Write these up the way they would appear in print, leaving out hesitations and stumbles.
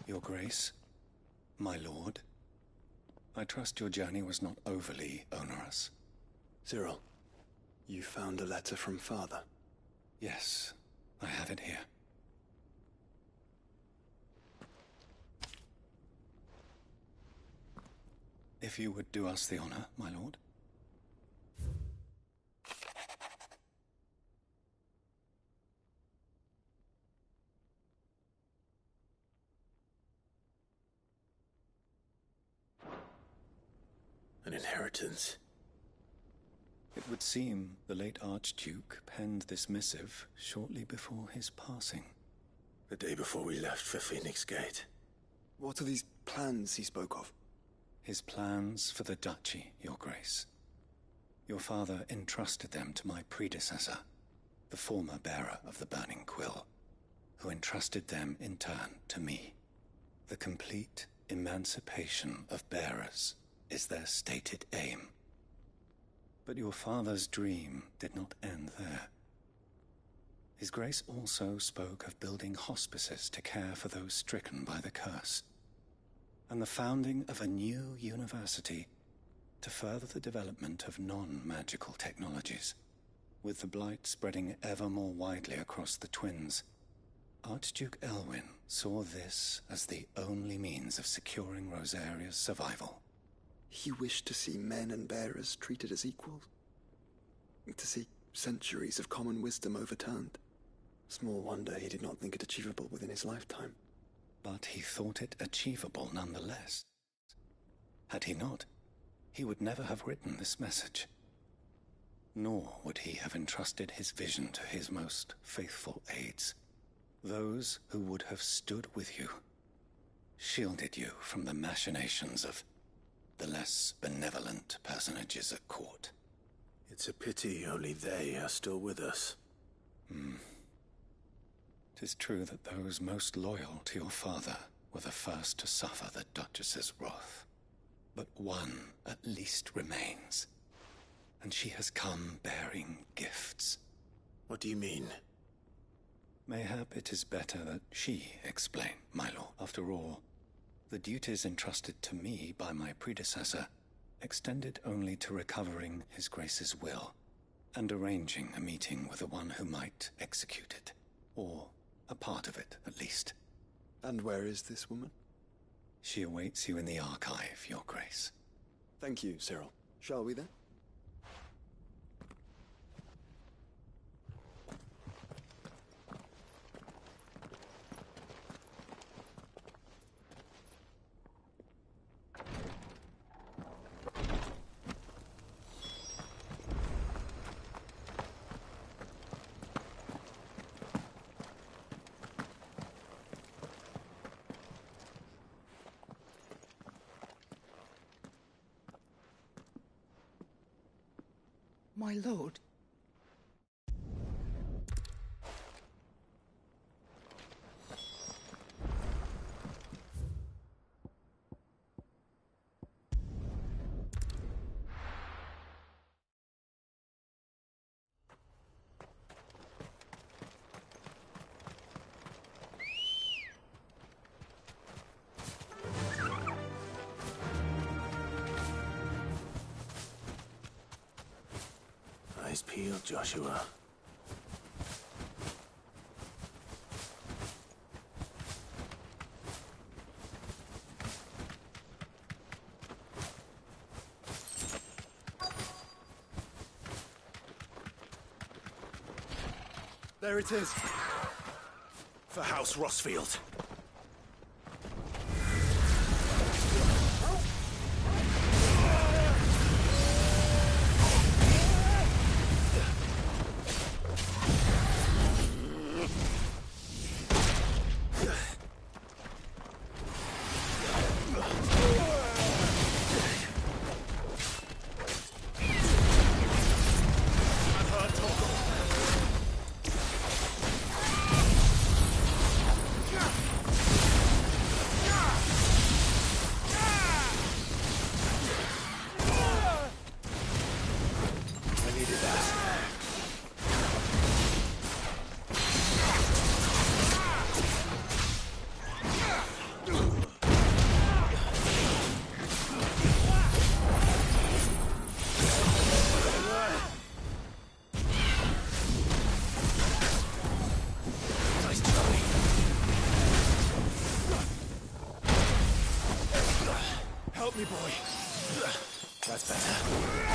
Your Grace, my lord, I trust your journey was not overly onerous. Cyril, you found a letter from Father? Yes, I have it here. If you would do us the honor, my lord. An inheritance. It would seem the late Archduke penned this missive shortly before his passing. The day before we left for Phoenix Gate. What are these plans he spoke of? His plans for the duchy, Your Grace. Your father entrusted them to my predecessor, the former bearer of the Burning Quill, who entrusted them in turn to me. The complete emancipation of bearers is their stated aim. But your father's dream did not end there. His Grace also spoke of building hospices to care for those stricken by the curse, and the founding of a new university to further the development of non-magical technologies. With the blight spreading ever more widely across the twins, Archduke Elwyn saw this as the only means of securing Rosaria's survival. He wished to see men and bearers treated as equals. To see centuries of common wisdom overturned. Small wonder he did not think it achievable within his lifetime. But he thought it achievable nonetheless. Had he not, he would never have written this message. Nor would he have entrusted his vision to his most faithful aides, those who would have stood with you, shielded you from the machinations of the less benevolent personages at court. It's a pity only they are still with us. 'Tis true that those most loyal to your father were the first to suffer the Duchess's wrath. But one at least remains, and she has come bearing gifts. What do you mean? Mayhap it is better that she explain, my lord. After all, the duties entrusted to me by my predecessor extended only to recovering His Grace's will and arranging a meeting with the one who might execute it, or a part of it at least. And where is this woman? She awaits you in the archive, Your Grace. Thank you, Cyril. Shall we then? My lord. Eyes peeled, Joshua. There it is. For House Rossfield. me, boy. That's better.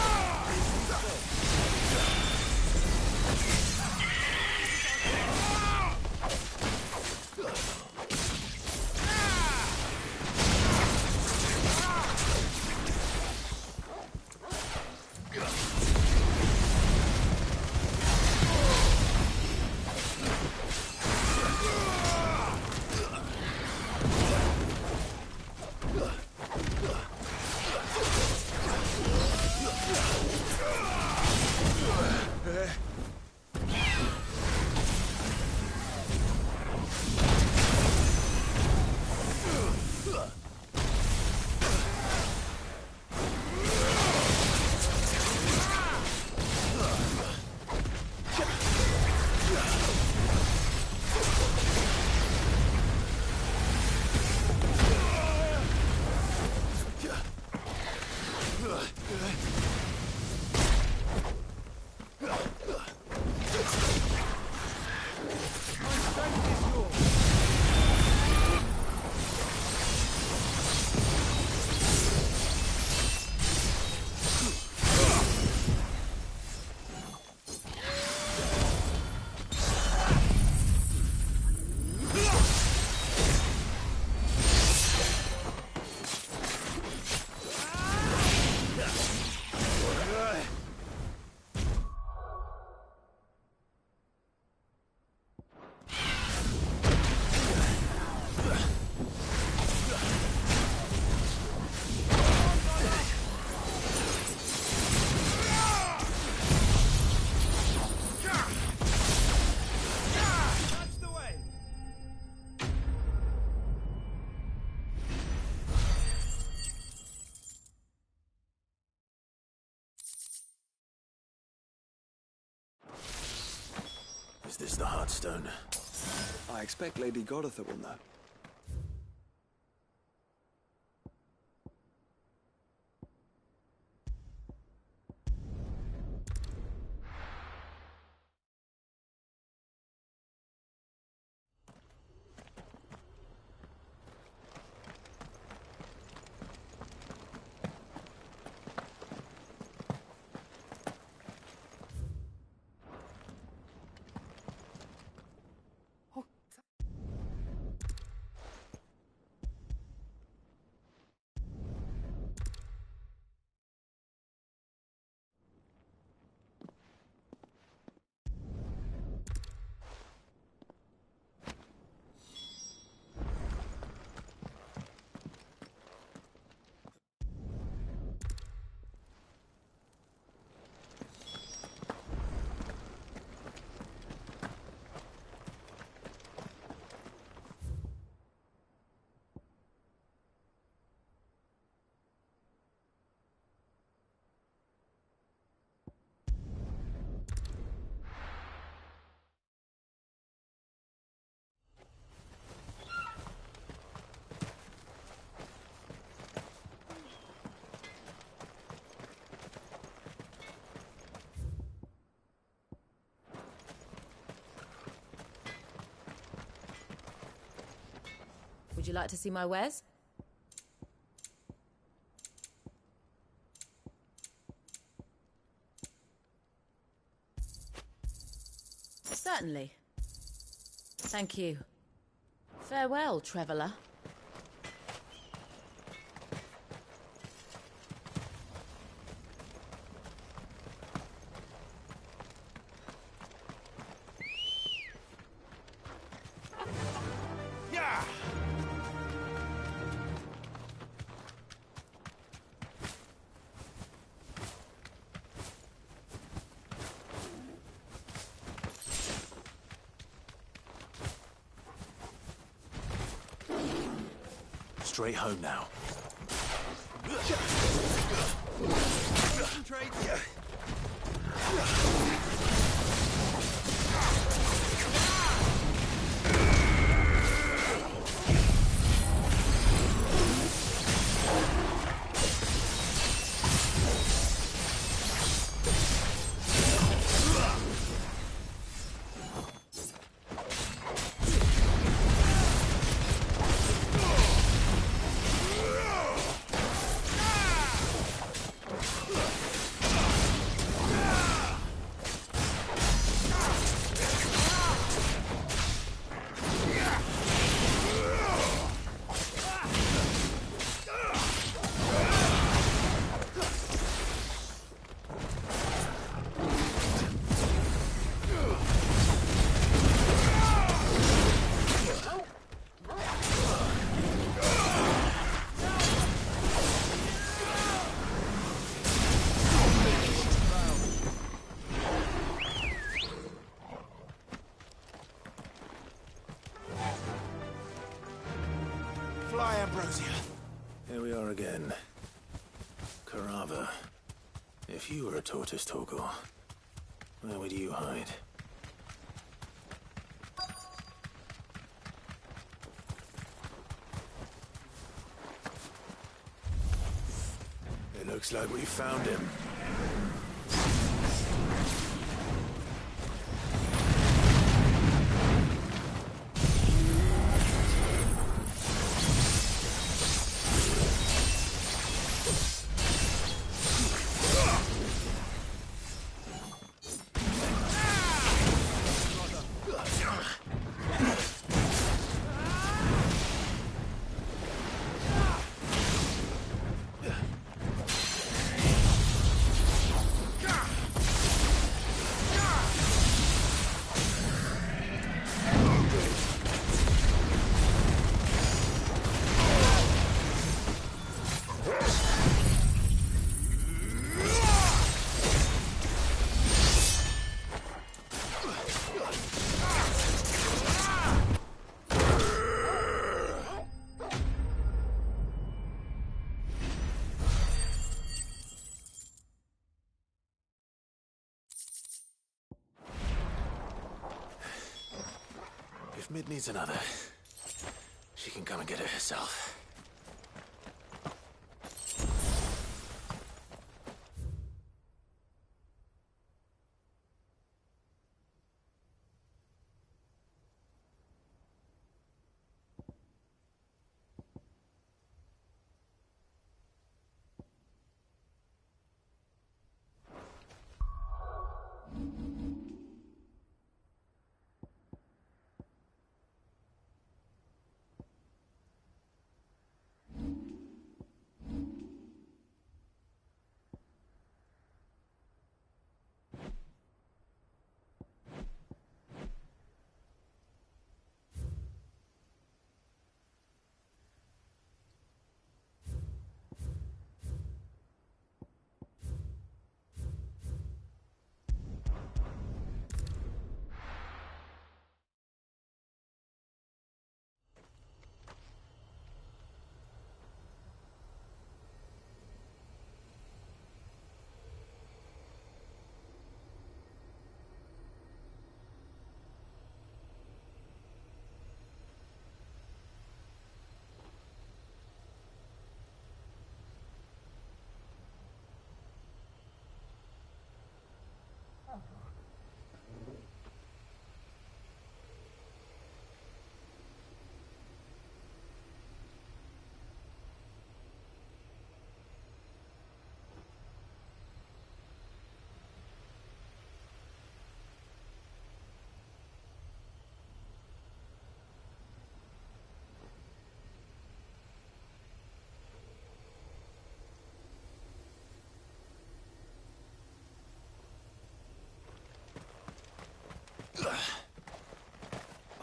Is this the Heartstone? I expect Lady Godotha will know. Would you like to see my wares? Certainly. Thank you. Farewell, traveller. Straight home now. Concentrate. Carava, if you were a tortoise, Torgor, where would you hide? It looks like we found him. If Mid needs another, she can come and get it herself.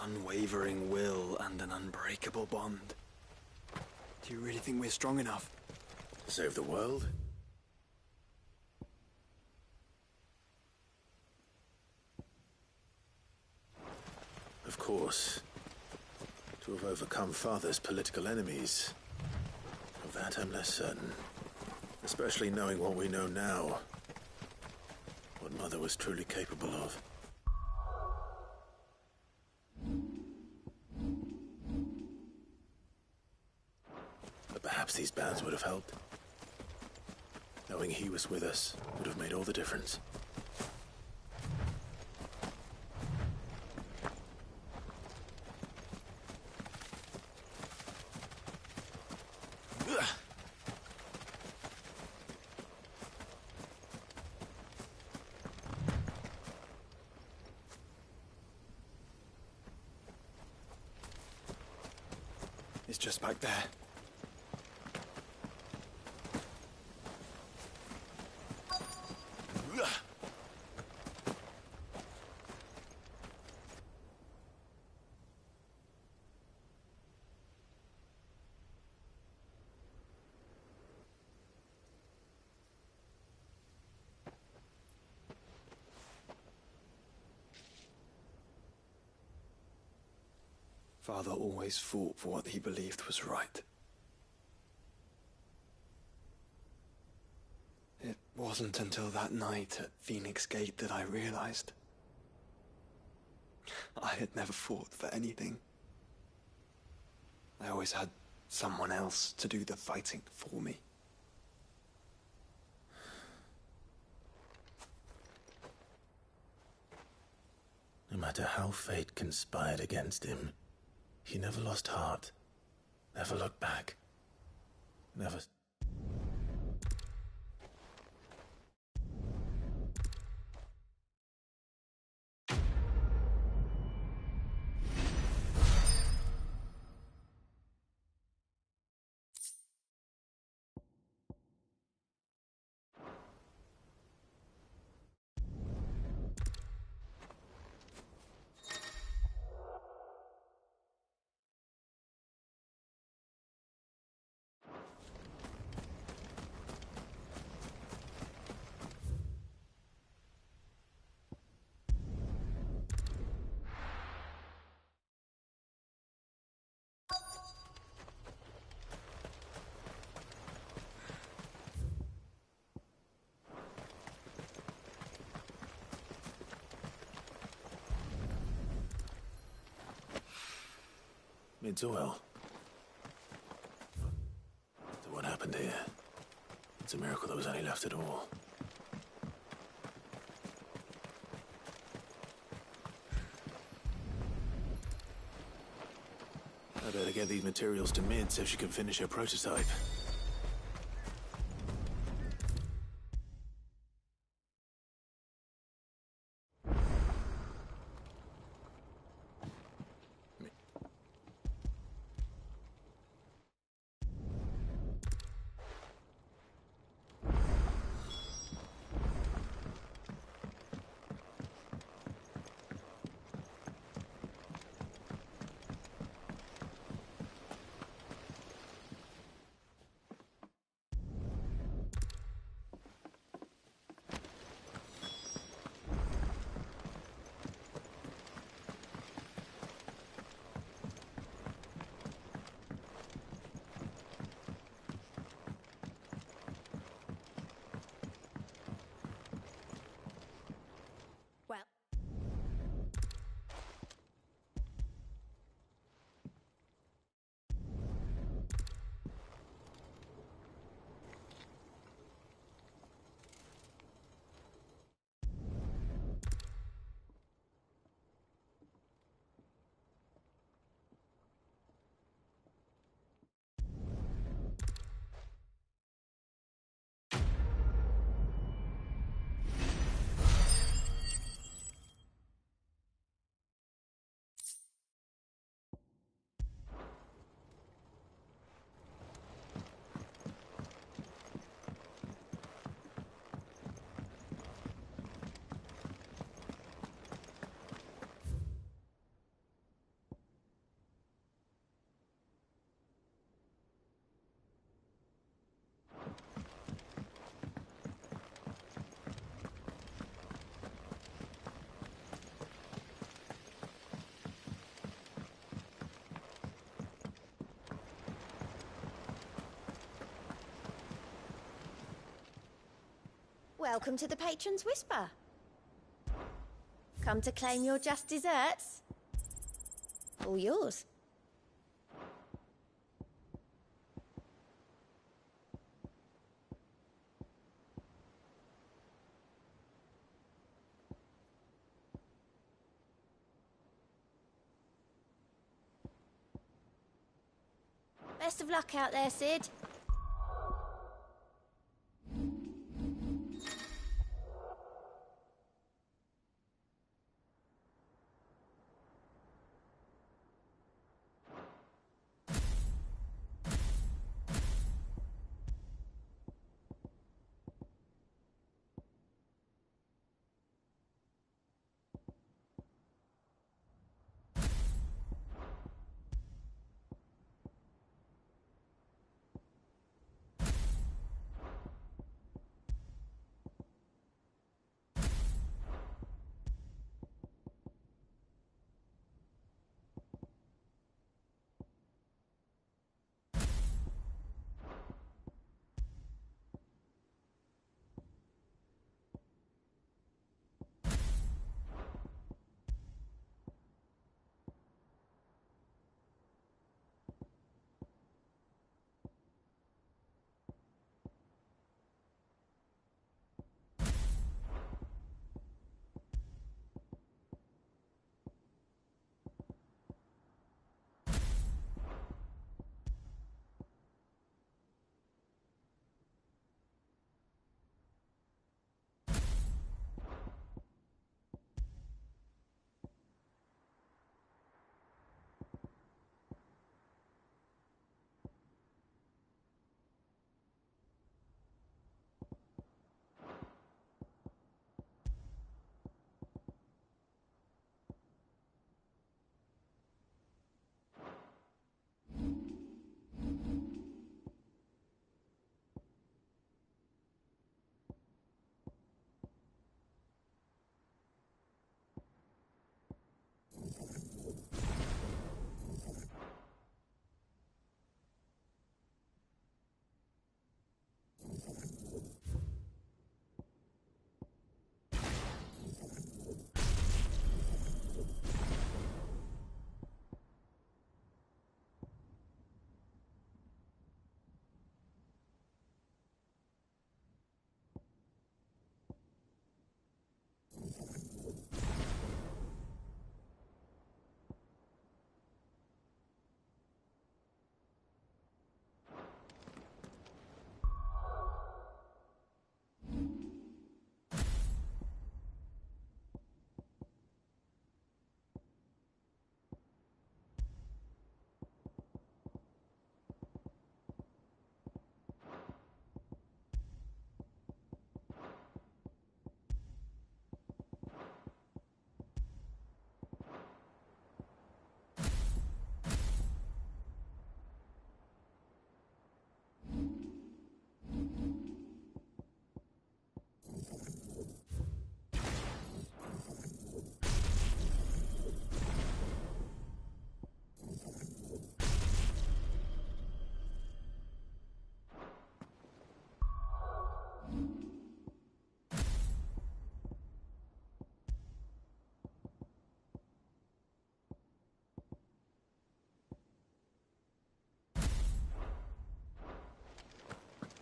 Unwavering will and an unbreakable bond. Do you really think we're strong enough? To save the world? Of course. To have overcome Father's political enemies. Of that I'm less certain. Especially knowing what we know now. What Mother was truly capable of. But perhaps these bands would have helped. Knowing he was with us would have made all the difference. It's just back there. Father always fought for what he believed was right. wasn't until that night at Phoenix Gate that I realized I had never fought for anything. I always had someone else to do the fighting for me. No matter how fate conspired against him, he never lost heart, never looked back, never... It's oil. So what happened here? It's a miracle there was any left at all. I better get these materials to Mid so she can finish her prototype. Well, welcome to the Patron's Whisper. Come to claim your just desserts? All yours. Best of luck out there, Sid.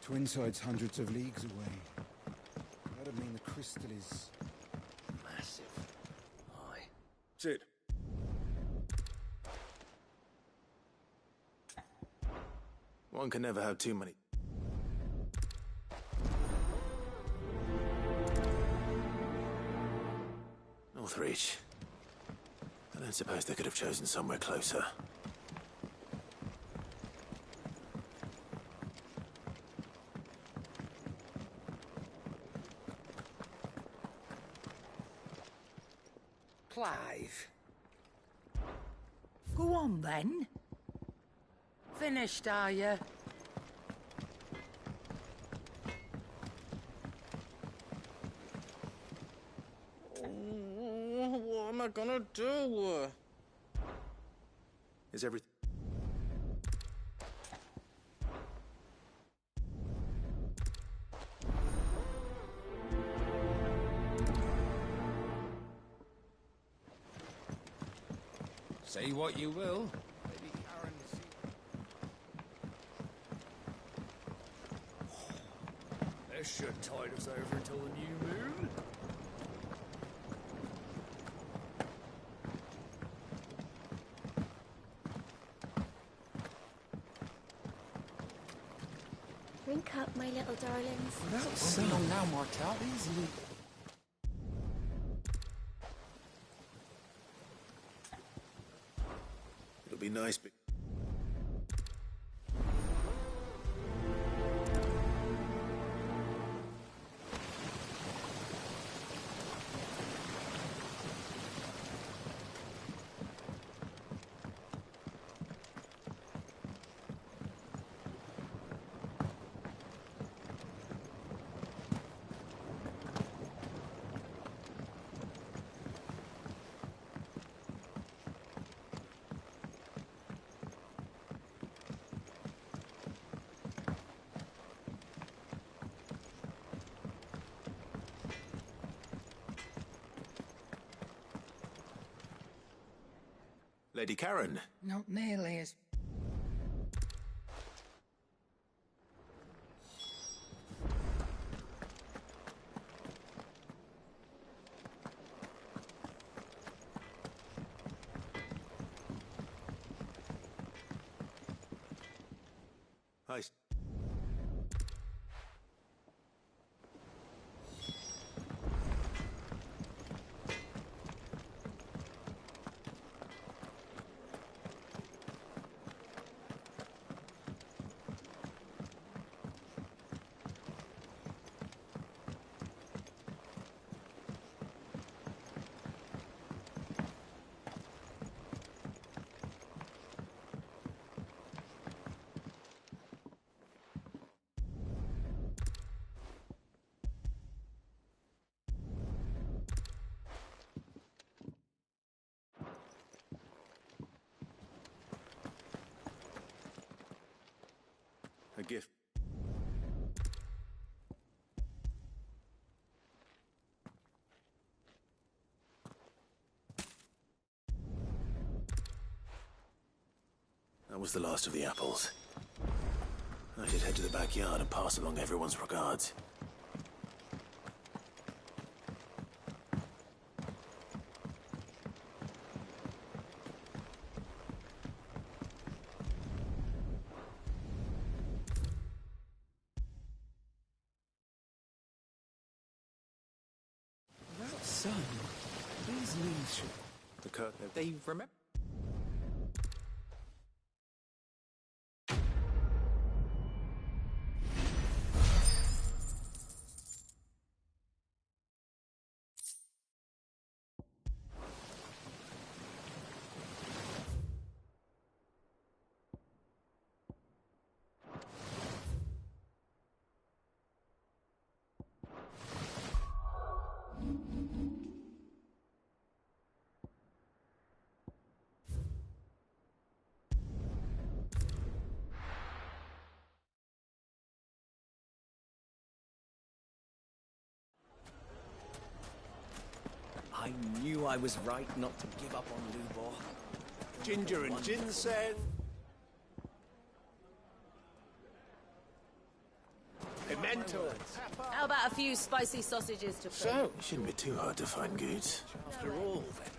Twinside's hundreds of leagues away. That'd mean the crystal is... massive. Aye. Sid. One can never have too many. Northreach. I don't suppose they could have chosen somewhere closer. Clive. Go on, then. Finished, are you? What am I gonna do? Is everything... Say what you will. Maybe Karen's... This should tide us over until the new moon. Drink up, my little darlings. Won't be long now, Martel. Easily. It'll be nice, but... Lady Karen. Not nearly as... Hi. A gift. That was the last of the apples. I should head to the backyard and pass along everyone's regards. That sun. These leaves should... The curtain. They remember... I knew I was right not to give up on Lubor. Ginger and ginseng. How about a few spicy sausages to put? So, it shouldn't be too hard to find goods. After all, then.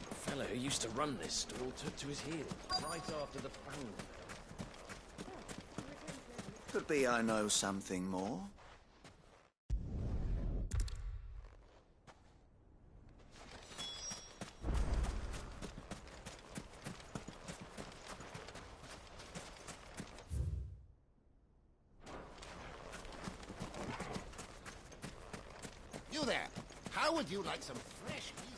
The fellow who used to run this stall took to his heels right after the famine. Could be I know something more. You there. How would you like some fresh gizzard?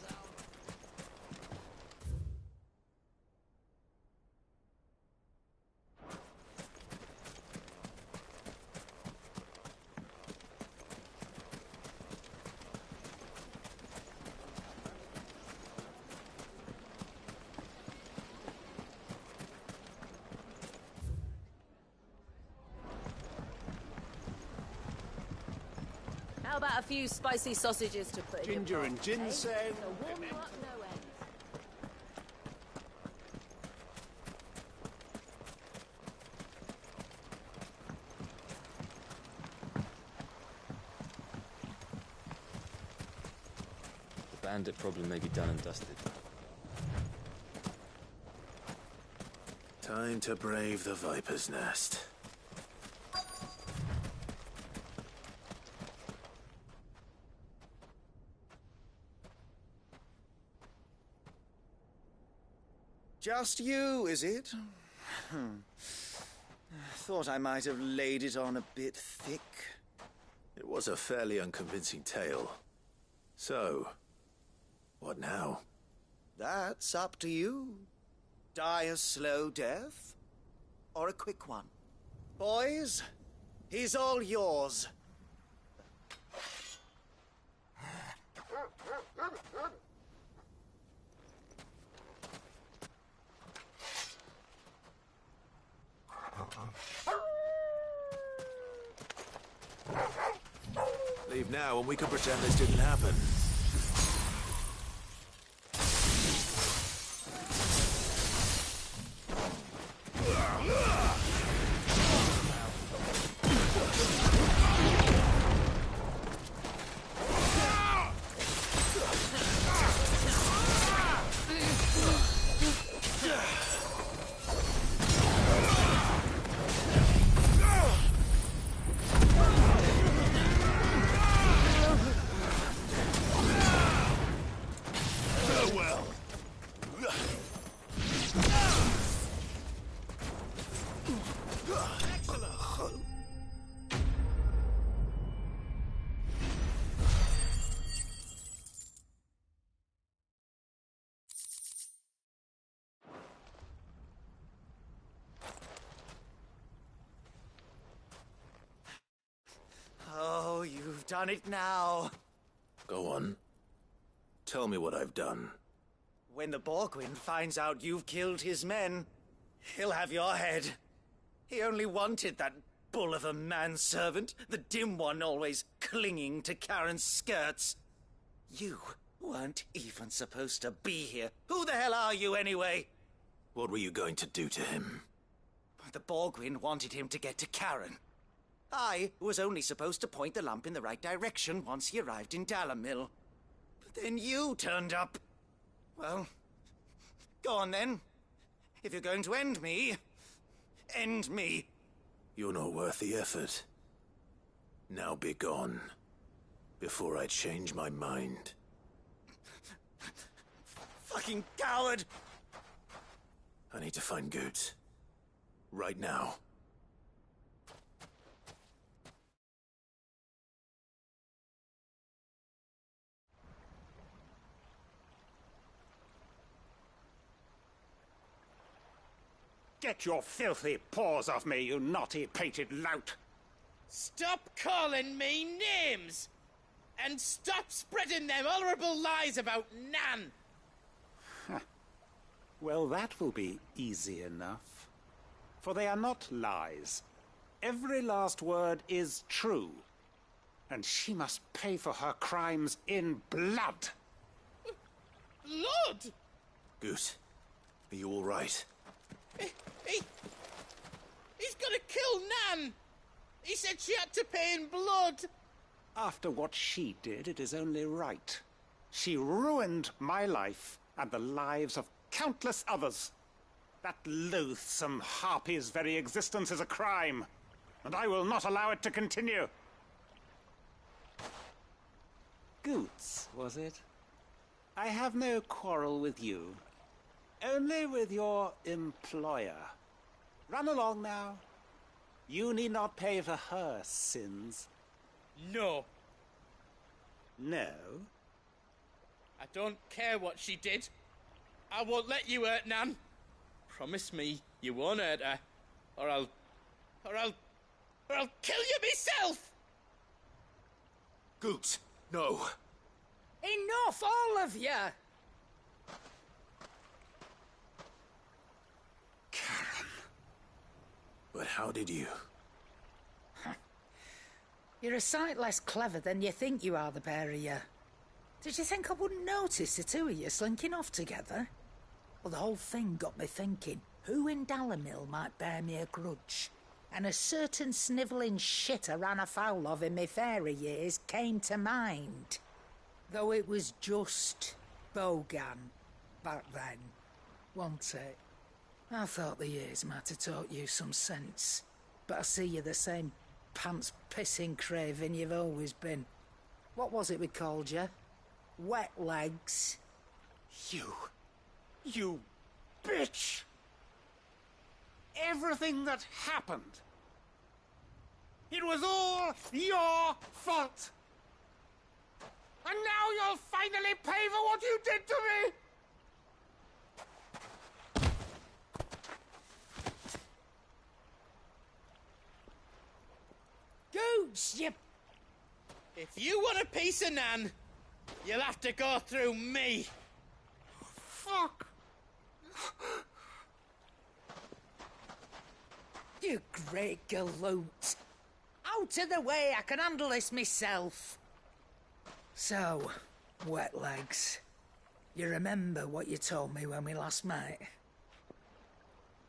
How about a few spicy sausages to put in your Ginger pot, and eh? ginseng. To warm you up no end. The bandit problem may be done and dusted. Time to brave the Viper's Nest. Just you, is it? Thought I might have laid it on a bit thick. It was a fairly unconvincing tale. So, what now? That's up to you. Die a slow death, or a quick one. Boys, he's all yours. Leave now and we can pretend this didn't happen. Oh, you've done it now. Go on. Tell me what I've done. When the Borgwyn finds out you've killed his men, he'll have your head. He only wanted that bull of a manservant, the dim one always clinging to Karen's skirts. You weren't even supposed to be here. Who the hell are you anyway? What were you going to do to him? The Borgwyn wanted him to get to Karen. I was only supposed to point the lamp in the right direction once he arrived in Dalamil. But then you turned up. Well, go on then. If you're going to end me, end me. You're not worth the effort. Now be gone, before I change my mind. Fucking coward! I need to find Goots. Right now. Get your filthy paws off me, you naughty-pated lout! Stop calling me names! And stop spreading them horrible lies about Nan! Well, that will be easy enough. For they are not lies. Every last word is true. And she must pay for her crimes in blood. Lord! Goot, are you all right? He... He's gonna kill Nan! He said she had to pay in blood! After what she did, it is only right. She ruined my life and the lives of countless others. That loathsome harpy's very existence is a crime, and I will not allow it to continue. Goots, was it? I have no quarrel with you. Only with your employer. Run along now. You need not pay for her sins. No. No? I don't care what she did. I won't let you hurt Nan. Promise me you won't hurt her, or I'll kill you myself! Goot, no. Enough, all of you! Karen. But how did you? You're a sight less clever than you think you are, the pair of you. Did you think I wouldn't notice the two of you slinking off together? Well, the whole thing got me thinking, who in Dalamil might bear me a grudge? And a certain snivelling shit I ran afoul of in my fairy years came to mind. Though it was just Bogan back then, wasn't it? I thought the years might have taught you some sense, but I see you're the same pants-pissing craven you've always been. What was it we called you? Wet legs? You bitch! Everything that happened, it was all your fault! And now you'll finally pay for what you did to me! Gooch, you... If you want a piece of Nan, you'll have to go through me. Fuck! You great galoot. Out of the way, I can handle this myself. So, wet legs, you remember what you told me when we last met?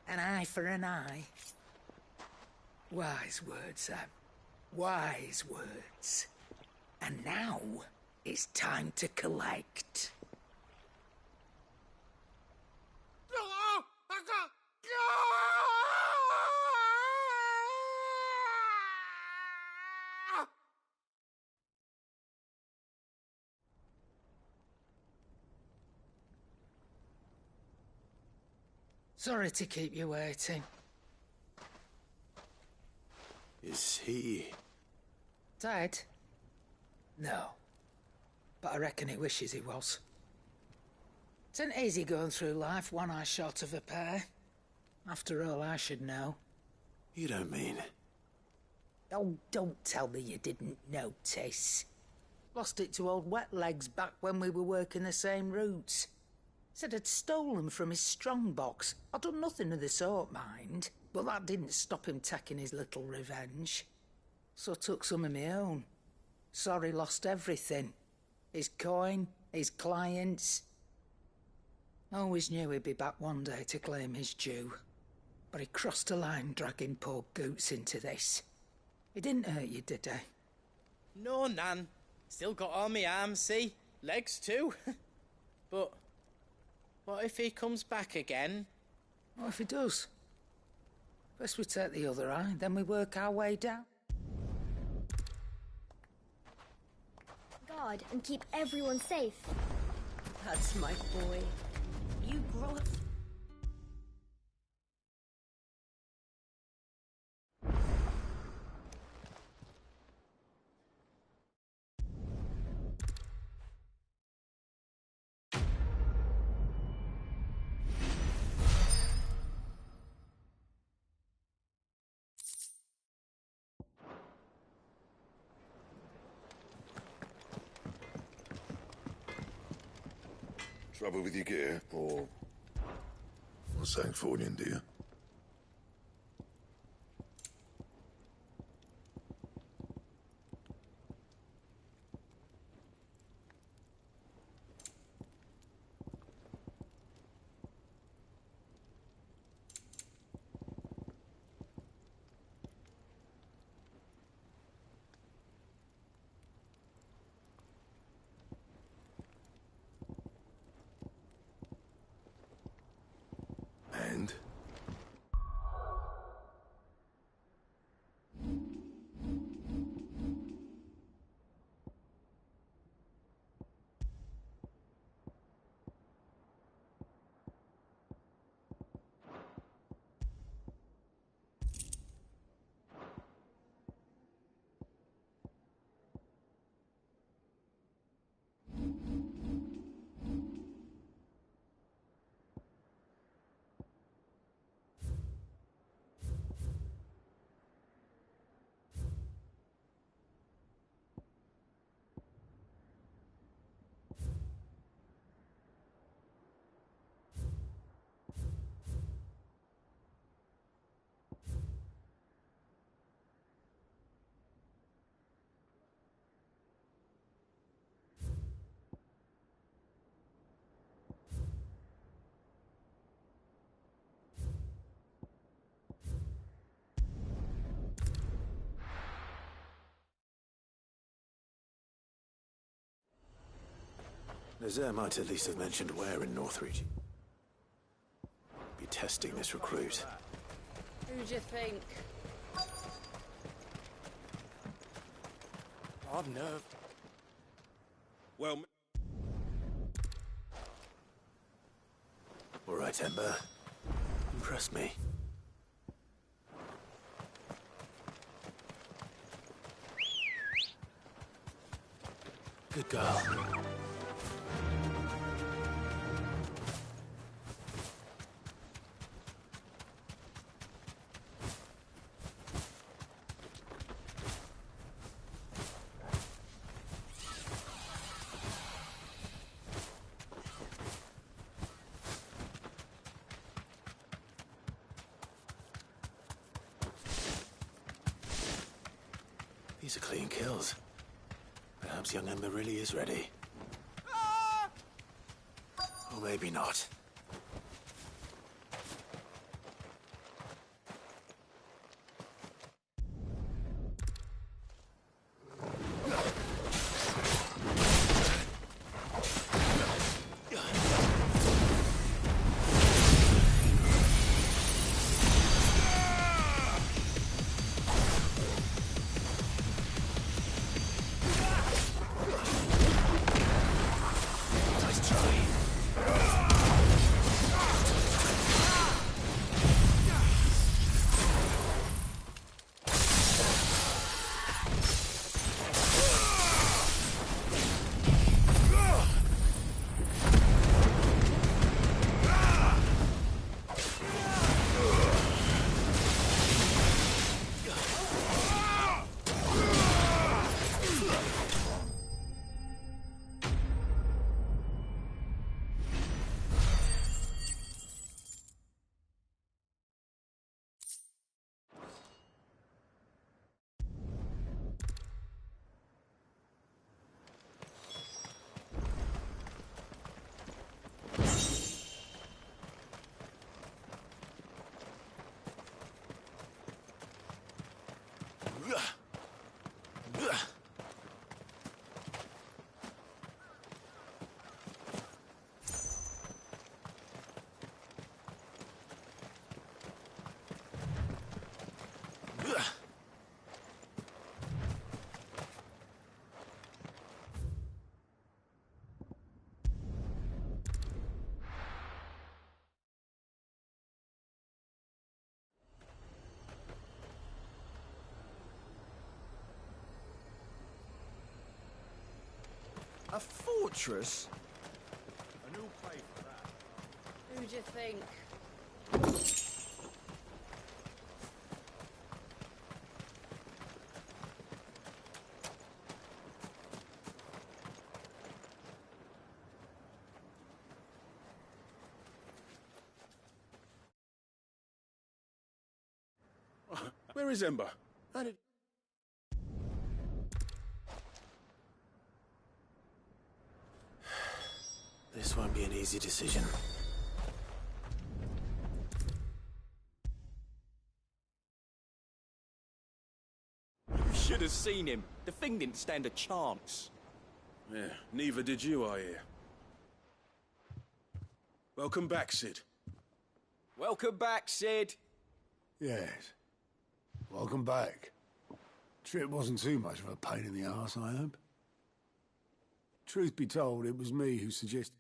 An eye for an eye. Wise words, Sam. Wise words. And now, it's time to collect. Sorry to keep you waiting. Is he... Dead? No. But I reckon he wishes he was. It ain't easy going through life one eye short of a pair. After all, I should know. You don't mean... Oh, don't tell me you didn't notice. Lost it to old Wet Legs back when we were working the same routes. Said I'd stolen from his strongbox. I'd done nothing of the sort, mind. But that didn't stop him taking his little revenge. So I took some of my own. Sorry, lost everything. His coin, his clients. Always knew he'd be back one day to claim his due. But he crossed a line dragging poor Goots into this. He didn't hurt you, did he? No, Nan. Still got all my arms, see? Legs too. But what if he comes back again? What if he does? First we take the other eye, then we work our way down. Guard and keep everyone safe. That's my boy. You grow up. Trouble with your gear, or Sancthornian, dear? Azir might at least have mentioned where in Northreach. Be testing this recruit. Who do you think? Odd nerve. Well... All right, Ember. Impress me. Good girl. These are clean kills. Perhaps young Ember really is ready. Or maybe not. A fortress? And who'll pay for that? Who do you think? Where is Ember? How did... This won't be an easy decision. You should have seen him. The thing didn't stand a chance. Yeah, neither did you, I hear. Welcome back, Sid. Welcome back, Sid. Yes. Welcome back. Trip wasn't too much of a pain in the arse, I hope. Truth be told, it was me who suggested...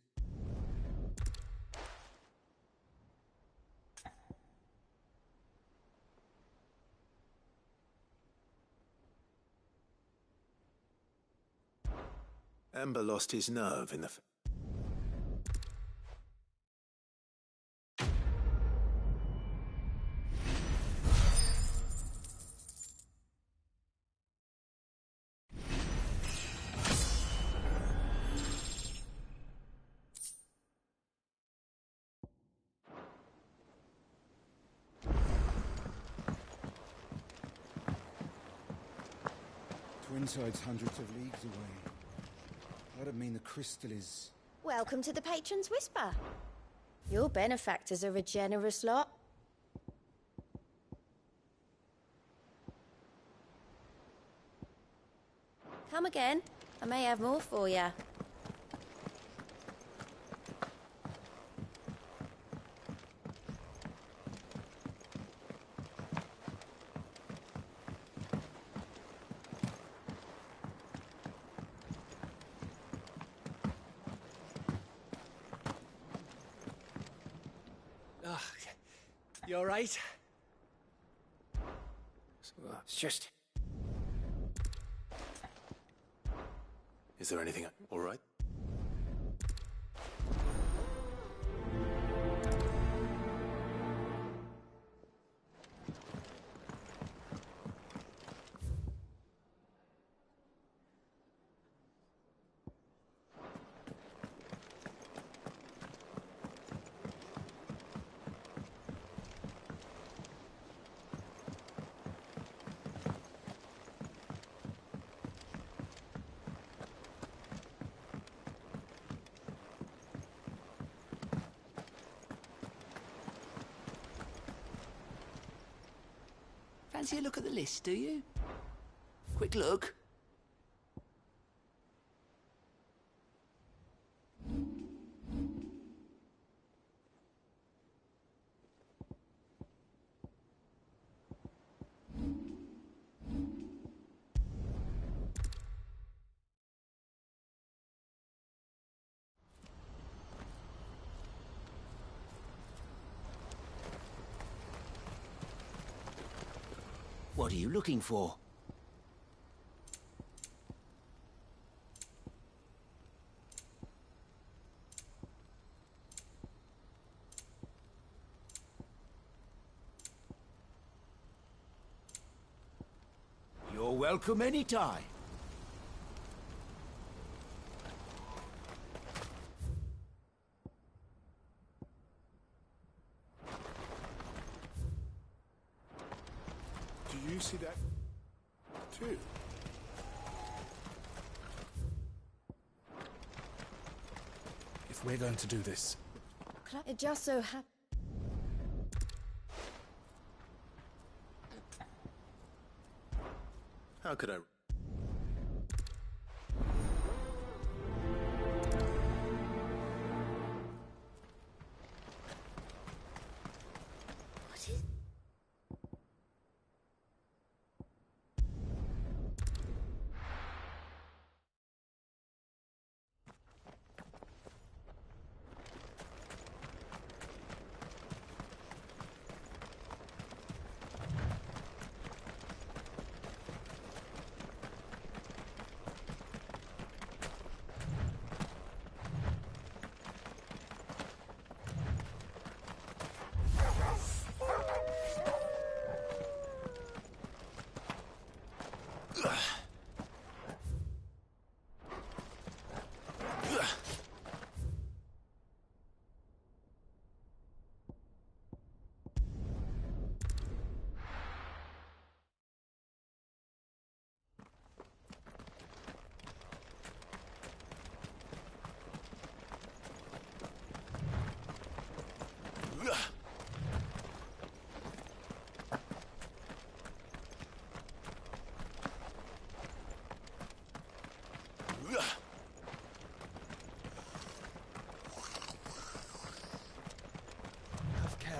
Ember lost his nerve in the... Twinside's hundreds of leagues away. That'd mean the crystal is... Welcome to the Patron's Whisper. Your benefactors are a generous lot. Come again. I may have more for you. You alright? It's just... Is there anything... all right? Fancy a look at the list, do you? Quick look. What are you looking for? You're welcome anytime. Do you see that too? If we're going to do this, It just so happens. How could I... What is... Have care.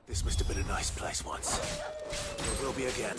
This must have been a nice place once. There will be again.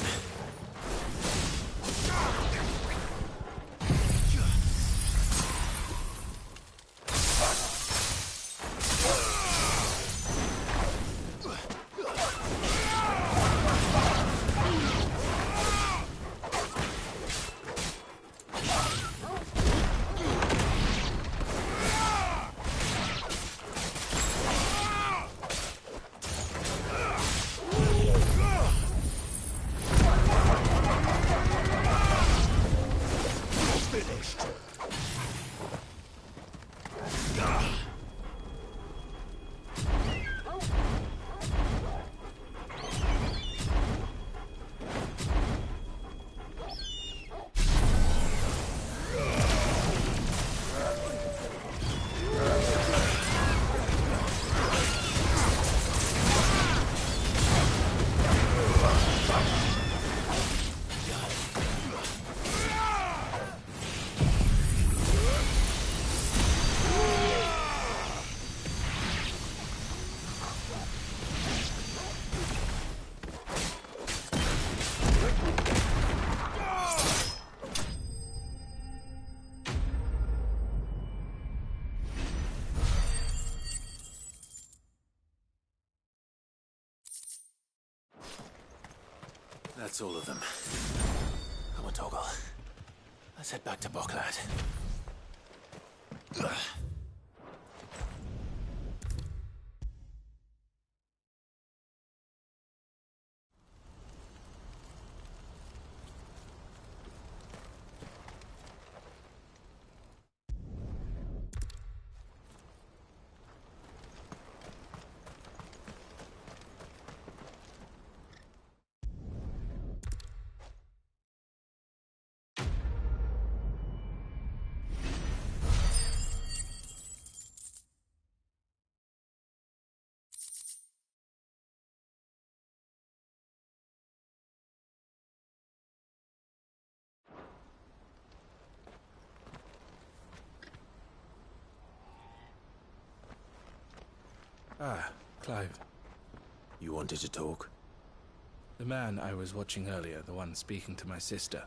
That's all of them. Come on, Toggle. Let's head back to Boklad. Ah, Clive. You wanted to talk? The man I was watching earlier, the one speaking to my sister.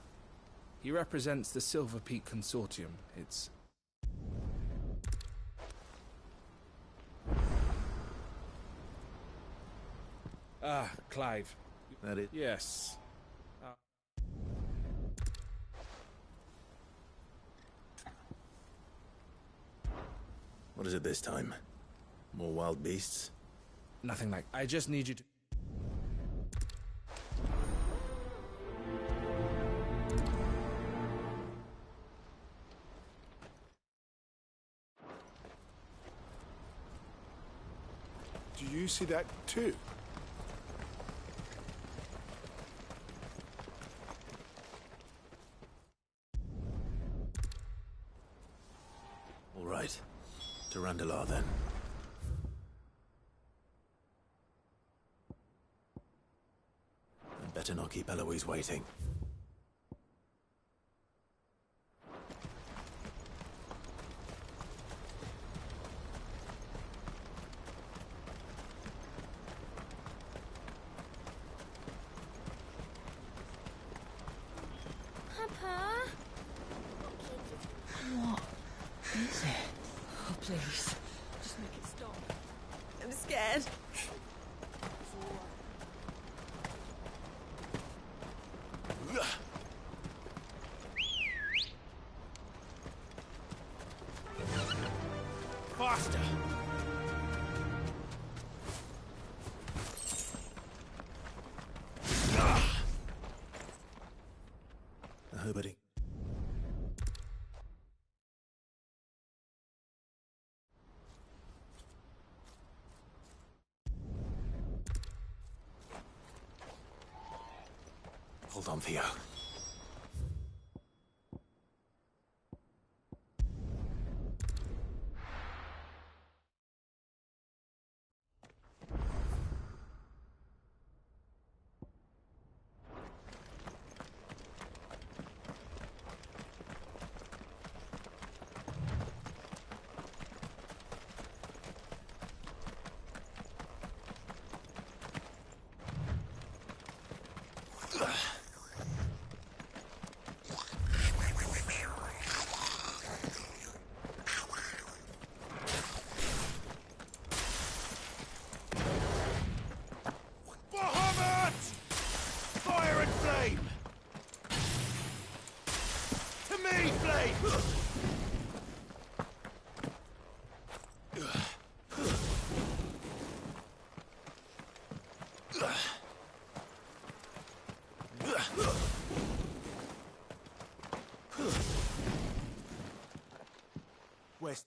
He represents the Silver Peak Consortium. It's... Ah, Clive. That it? Yes. What is it this time? More wild beasts? Nothing like... I just need you to... Do you see that too? All right. To Randalar, then. I'd better not keep Eloise waiting. Papa? What is it? Oh, please. Just make it stop. I'm scared. Faster! Nobody. Hold on, Theo. Fire and flame! To me, flame! West.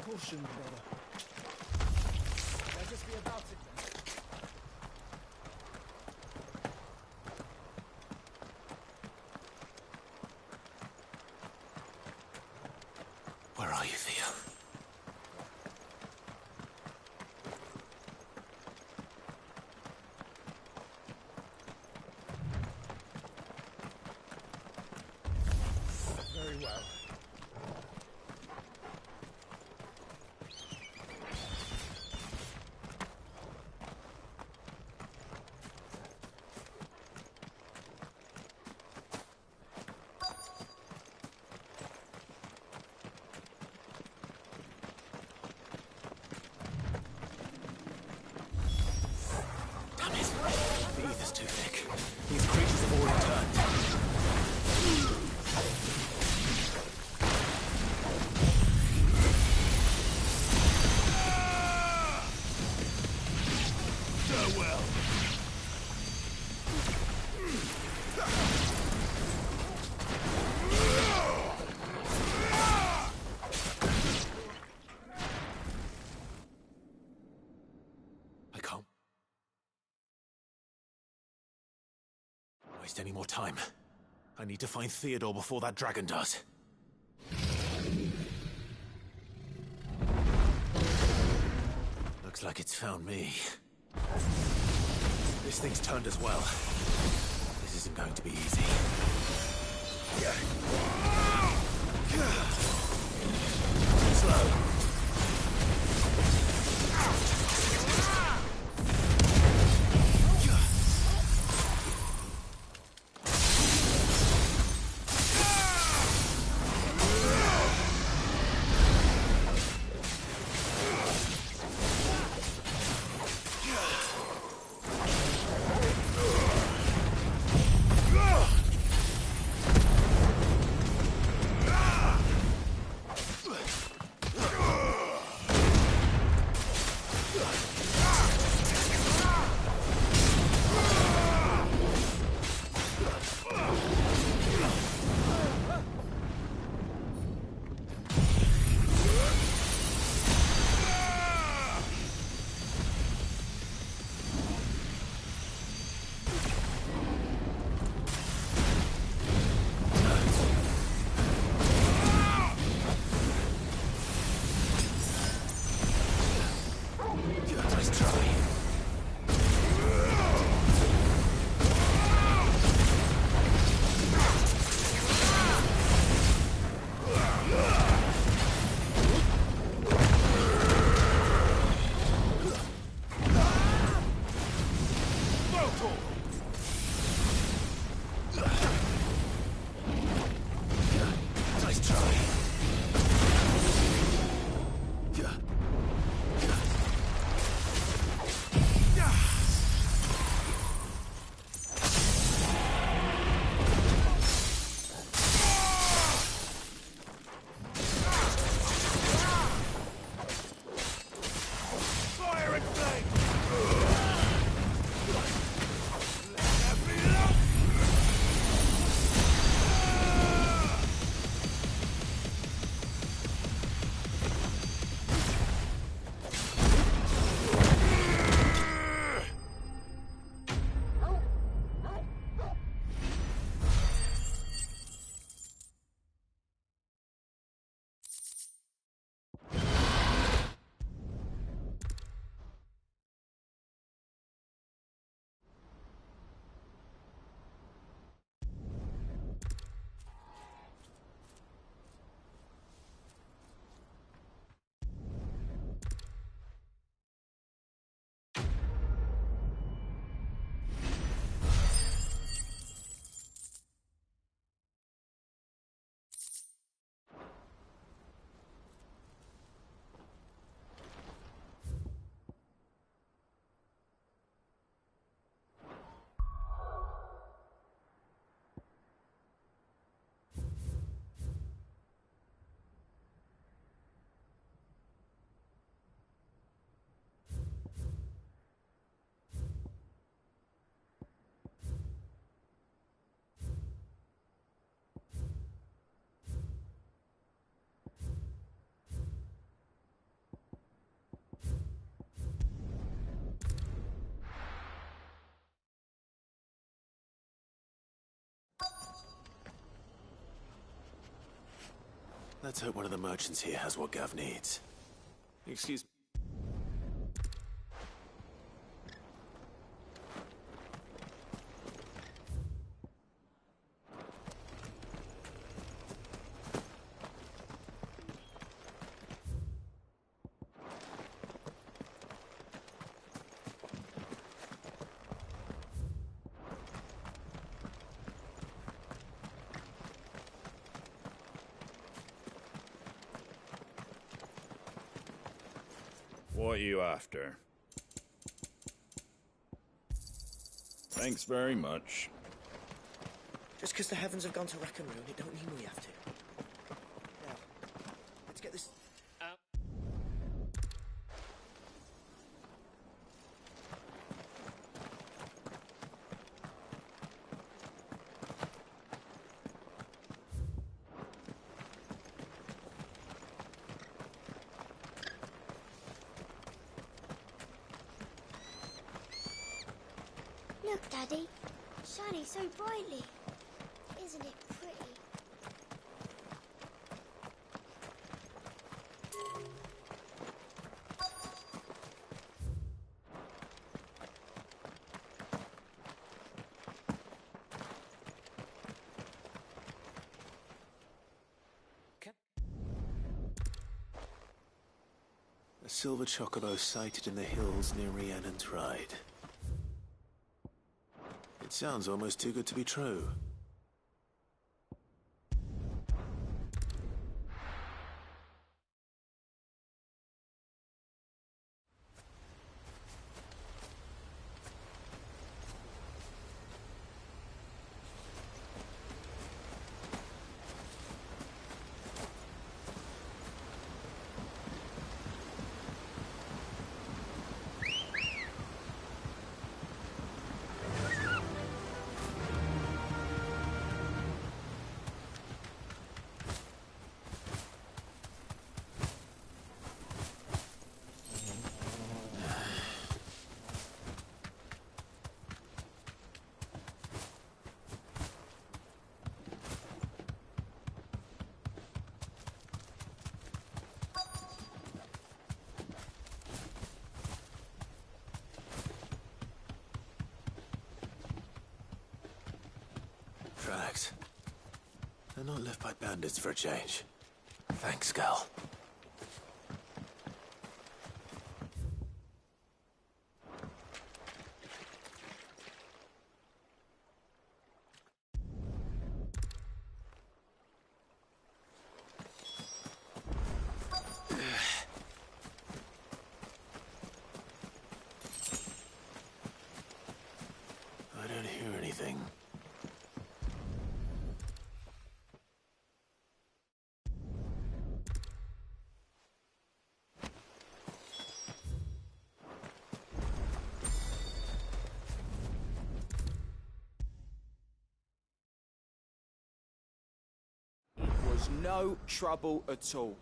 Caution, brother. Let us be about it then. Where are you, Theo? Very well. The ether's too thick. These creatures have already turned. Farewell. I can't waste any more time. I need to find Theodore before that dragon does. Looks like it's found me. This thing's turned as well. This isn't going to be easy. Slow. Let's hope one of the merchants here has what Gav needs. Excuse me. What are you after? Thanks very much. Just because the heavens have gone to rack and ruin, it don't mean we have to. Now, let's get this... Look, Daddy. Shining so brightly. Isn't it pretty? A silver chocobo sighted in the hills near Rhiannon's Ride. It sounds almost too good to be true. Tracks. They're not left by bandits for a change. Thanks, Gal. I don't hear anything. Was no trouble at all.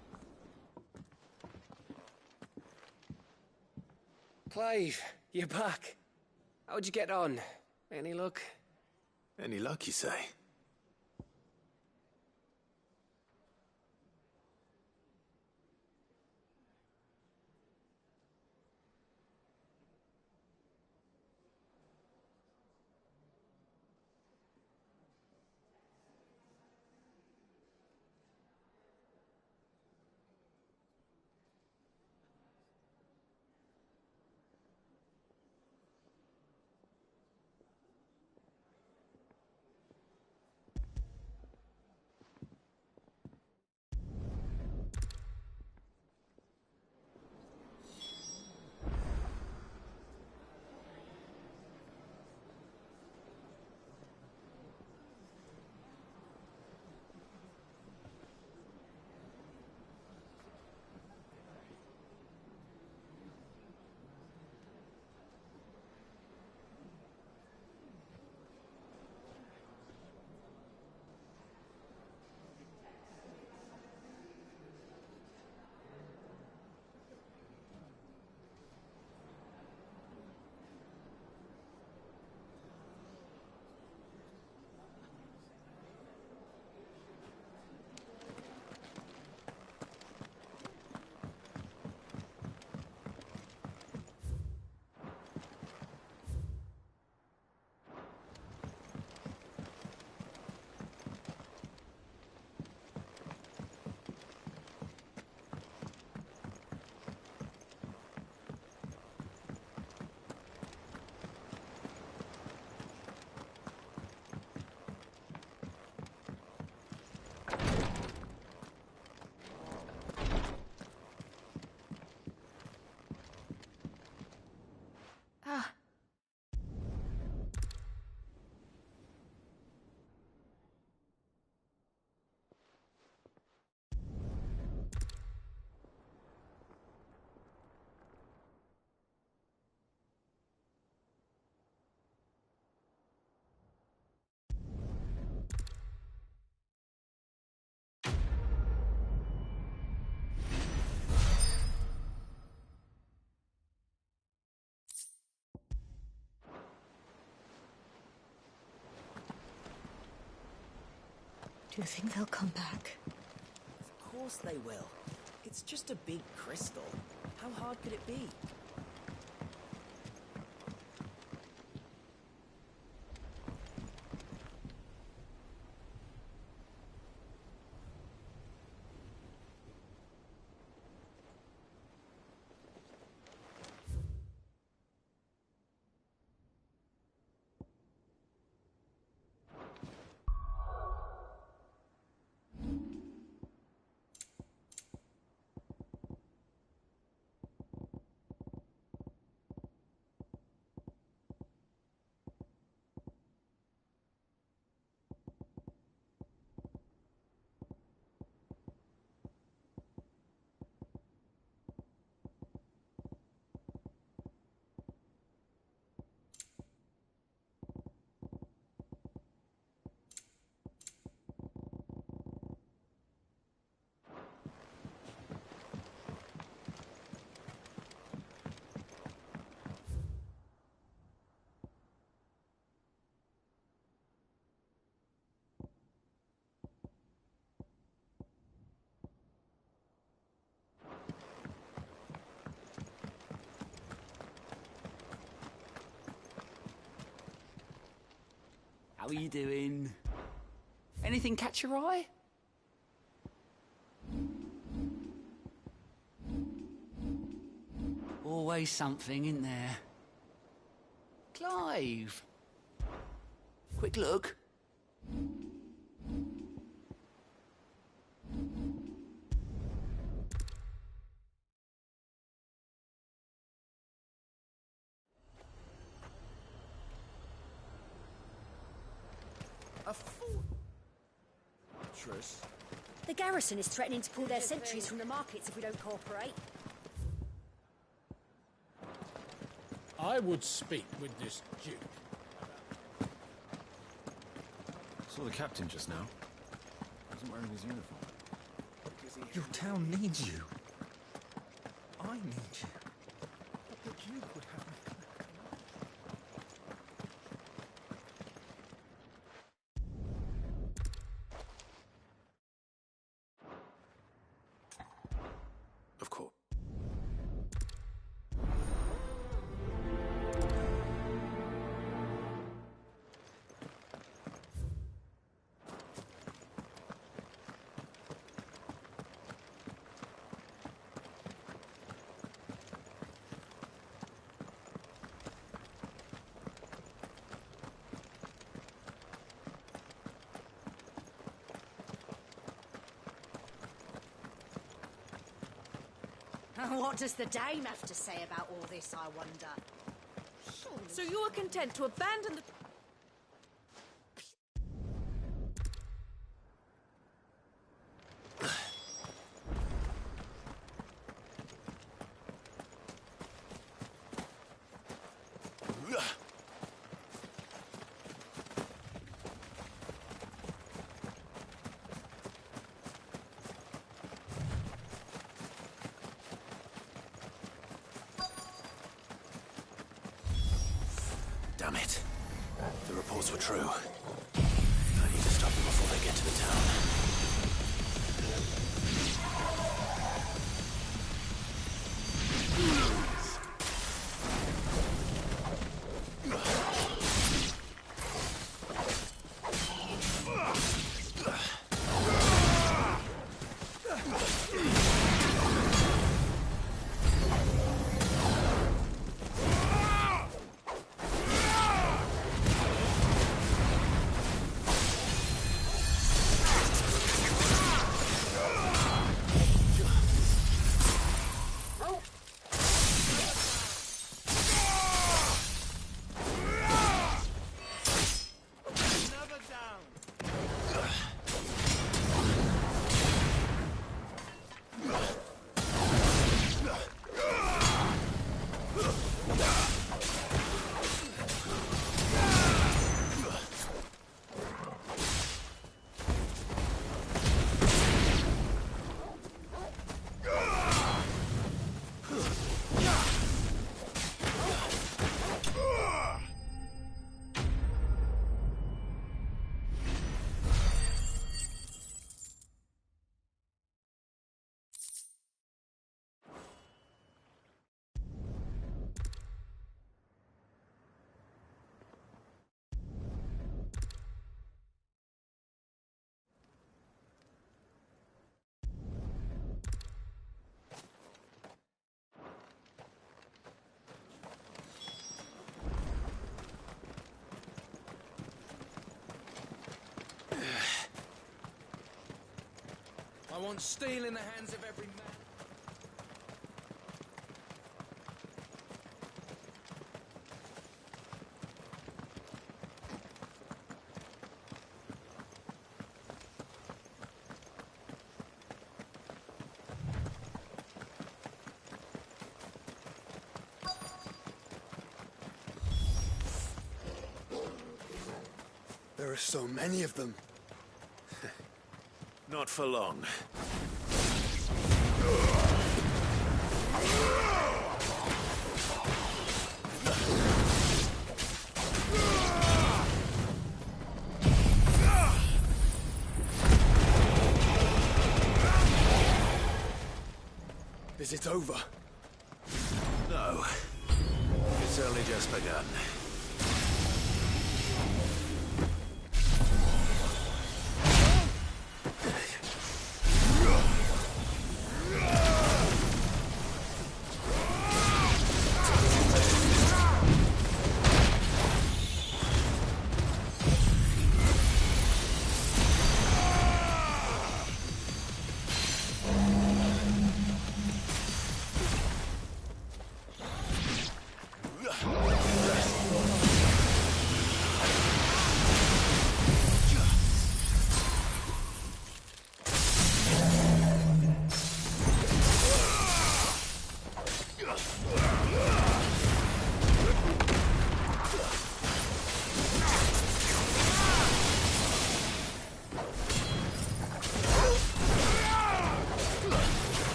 Clive, you're back. How'd you get on? Any luck? Any luck, you say? Ah. Do you think they'll come back? Of course they will. It's just a big crystal. How hard could it be? How are you doing? Anything catch your eye? Always something, isn't there? Clive! Quick look. A fool. Triss. The garrison is threatening to pull their sentries from the markets if we don't cooperate. I would speak with this Duke. Saw the captain just now. Wasn't wearing his uniform. Your town needs you. I need you. But the Duke would have me. Of course. What does the dame have to say about all this, I wonder? So you're content to abandon the... Damn it. The reports were true. I need to stop them before they get to the town. I want steel in the hands of every man. There are so many of them. Not for long. Is it over? No. It's only just begun.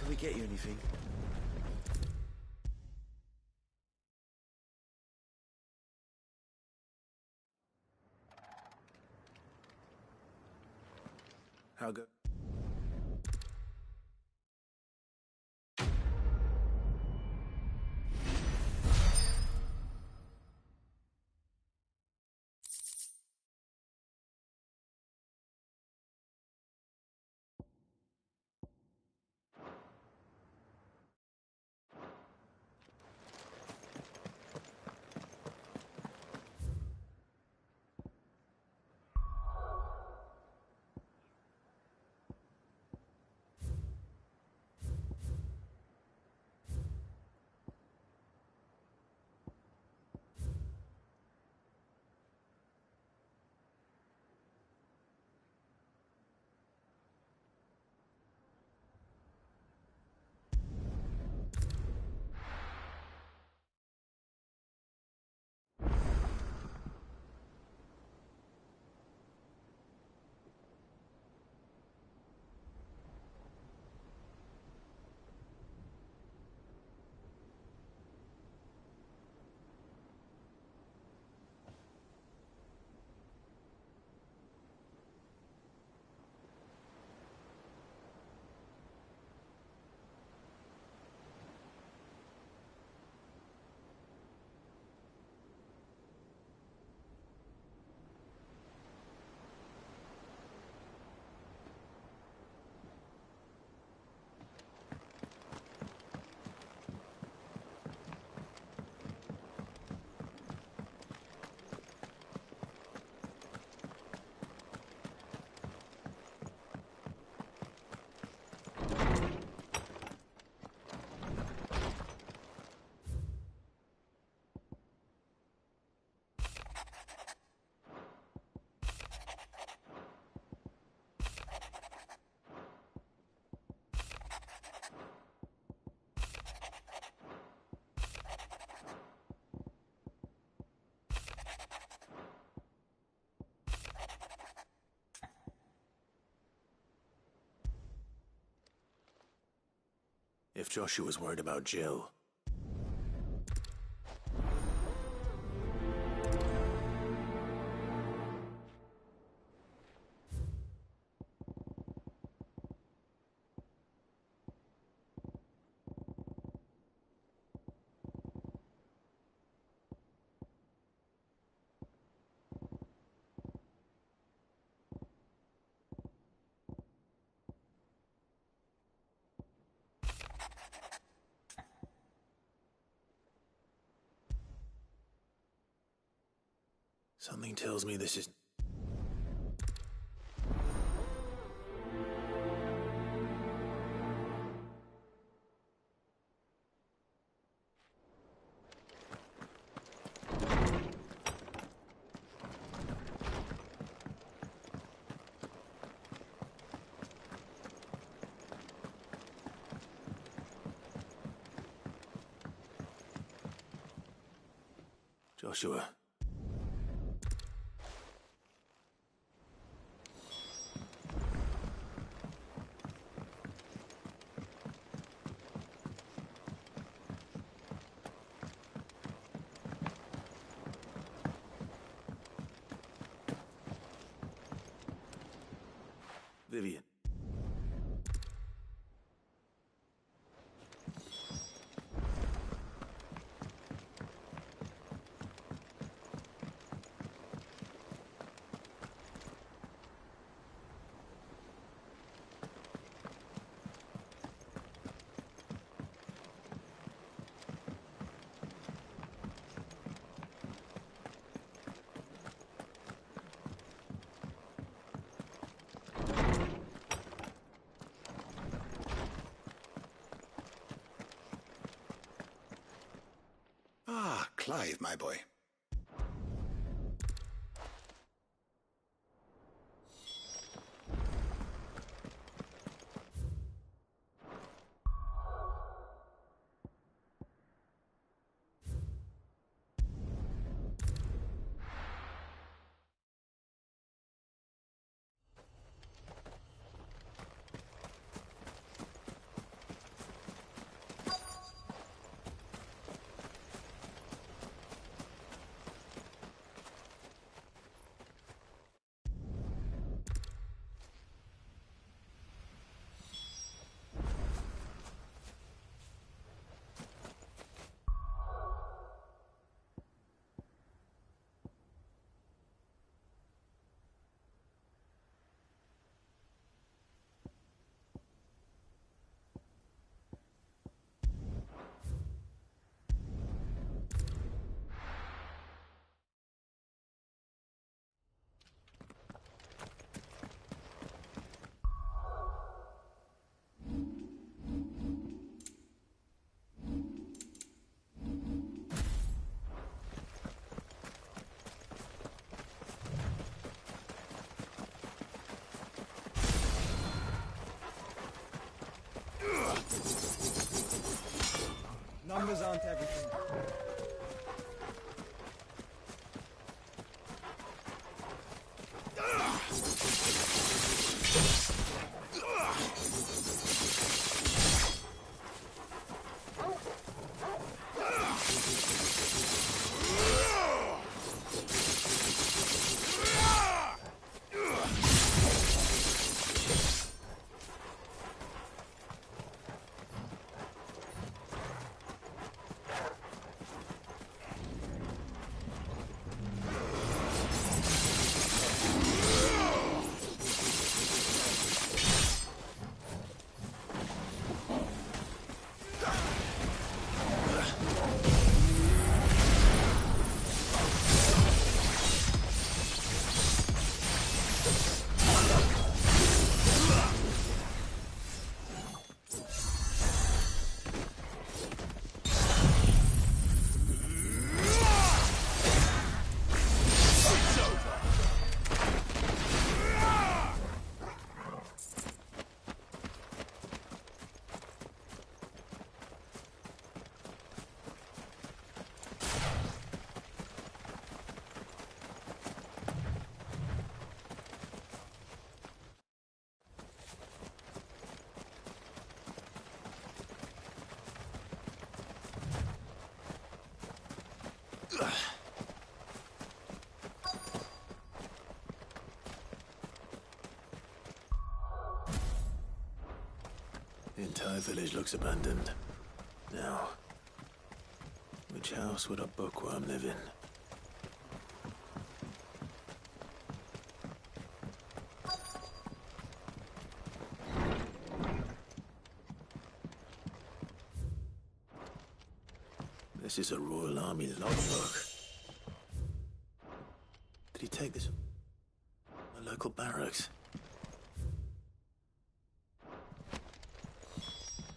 Can we get you anything? How good? If Joshua's worried about Jill... Something tells me this is... Joshua. Vivian. Ah, Clive, my boy. Numbers aren't everything. The entire village looks abandoned. Now, which house would a bookworm live in? This is a Royal Army logbook. Did he take this from a local barracks?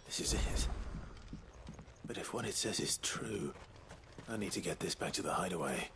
This is it. But if what it says is true, I need to get this back to the hideaway.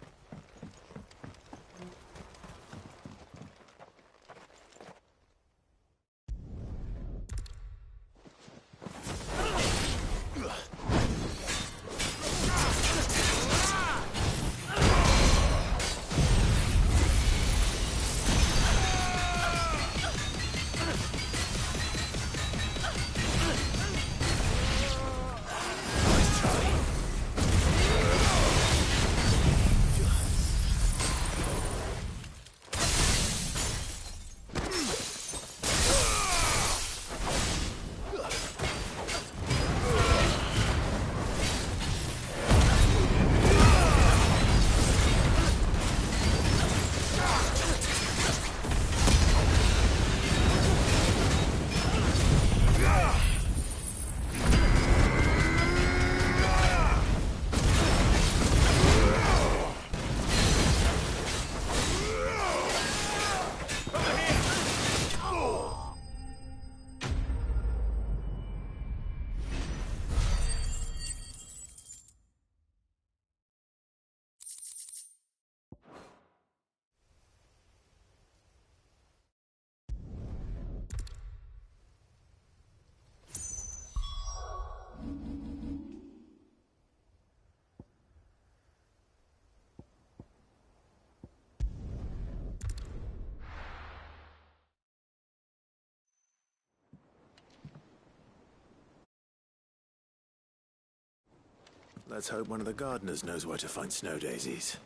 Let's hope one of the gardeners knows where to find snow daisies.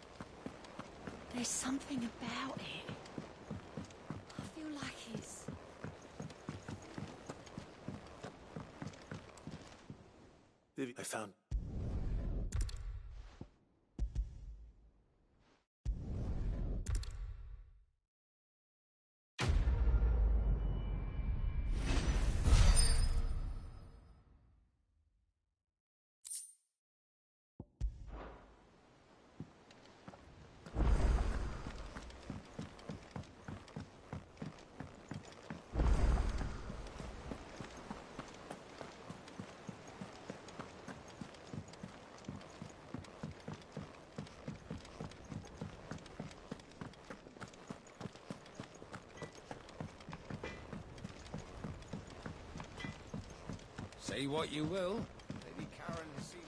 There's something about it. I feel like it's... I found... Say what you will, Lady Karen has seen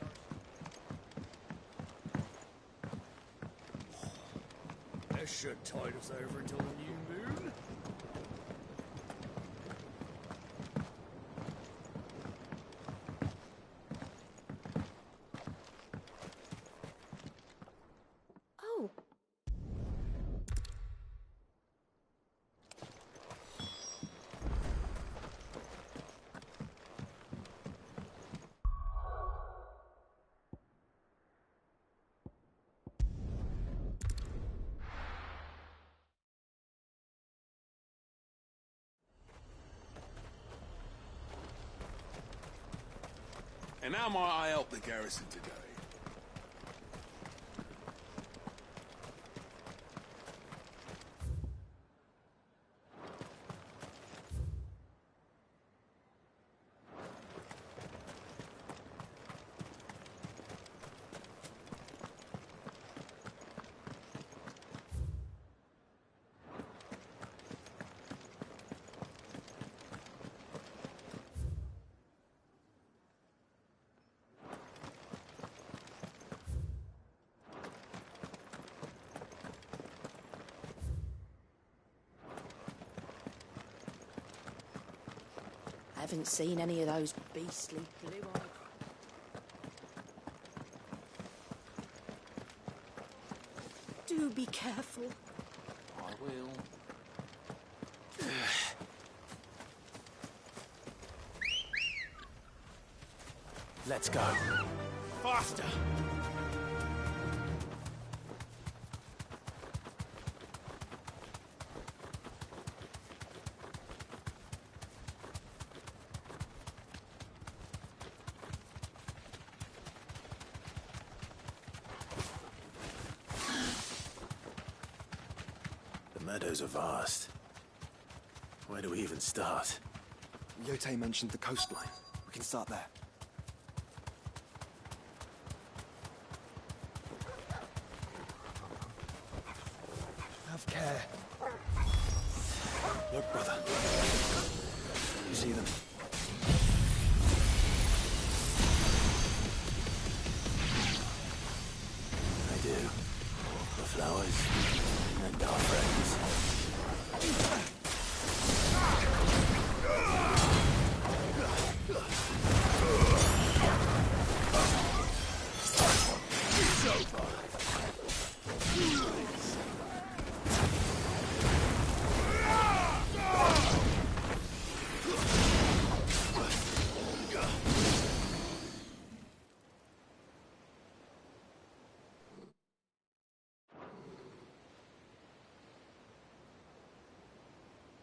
us. This should tide us over until the new moon. Oh. And how might I help the garrison today? I haven't seen any of those beastly blue-eyed... Do be careful. I will. Let's go. Faster! The meadows are vast. Where do we even start? Yote mentioned the coastline. We can start there. Have care. Look, brother. You see them? I do. The flowers and our friends. It's over.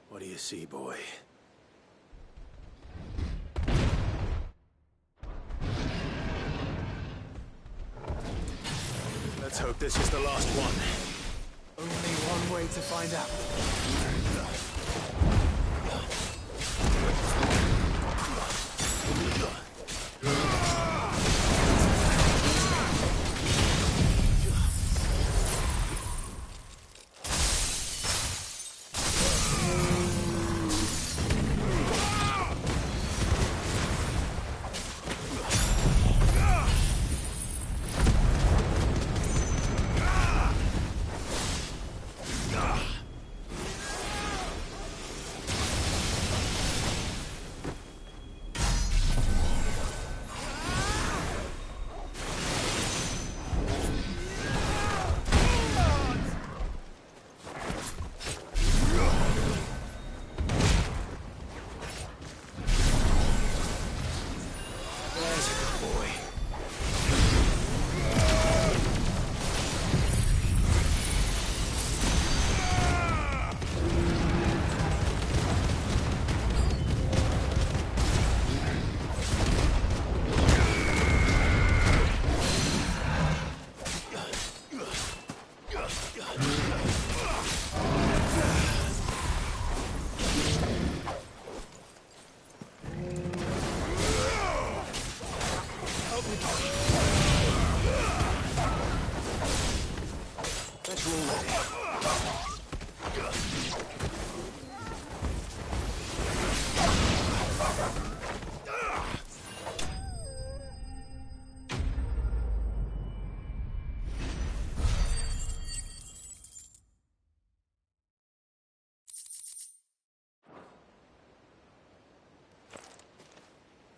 What do you see, boy? Let's hope this is the last one. Only one way to find out.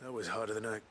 That was harder than I...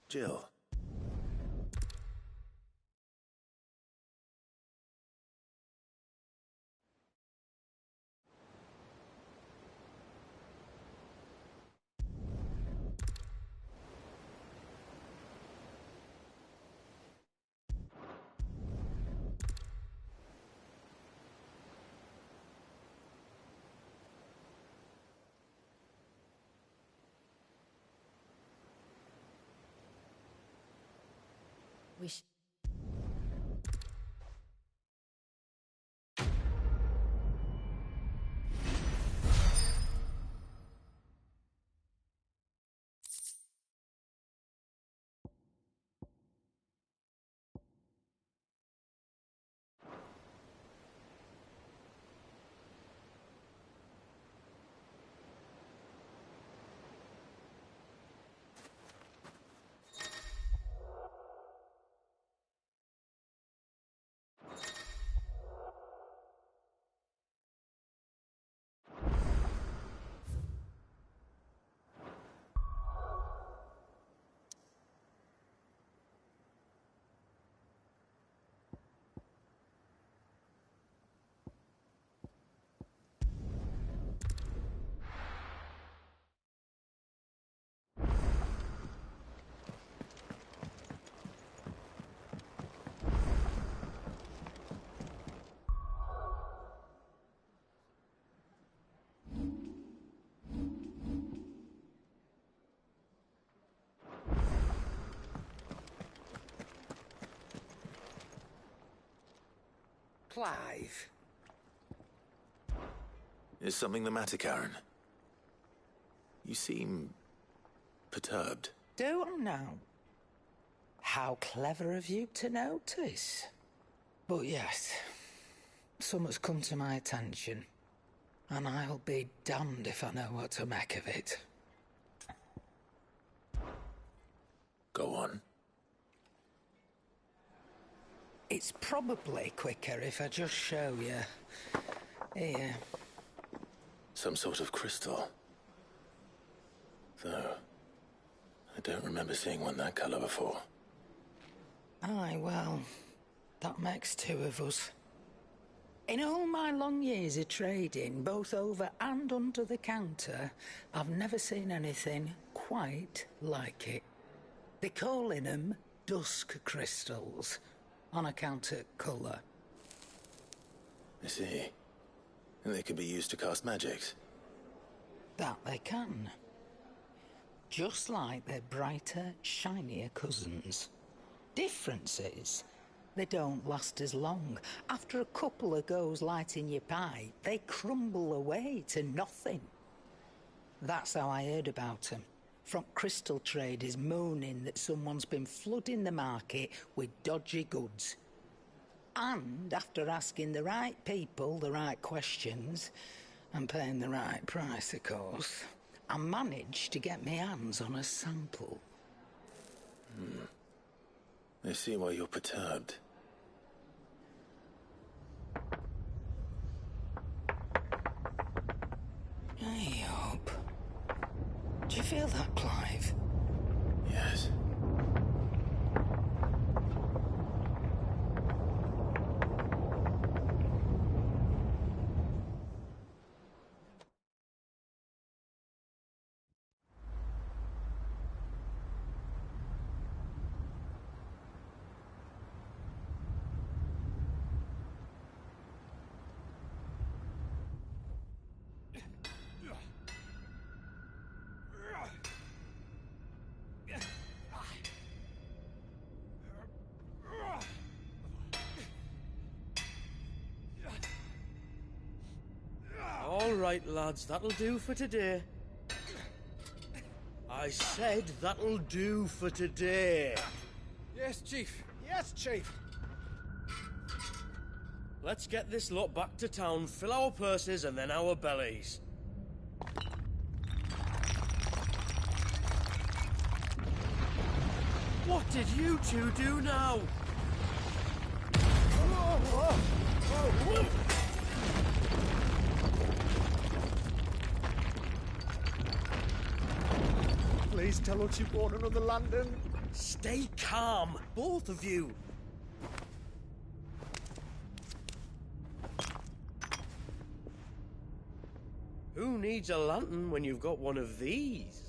Jill. Clive. Is something the matter, Karen? You seem perturbed. Do I now? How clever of you to notice. But yes, something's come to my attention, and I'll be damned if I know what to make of it. Go on. It's probably quicker if I just show you. Here. Some sort of crystal. Though, I don't remember seeing one that colour before. Aye, well, that makes two of us. In all my long years of trading, both over and under the counter, I've never seen anything quite like it. They're calling them dusk crystals, on account of colour. I see. And they can be used to cast magics. That they can. Just like their brighter, shinier cousins. Difference is, they don't last as long. After a couple of goes lighting your pipe, they crumble away to nothing. That's how I heard about them. From crystal traders moaning that someone's been flooding the market with dodgy goods. And after asking the right people the right questions, and paying the right price, of course, I managed to get my hands on a sample. I see why you're perturbed. I hope. Do you feel that, Clive? Yes. All right, lads, that'll do for today. I said that'll do for today. Yes, Chief. Yes, Chief. Let's get this lot back to town, fill our purses and then our bellies. What did you two do now? Please tell us you've bought another lantern. Stay calm, both of you. Who needs a lantern when you've got one of these?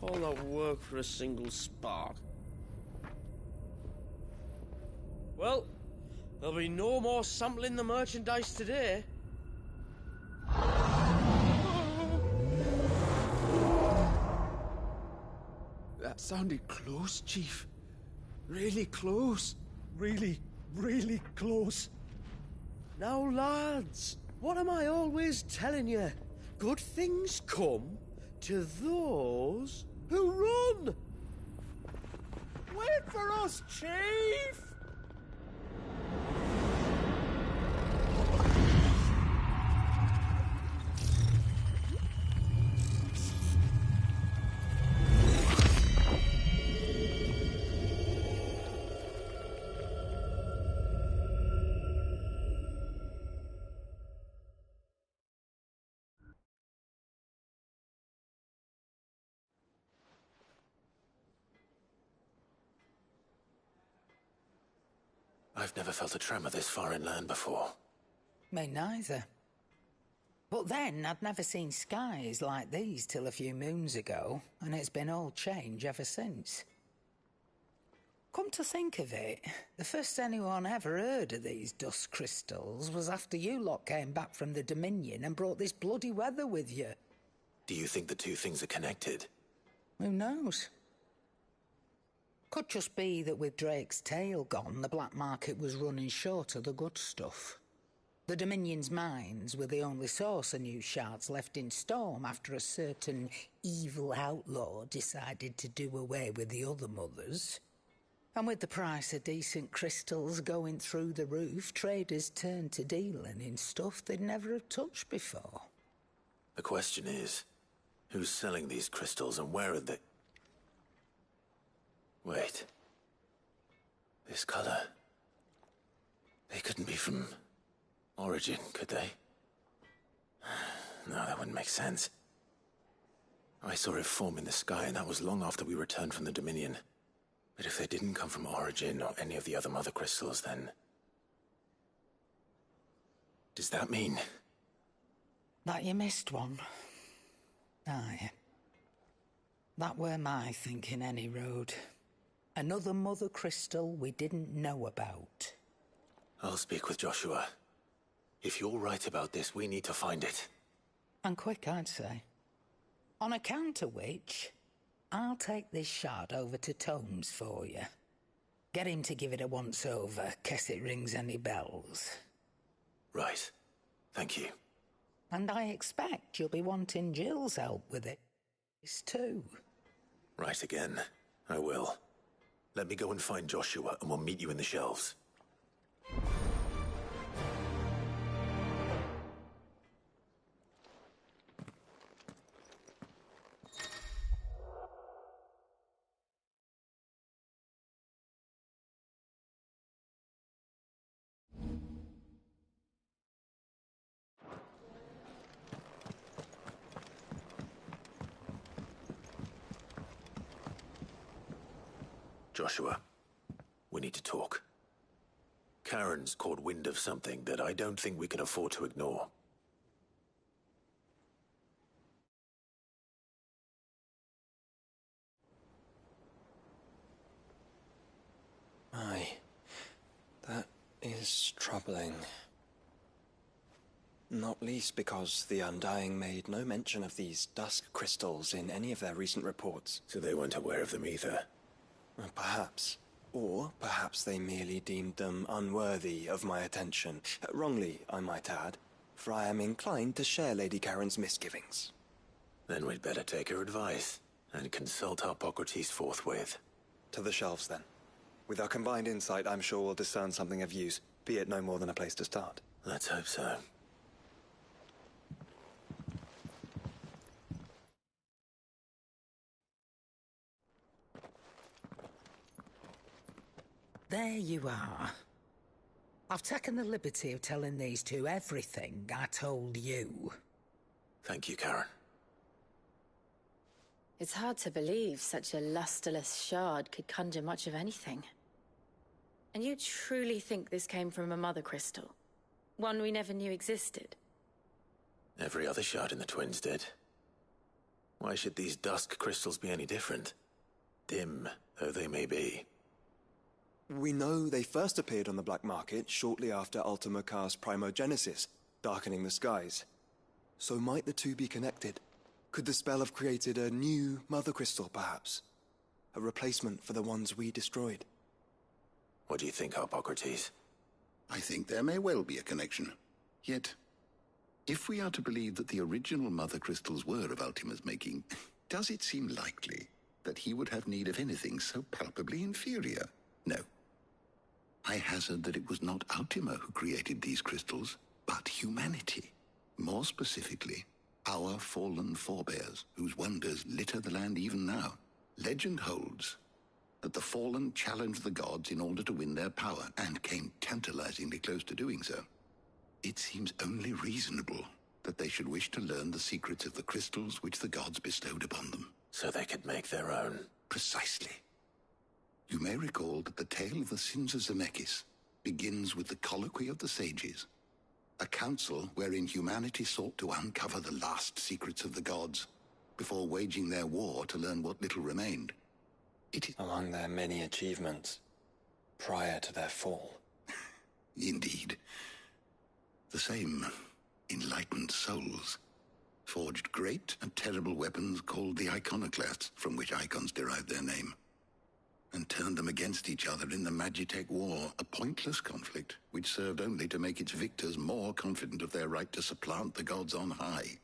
All that work for a single spark. Well, there'll be no more sampling the merchandise today. That sounded close, Chief. Really close. Really, really close. Now, lads, what am I always telling you? Good things come to those who run. Wait for us, Chief! I've never felt a tremor this far inland before. Me neither. But then I'd never seen skies like these till a few moons ago, and it's been all change ever since. Come to think of it, the first anyone ever heard of these dust crystals was after you lot came back from the Dominion and brought this bloody weather with you. Do you think the two things are connected? Who knows? Could just be that with Drake's tail gone, the black market was running short of the good stuff. The Dominion's mines were the only source of new shards left in Storm after a certain evil outlaw decided to do away with the other mothers. And with the price of decent crystals going through the roof, traders turned to dealing in stuff they'd never have touched before. The question is, who's selling these crystals and where are they? Wait. This color. They couldn't be from Origin, could they? No, that wouldn't make sense. I saw it form in the sky, and that was long after we returned from the Dominion. But if they didn't come from Origin or any of the other mother crystals, then... does that mean... that you missed one? Aye. That were my thinking, any road. Another mother crystal we didn't know about. I'll speak with Joshua. If you're right about this, we need to find it. And quick, I'd say. On account of which, I'll take this shard over to Tomes for you. Get him to give it a once-over, case it rings any bells. Right. Thank you. And I expect you'll be wanting Jill's help with it. This too. Right again. I will. Let me go and find Joshua, and we'll meet you in the shelves. Joshua, we need to talk. Karen's caught wind of something that I don't think we can afford to ignore. Aye. That is troubling. Not least because the Undying made no mention of these dusk crystals in any of their recent reports. So they weren't aware of them either. Perhaps. Or perhaps they merely deemed them unworthy of my attention. Wrongly, I might add, for I am inclined to share Lady Karen's misgivings. Then we'd better take her advice and consult Hippocrates forthwith. To the shelves, then. With our combined insight, I'm sure we'll discern something of use, be it no more than a place to start. Let's hope so. There you are. I've taken the liberty of telling these two everything I told you. Thank you, Karen. It's hard to believe such a lusterless shard could conjure much of anything. And you truly think this came from a mother crystal? One we never knew existed? Every other shard in the Twins did. Why should these dusk crystals be any different? Dim though they may be. We know they first appeared on the black market shortly after Ultima Car's primogenesis, darkening the skies. So might the two be connected? Could the spell have created a new mother crystal, perhaps? A replacement for the ones we destroyed? What do you think, Hippocrates? I think there may well be a connection. Yet, if we are to believe that the original mother crystals were of Ultima's making, does it seem likely that he would have need of anything so palpably inferior? No. I hazard that it was not Ultima who created these crystals, but humanity. More specifically, our fallen forebears, whose wonders litter the land even now. Legend holds that the fallen challenged the gods in order to win their power, and came tantalizingly close to doing so. It seems only reasonable that they should wish to learn the secrets of the crystals which the gods bestowed upon them. So they could make their own. Precisely. You may recall that the tale of the sins of Zemeckis begins with the colloquy of the sages, a council wherein humanity sought to uncover the last secrets of the gods before waging their war to learn what little remained. It is... Among their many achievements, prior to their fall. Indeed. The same enlightened souls forged great and terrible weapons called the iconoclasts, from which icons derived their name, and turned them against each other in the Magitech War, a pointless conflict which served only to make its victors more confident of their right to supplant the gods on high.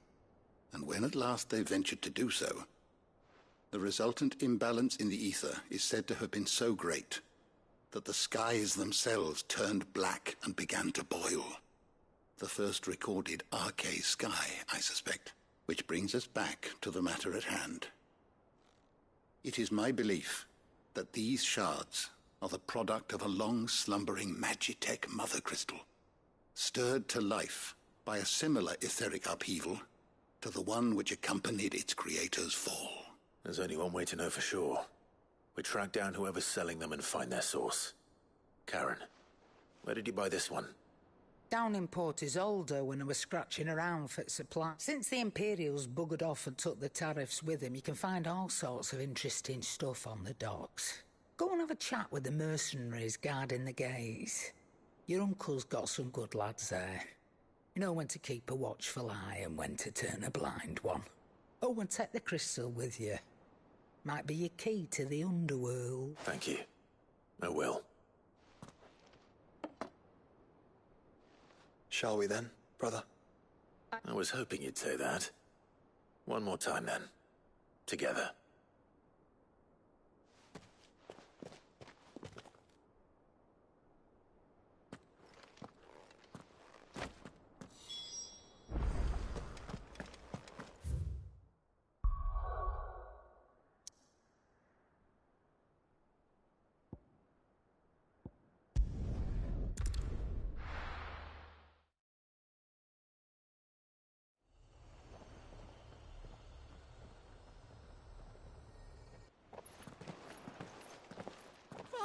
And when at last they ventured to do so, the resultant imbalance in the ether is said to have been so great that the skies themselves turned black and began to boil. The first recorded Arche sky, I suspect, which brings us back to the matter at hand. It is my belief that these shards are the product of a long-slumbering Magitech mother crystal, stirred to life by a similar etheric upheaval to the one which accompanied its creator's fall. There's only one way to know for sure. We track down whoever's selling them and find their source. Karen, where did you buy this one? Down in Port Isolde when I was scratching around for supply. Since the Imperials buggered off and took the tariffs with them, you can find all sorts of interesting stuff on the docks. Go and have a chat with the mercenaries guarding the gates. Your uncle's got some good lads there. You know when to keep a watchful eye and when to turn a blind one. Oh, and take the crystal with you. Might be your key to the underworld. Thank you. I will. Shall we then, brother? I was hoping you'd say that. One more time then. Together.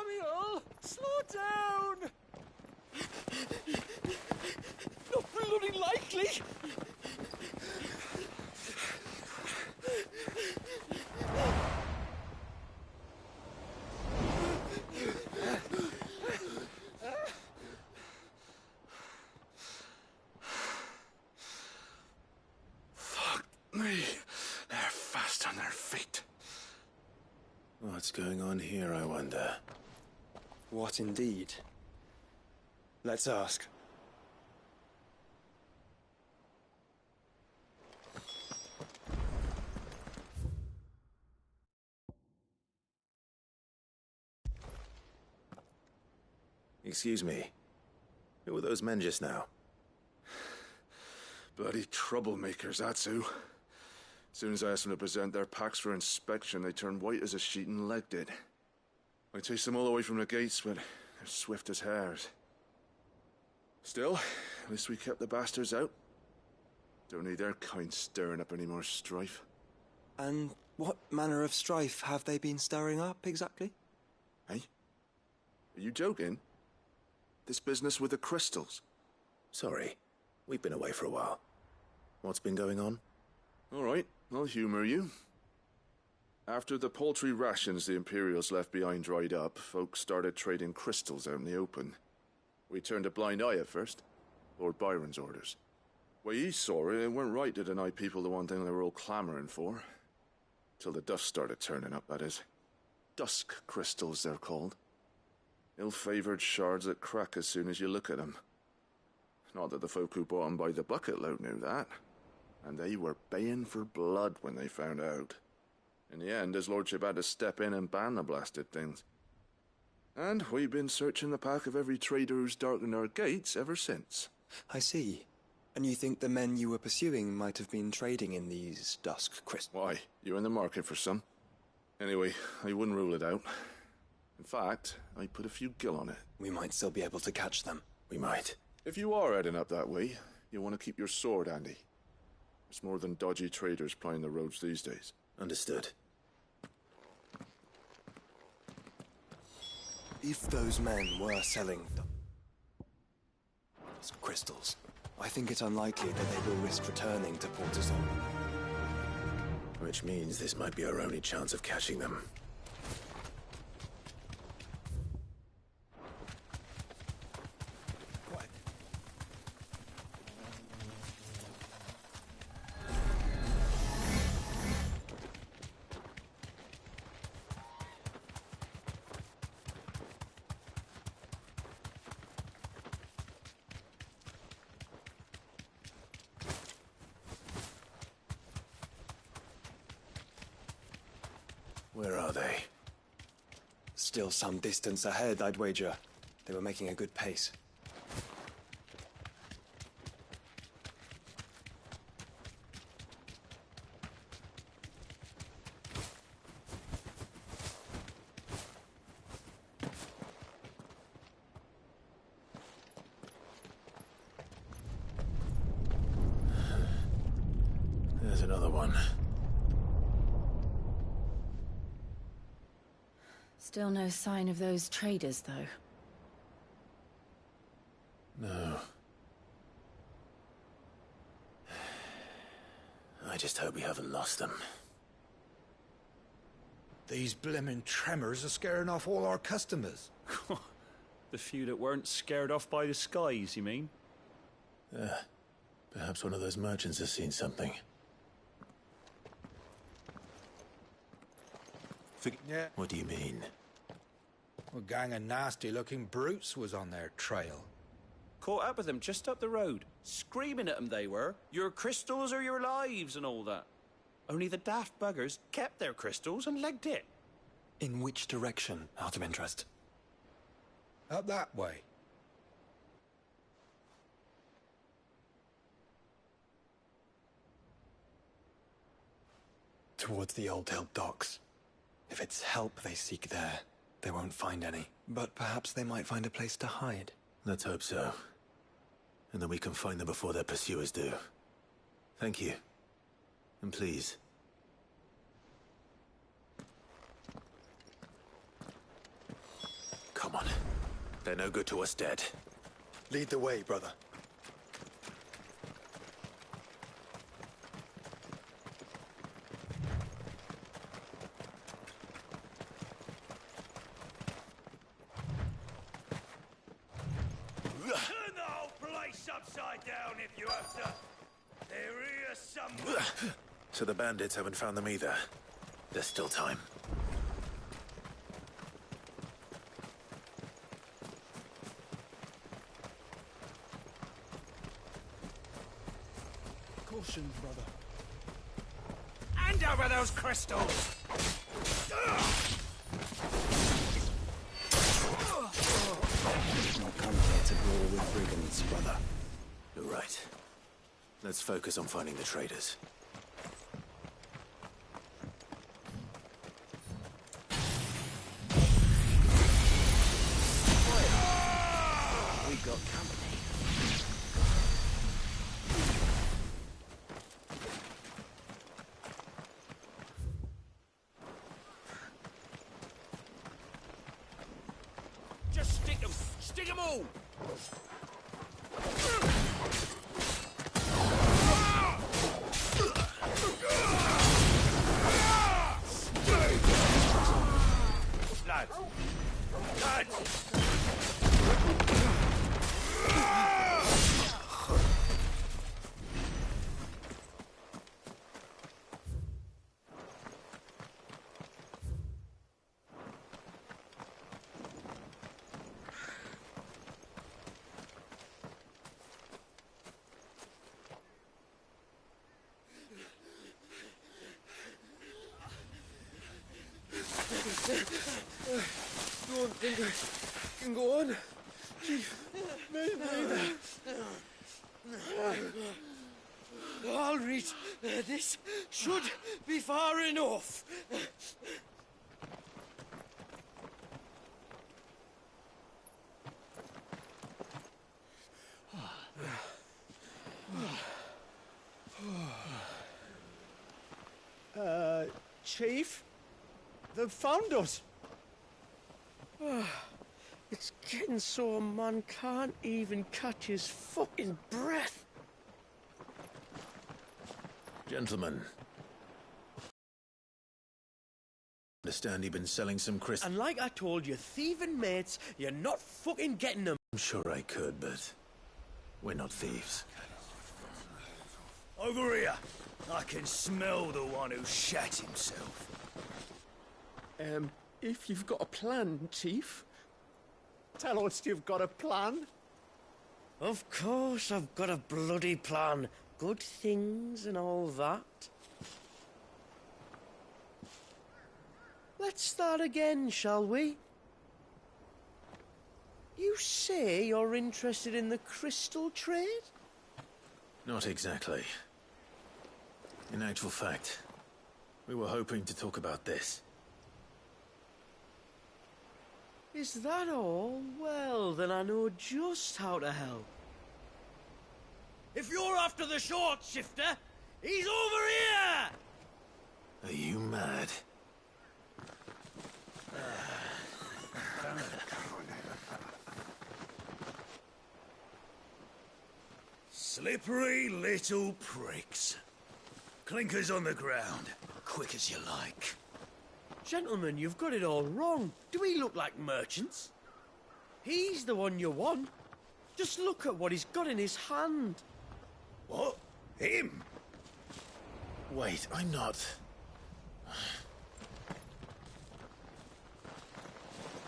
Samuel, slow down! Not bloody likely! Fuck me. They're fast on their feet. What's going on here, I wonder? What indeed? Let's ask. Excuse me. Who were those men just now? Bloody troublemakers, that's who. As soon as I asked them to present their packs for inspection, they turned white as a sheet and legged it. I chased them all away from the gates, but they're swift as hares. Still, at least we kept the bastards out. Don't need their kind stirring up any more strife. And what manner of strife have they been stirring up, exactly? Hey? Are you joking? This business with the crystals? Sorry. We've been away for a while. What's been going on? All right, I'll humor you. After the paltry rations the Imperials left behind dried up, folks started trading crystals out in the open. We turned a blind eye at first. Lord Byron's orders. Way he saw it, it weren't right to deny people the one thing they were all clamoring for. Till the dust started turning up, that is. Dusk crystals, they're called. Ill-favored shards that crack as soon as you look at them. Not that the folk who bought them by the bucket load knew that. And they were baying for blood when they found out. In the end, his lordship had to step in and ban the blasted things. And we've been searching the pack of every trader who's darkened our gates ever since. I see. And you think the men you were pursuing might have been trading in these dusk crystals? Why? You're in the market for some. Anyway, I wouldn't rule it out. In fact, I put a few gil on it. We might still be able to catch them. We might. If you are heading up that way, you'll want to keep your sword handy. There's more than dodgy traders plying the roads these days. Understood. If those men were selling dusk crystals, I think it unlikely that they will risk returning to Port Isolde. Which means this might be our only chance of catching them. Where are they? Still some distance ahead, I'd wager. They were making a good pace. There's another one. Still no sign of those traders, though. No. I just hope we haven't lost them. These blimmin' tremors are scaring off all our customers. The few that weren't scared off by the skies, you mean? Perhaps one of those merchants has seen something. Yeah. What do you mean? A gang of nasty-looking brutes was on their trail. Caught up with them just up the road. Screaming at them they were. Your crystals are your lives and all that. Only the daft buggers kept their crystals and legged it. In which direction, out of interest? Up that way. Towards the Old Hill docks. If it's help they seek there, they won't find any. But perhaps they might find a place to hide. Let's hope so. And then we can find them before their pursuers do. Thank you. And please. Come on. They're no good to us dead. Lead the way, brother. Turn the whole place upside down if you have to. They're here somewhere. So the bandits haven't found them either. There's still time. Caution, brother. Hand over those crystals! Did not come here to brawl with brigands, brother. You're right. Let's focus on finding the traders. We got company. Just stick them! Stick them all! Lads! Lads! Don't think I can go on. Chief, me neither. All right, this should be far enough. Chief? They've found us. It's getting so a man can't even catch his fucking breath. Gentlemen. Understand you've been selling some crystals. And like I told you, thieving mates, you're not fucking getting them. I'm sure I could, but we're not thieves. Over here! I can smell the one who shat himself. If you've got a plan, Chief. Tell us you've got a plan. Of course I've got a bloody plan. Good things and all that. Let's start again, shall we? You say you're interested in the crystal trade? Not exactly. In actual fact, we were hoping to talk about this. Is that all? Well, then I know just how to help. If you're after the short shifter, he's over here! Are you mad? Slippery little pricks. Clinkers on the ground, quick as you like. Gentlemen, you've got it all wrong. Do we look like merchants? He's the one you want. Just look at what he's got in his hand. What? Him? Wait, I'm not...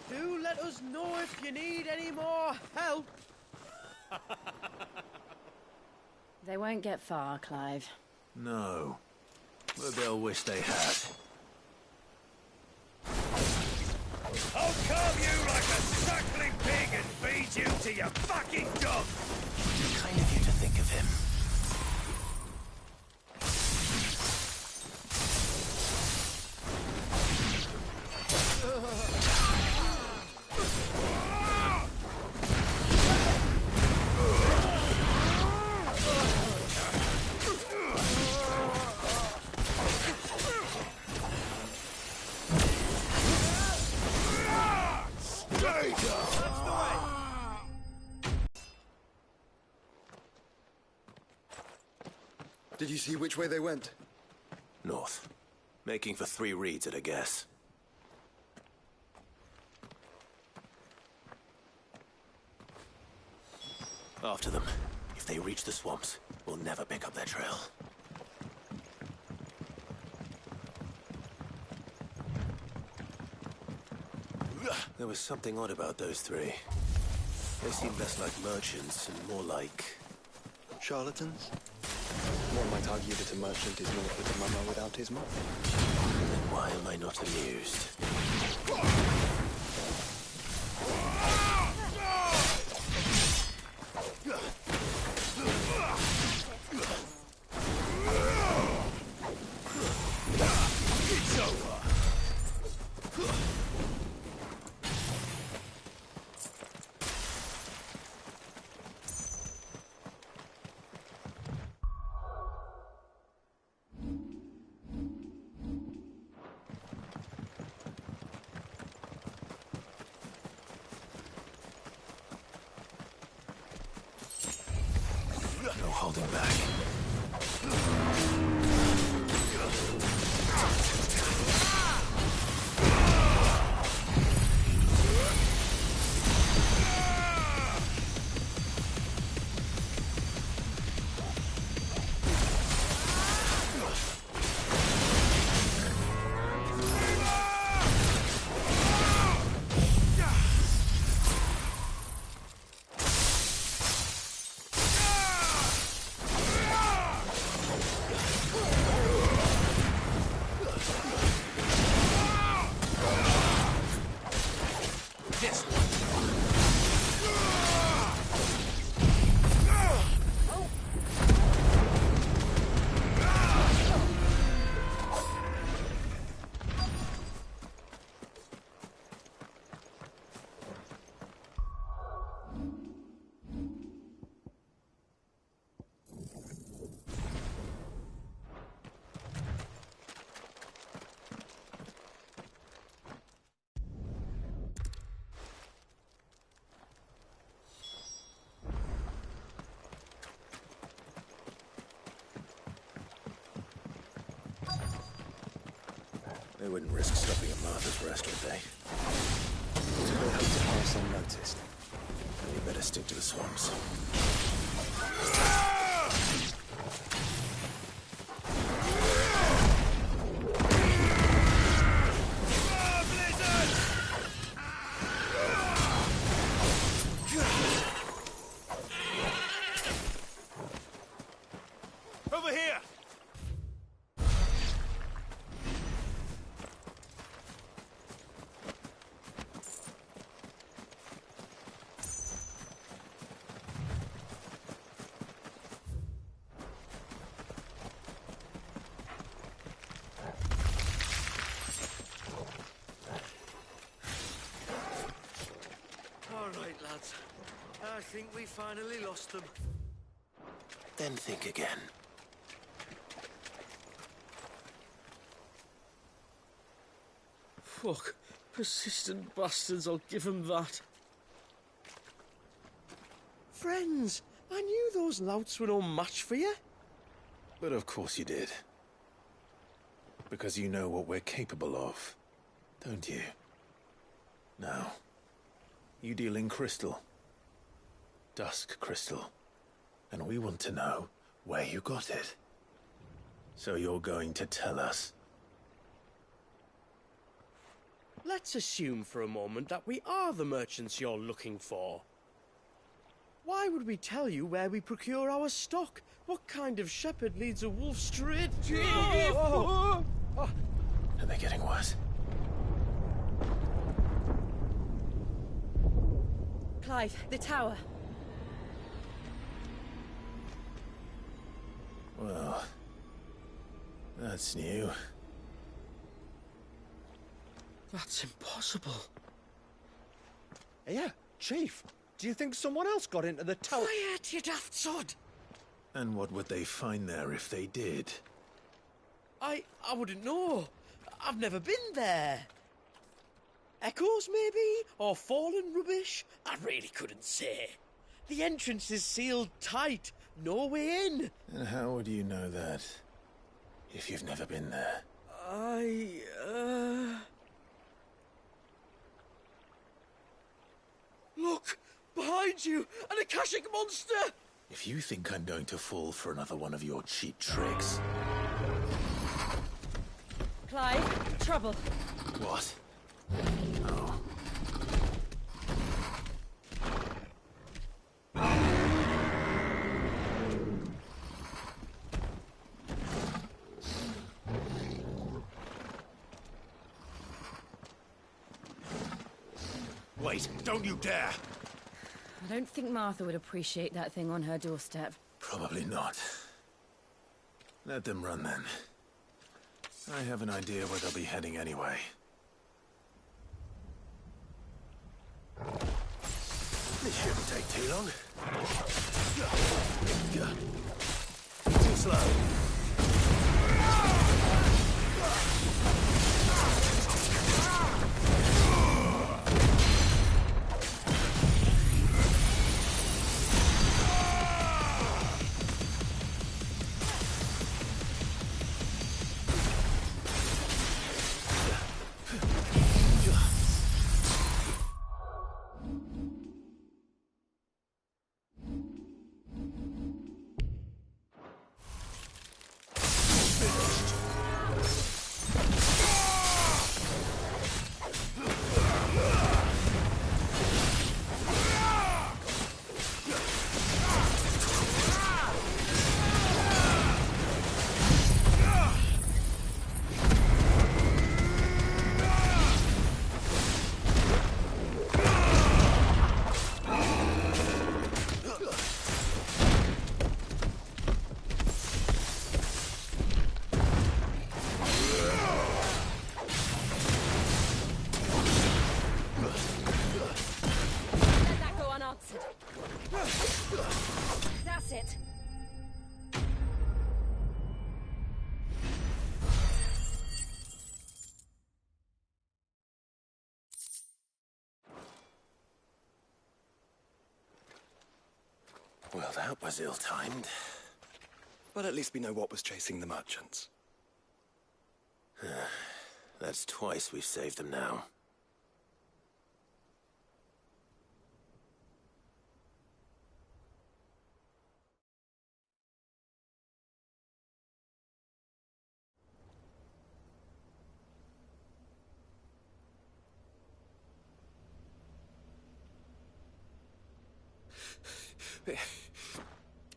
Do let us know if you need any more help. They won't get far, Clive. No. But they'll wish they had. I'll carve you like a suckling pig and feed you to your fucking dog! Kind of you to think of him. Did you see which way they went? North. Making for 3 reeds at a guess. After them. If they reach the swamps, we'll never pick up their trail. There was something odd about those 3. They seemed less like merchants and more like... charlatans? One might argue that a merchant is naught but a mummer without his mum. Then why am I not amused? It's over! No holding back. They wouldn't risk stopping at Martha's Rest, would they? Do they hope to pass unnoticed? You better stick to the swamps. Over here! think we finally lost them. Then think again. Fuck. Persistent bastards, I'll give them that. Friends, I knew those louts were no match for you. But of course you did. Because you know what we're capable of, don't you? Now, you deal in crystal. Dusk crystal. And we want to know where you got it. So you're going to tell us? Let's assume for a moment that we are the merchants you're looking for. Why would we tell you where we procure our stock? What kind of shepherd leads a wolf straight to... Are they getting worse? Clive, the tower. Well, that's new. That's impossible. Yeah, Chief. Do you think someone else got into the tower? Quiet, you daft sod! And what would they find there if they did? I wouldn't know. I've never been there. Echoes, maybe? Or fallen rubbish? I really couldn't say. The entrance is sealed tight. No way in. And how would you know that, if you've never been there? Look! Behind you! An Akashic monster! If you think I'm going to fall for another one of your cheap tricks... Clive, trouble. What? Oh. Wait, don't you dare! I don't think Martha would appreciate that thing on her doorstep. Probably not. Let them run then. I have an idea where they'll be heading anyway. This shouldn't take too long. Too slow. That's it. Well, that was ill-timed. But at least we know what was chasing the merchants. That's twice we've saved them now.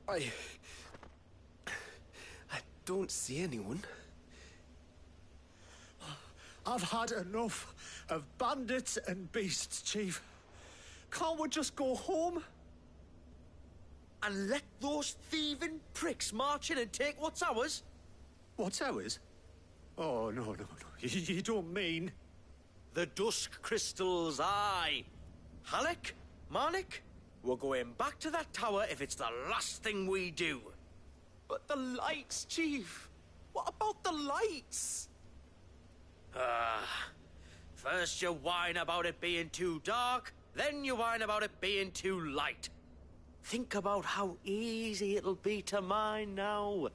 I don't see anyone. I've had enough of bandits and beasts, Chief. Can't we just go home? And let those thieving pricks march in and take what's ours? What's ours? Oh, no. You don't mean... The dusk crystals, aye. Halleck? Marnik? We're going back to that tower if it's the last thing we do. But the lights, Chief! What about the lights? First you whine about it being too dark, then you whine about it being too light. Think about how easy it'll be to mine now.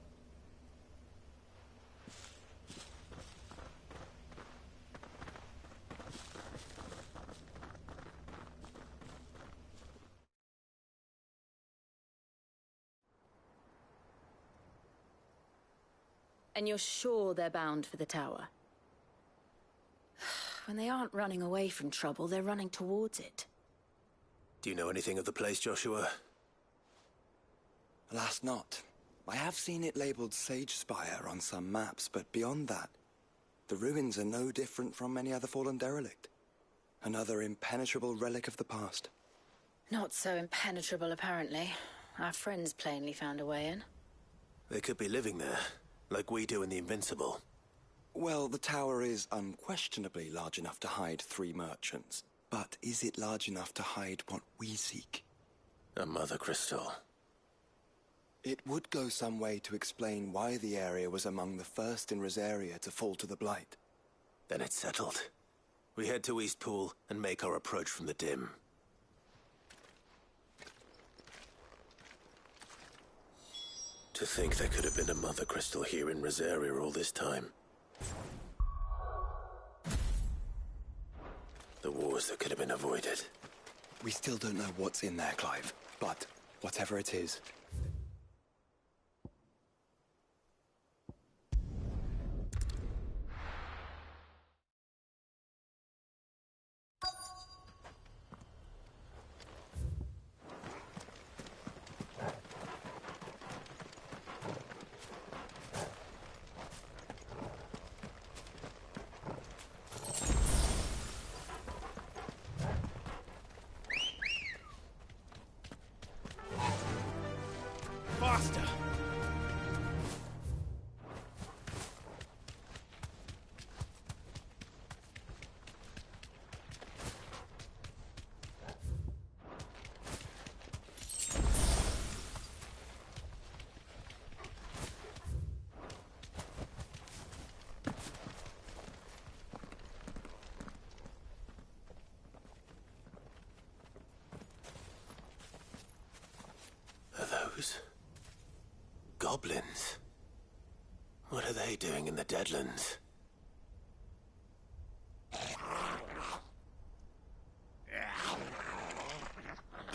And you're sure they're bound for the tower? When they aren't running away from trouble, they're running towards it. Do you know anything of the place, Joshua? Alas, not. I have seen it labeled Sage Spire on some maps, but beyond that, the ruins are no different from any other fallen derelict. Another impenetrable relic of the past. Not so impenetrable, apparently. Our friends plainly found a way in. They could be living there, like we do in the Invincible. Well, the tower is unquestionably large enough to hide 3 merchants. But is it large enough to hide what we seek? A Mother Crystal. It would go some way to explain why the area was among the first in Rosaria to fall to the Blight. Then it's settled. We head to Eastpool and make our approach from the dim. To think there could have been a Mother Crystal here in Rosaria all this time. The wars that could have been avoided. We still don't know what's in there, Clive. But whatever it is, Faster! Are those goblins? What are they doing in the Deadlands?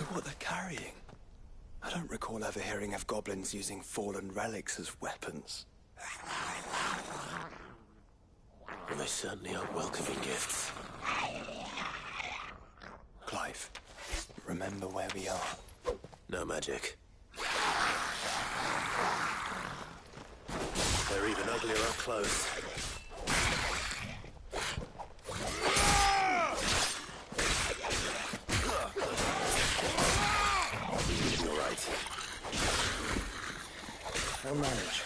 look what they're carrying. I don't recall ever hearing of goblins using fallen relics as weapons. Well, they certainly aren't welcoming gifts. Clive, remember where we are. No magic. They're even uglier up close. You're right. I'll manage.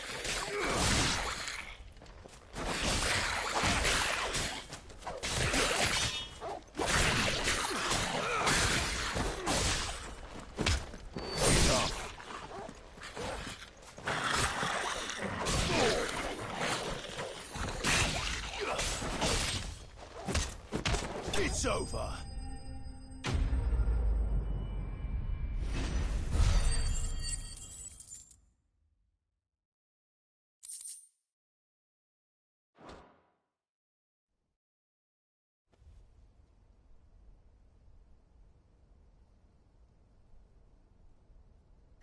It's over.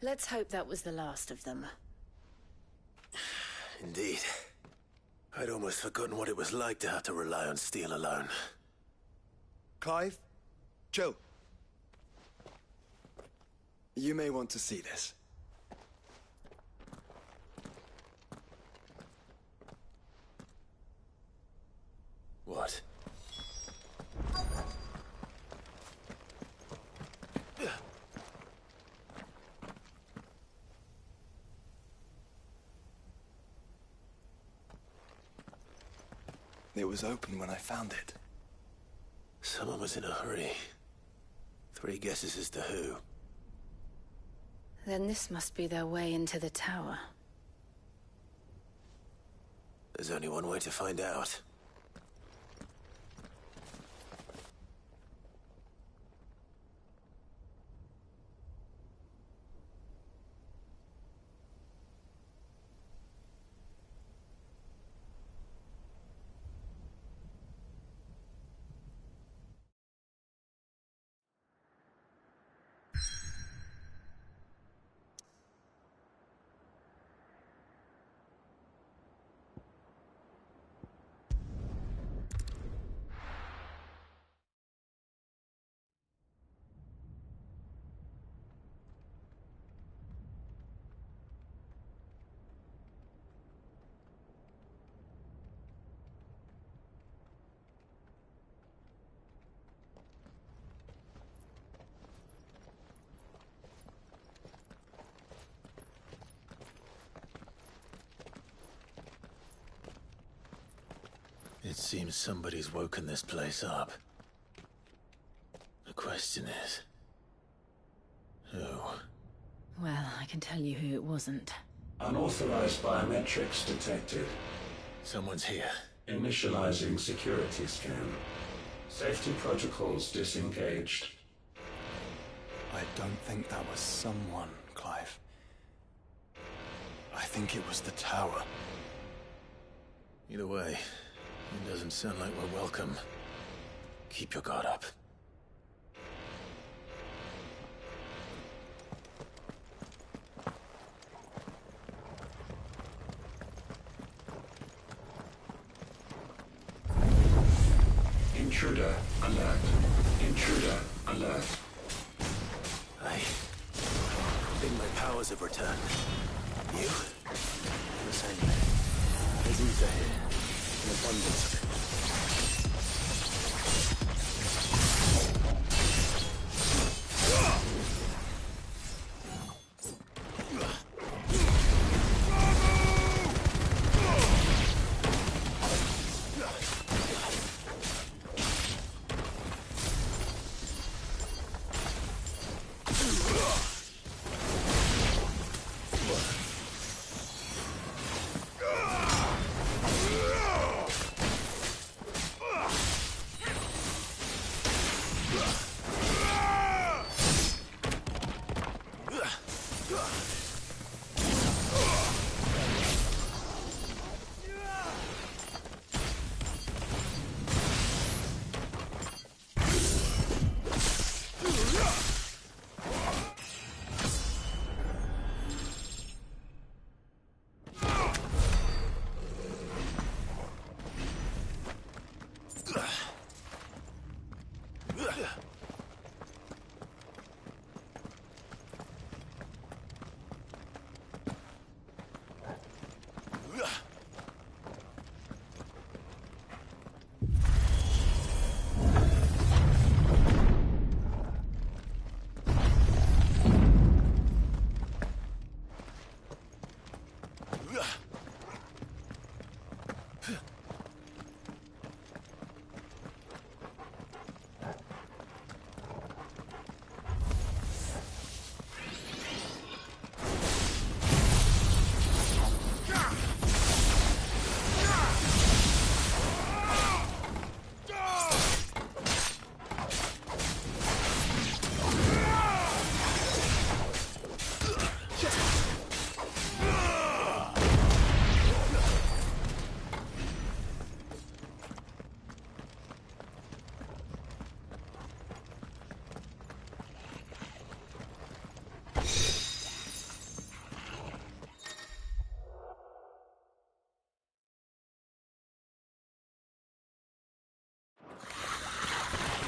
Let's hope that was the last of them. Indeed. I'd almost forgotten what it was like to have to rely on steel alone. Clive? Joe? You may want to see this. What? It was open when I found it. Someone was in a hurry. 3 guesses as to who. Then this must be their way into the tower. There's only one way to find out. It seems somebody's woken this place up. The question is... who? Well, I can tell you who it wasn't. Unauthorized biometrics detected. Someone's here. Initializing security scan. Safety protocols disengaged. I don't think that was someone, Clive. I think it was the tower. Either way, it doesn't sound like we're welcome. Keep your guard up. Intruder alert. Intruder alert. I think my powers have returned. You? The same. There's ether here. An abundance of it.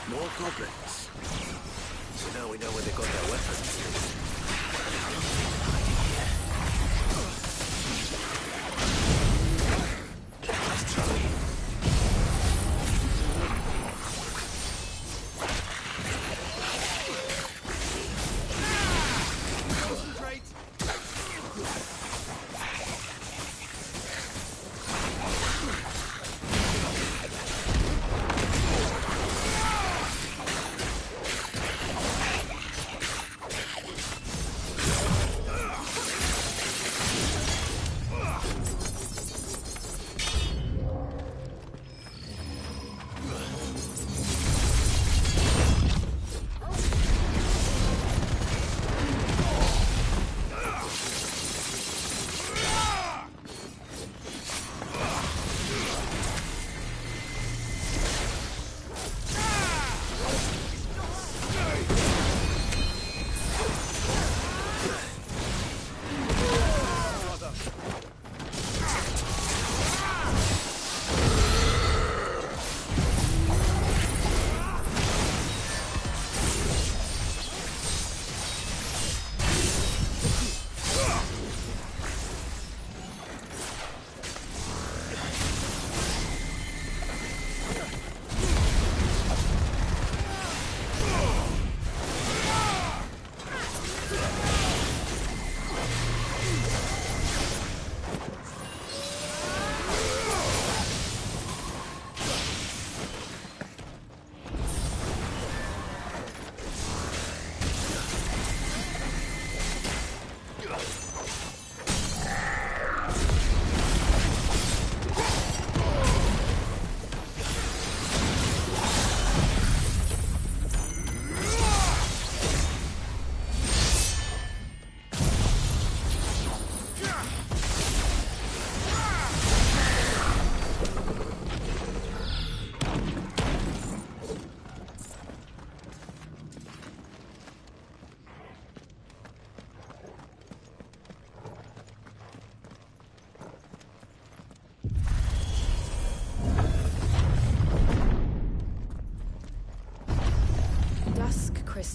More goblins. So now we know where they got their weapons. Let's try. Concentrate.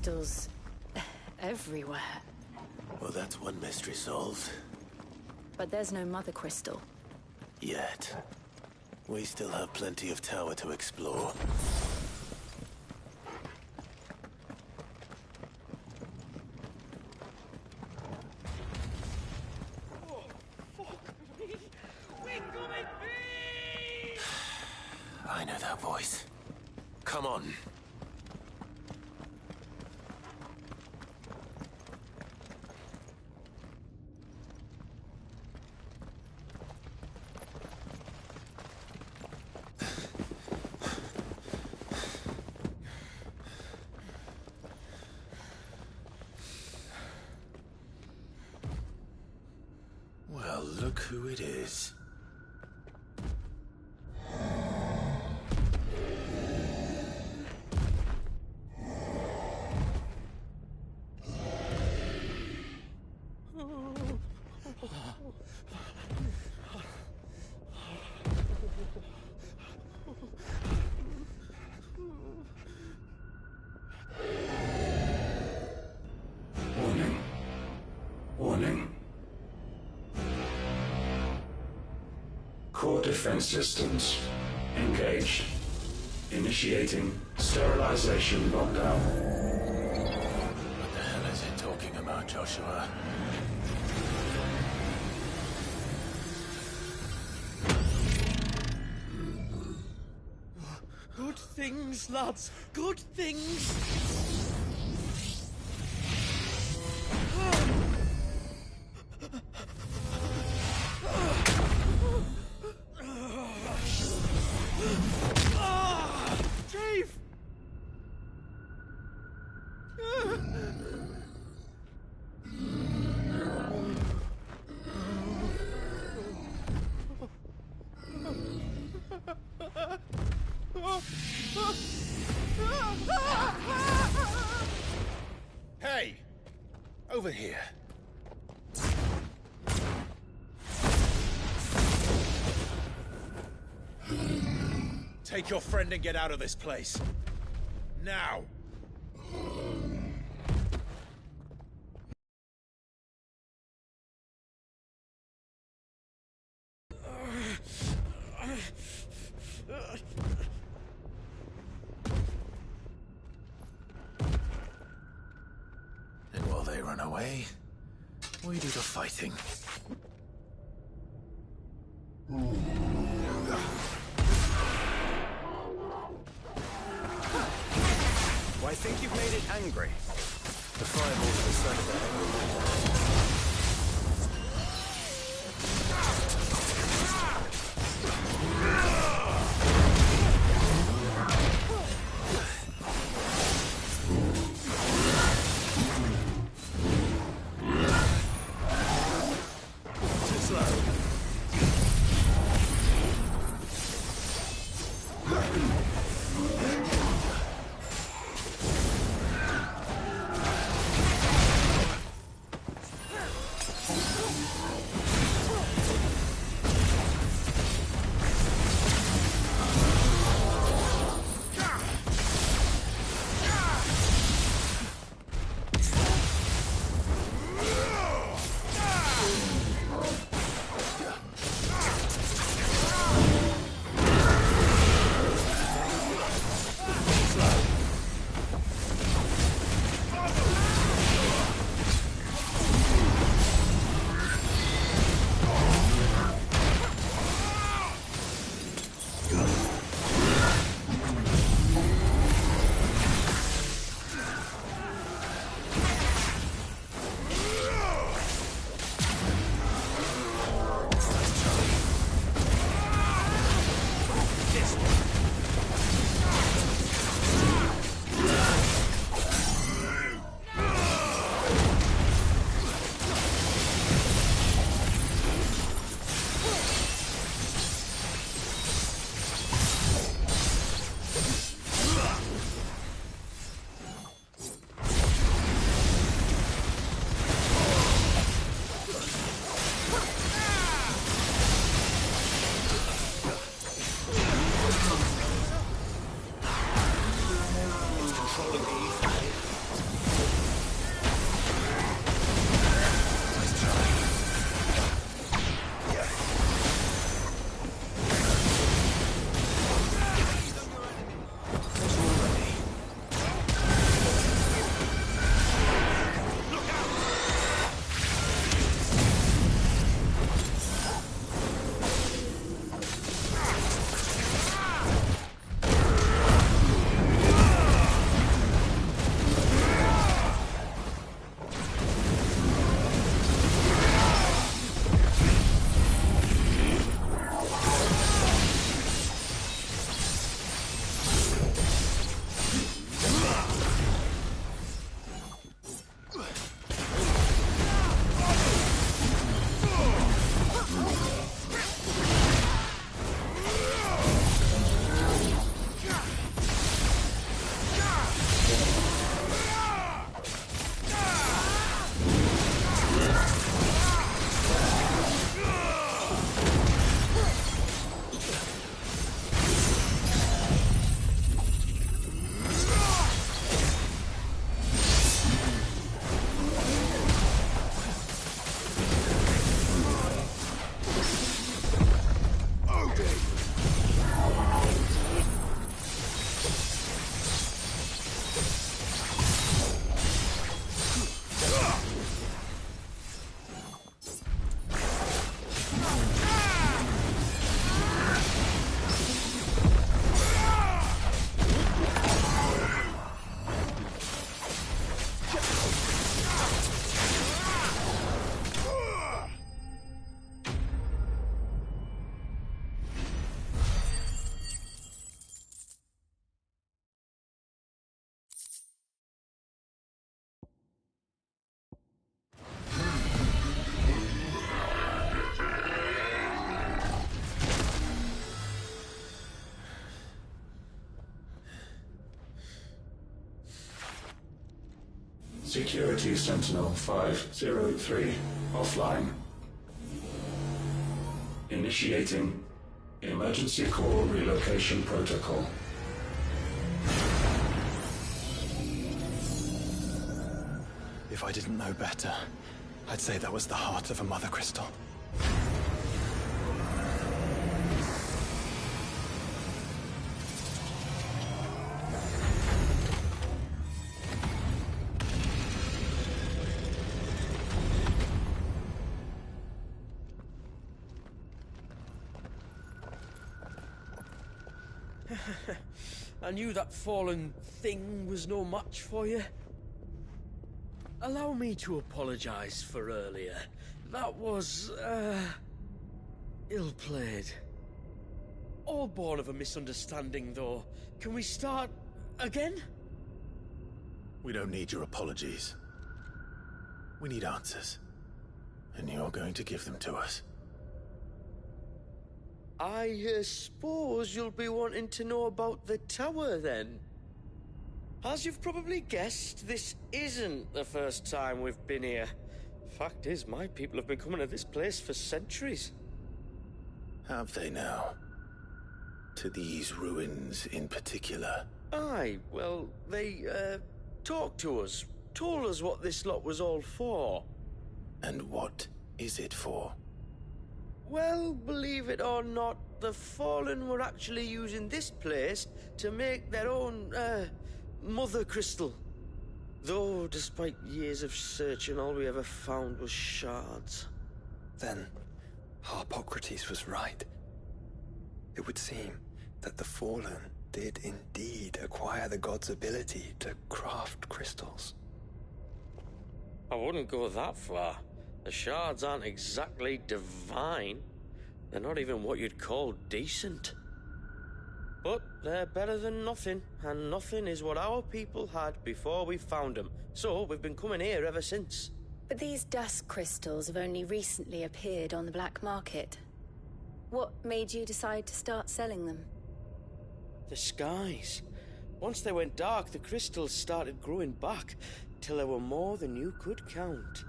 crystals everywhere. Well, that's one mystery solved. But there's no mother crystal. Yet. We still have plenty of tower to explore. I know that voice. Come on. Well, look who it is. Warning. Warning. Core defense systems engaged. Initiating sterilization lockdown. What the hell is it talking about, Joshua? Good things, lads. Good things. Dave! Hey! Over here. Take your friend and get out of this place. Now! And while they run away, we do the fighting. I think you've made it angry. The fireballs are the sign of Security Sentinel 503 offline. Initiating Emergency Core Relocation Protocol. If I didn't know better, I'd say that was the heart of a Mother Crystal. I knew that fallen thing was no match for you. Allow me to apologize for earlier. That was, ill-played. All born of a misunderstanding, though. Can we start again? We don't need your apologies. We need answers. And you're going to give them to us. I suppose you'll be wanting to know about the tower, then. As you've probably guessed, this isn't the first time we've been here. Fact is, my people have been coming to this place for centuries. Have they now? To these ruins in particular? Aye, well, they, talked to us. Told us what this lot was all for. And what is it for? Well, believe it or not, the Fallen were actually using this place to make their own, Mother Crystal. Though, despite years of searching, all we ever found was shards. Then, Harpocrates was right. It would seem that the Fallen did indeed acquire the god's ability to craft crystals. I wouldn't go that far. The shards aren't exactly divine. They're not even what you'd call decent. But they're better than nothing, and nothing is what our people had before we found them. So we've been coming here ever since. But these dust crystals have only recently appeared on the black market. What made you decide to start selling them? The skies. Once they went dark, the crystals started growing back, till there were more than you could count.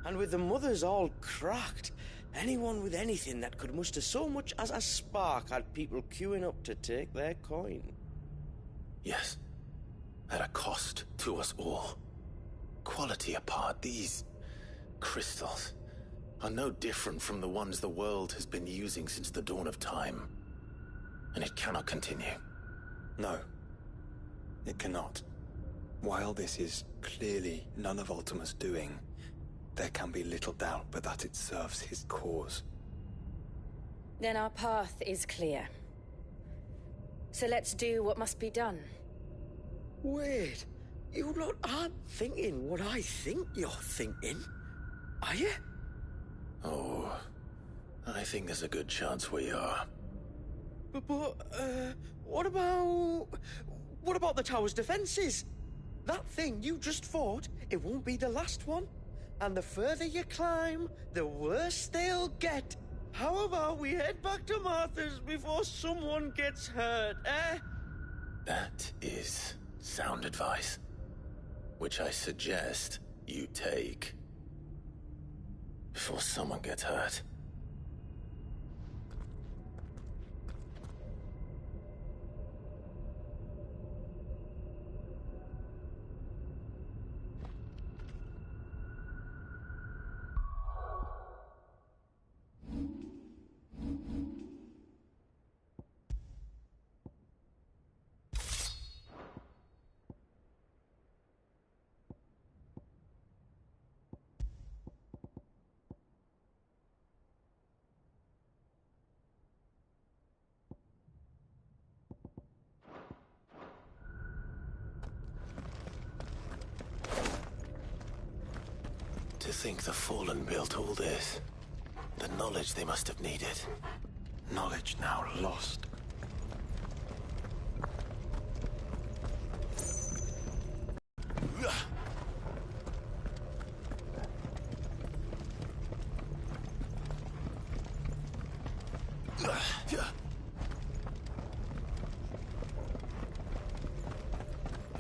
And with the mothers all cracked, anyone with anything that could muster so much as a spark had people queuing up to take their coin. Yes. At a cost to us all. Quality apart, these crystals are no different from the ones the world has been using since the dawn of time. And it cannot continue. No, it cannot. While this is clearly none of Ultima's doing, there can be little doubt but that it serves his cause. Then our path is clear. So let's do what must be done. Wait, you lot aren't thinking what I think you're thinking, are you? Oh, I think there's a good chance we are. But what about the tower's defenses? That thing you just fought, it won't be the last one. And the further you climb, the worse they'll get. How about we head back to Martha's before someone gets hurt, eh? That is sound advice, which I suggest you take before someone gets hurt. To think the Fallen built all this. The knowledge they must have needed. Knowledge now lost.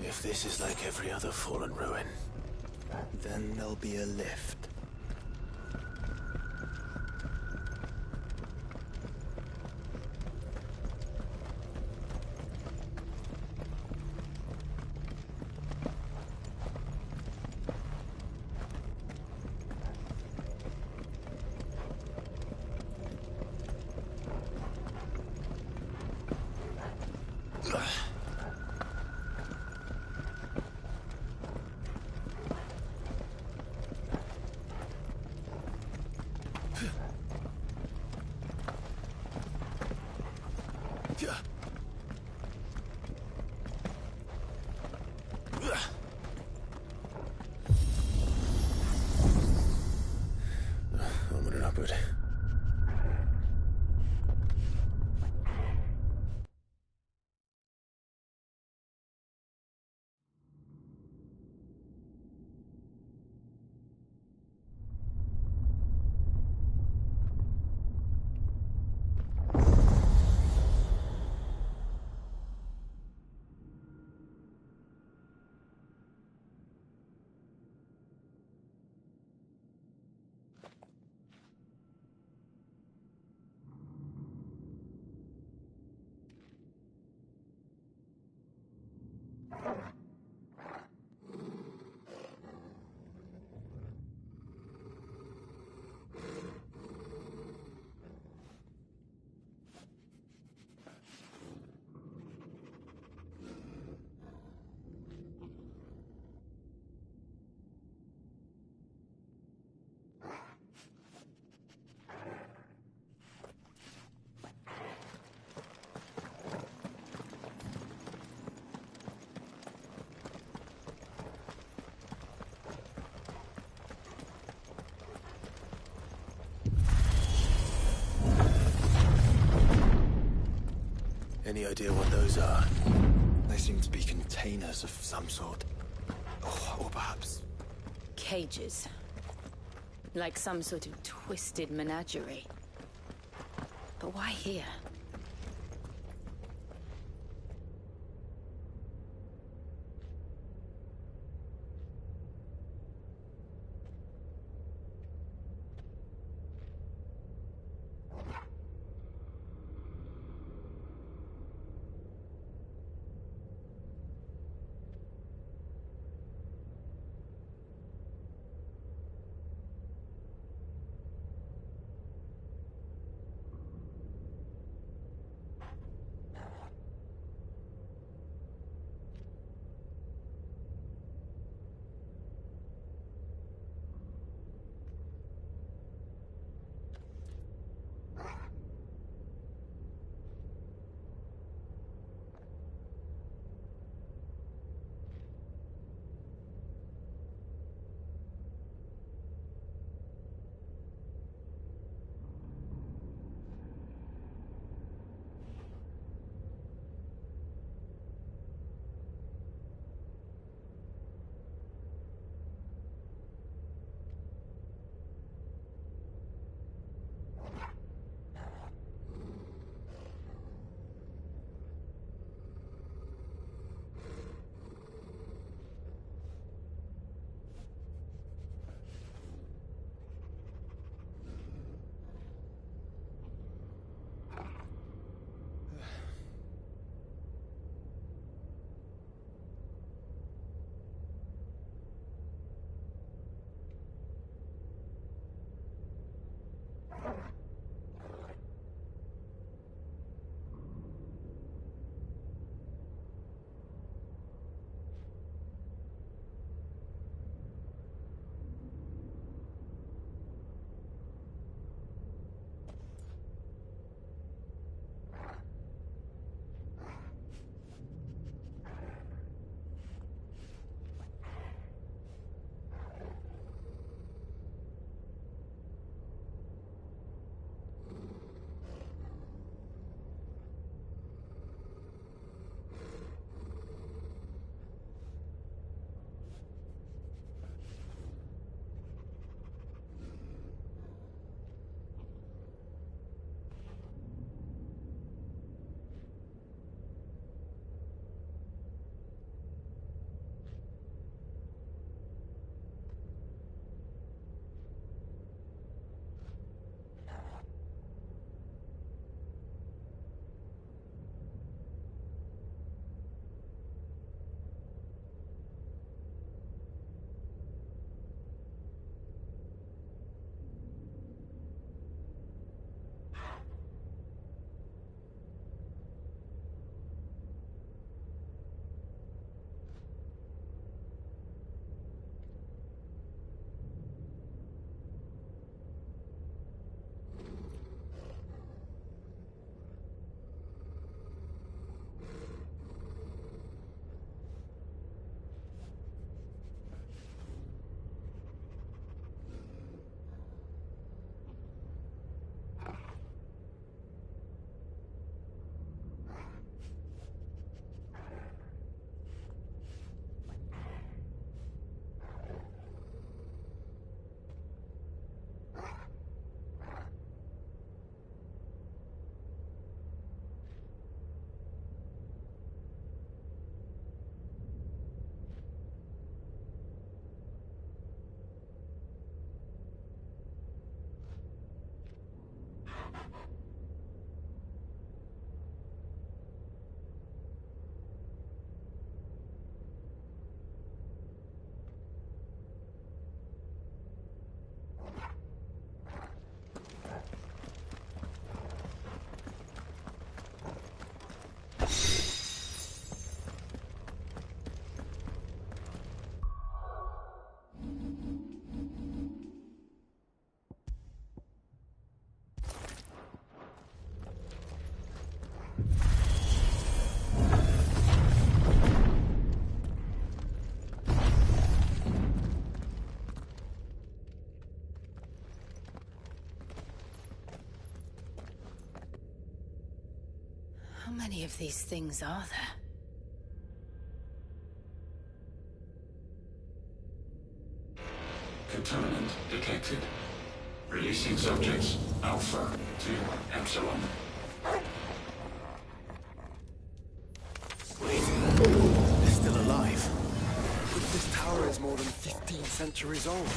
If this is like every other Fallen ruin, Then there'll be a lift. Onward and upward. Any idea what those are? They seem to be containers of some sort. Or perhaps... Cages. Like some sort of twisted menagerie. But why here? How many of these things are there? Contaminant detected. Releasing subjects Alpha to Epsilon. Wait, they're still alive. This tower is more than 15 centuries old.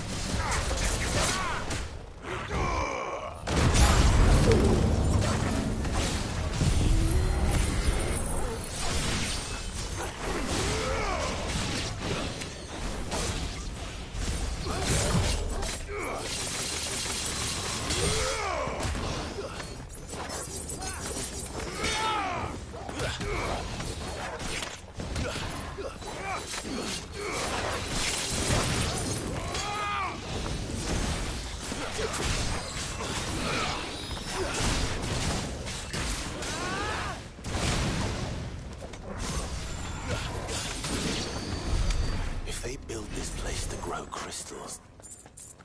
If they build this place to grow crystals,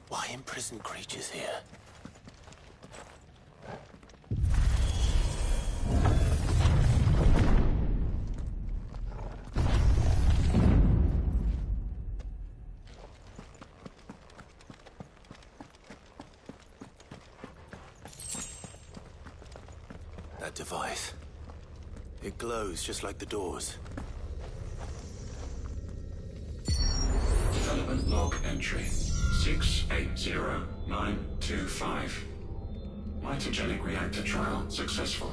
why imprison creatures here? That device. It glows just like the doors. Development log entry 680925. Mitogenic reactor trial successful.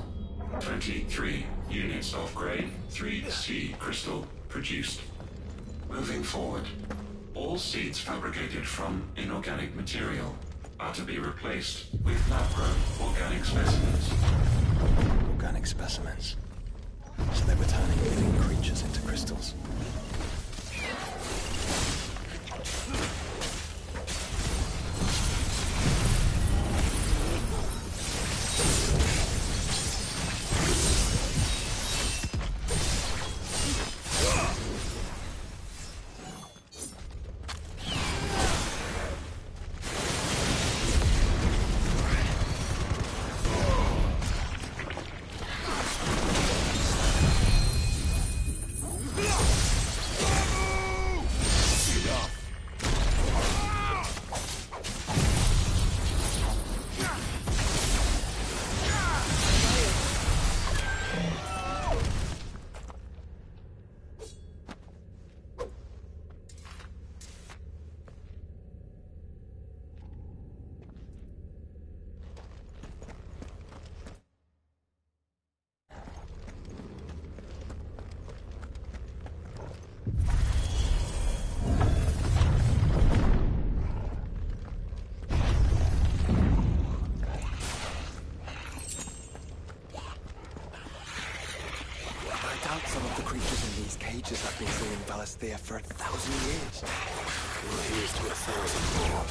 23 units of grade 3C crystal produced. Moving forward, all seeds fabricated from inorganic material are to be replaced with lab-grown organic specimens. Organic specimens. So they were turning living creatures into crystals. Some of the creatures in these cages have been doing Valisthea for 1,000 years. Well, here's to 1,000 more.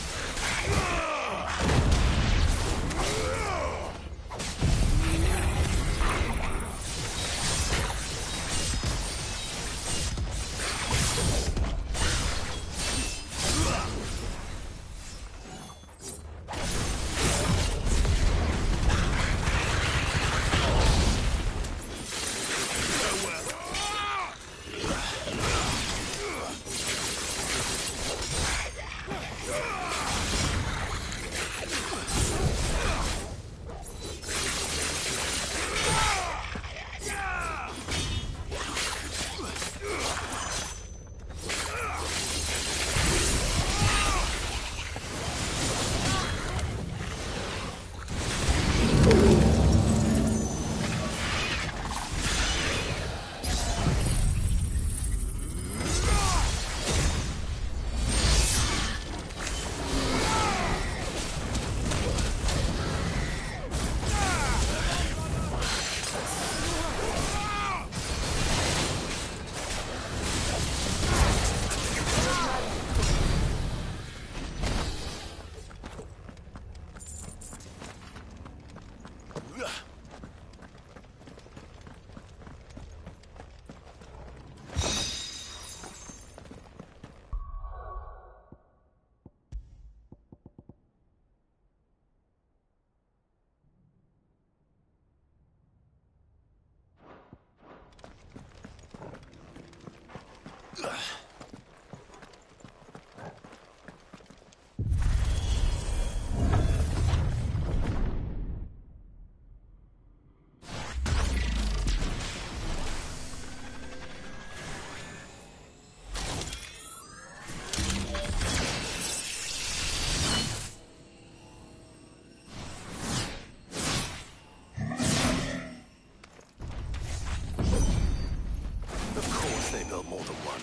more than one.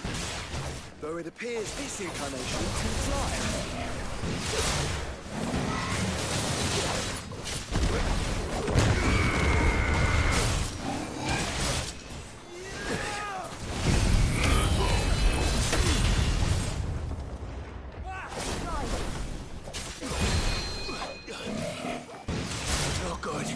Though it appears this incarnation can fly. Not good.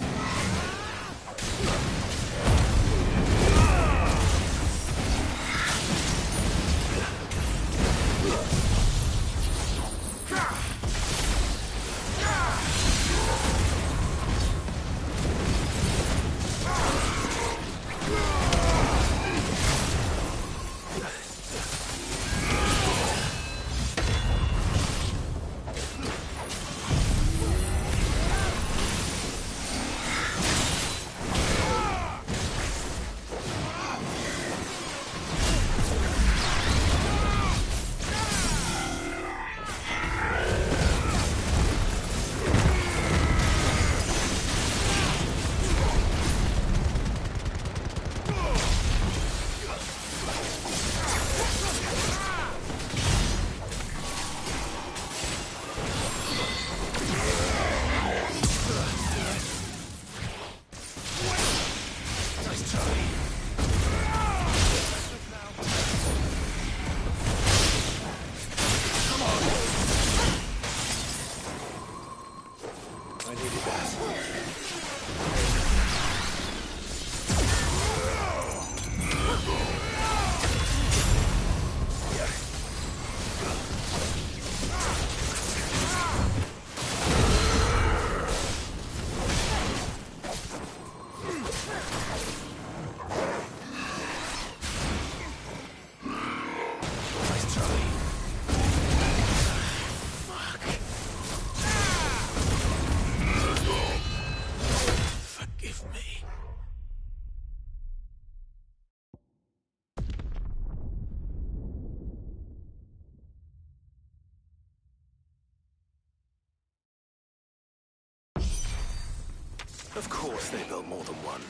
Of course they built more than one.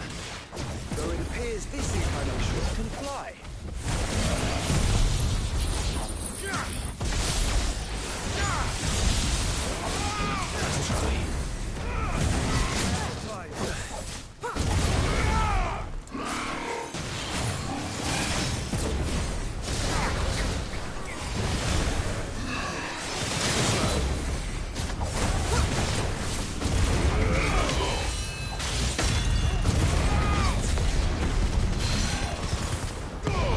Though it appears this incarnation can fly. Go!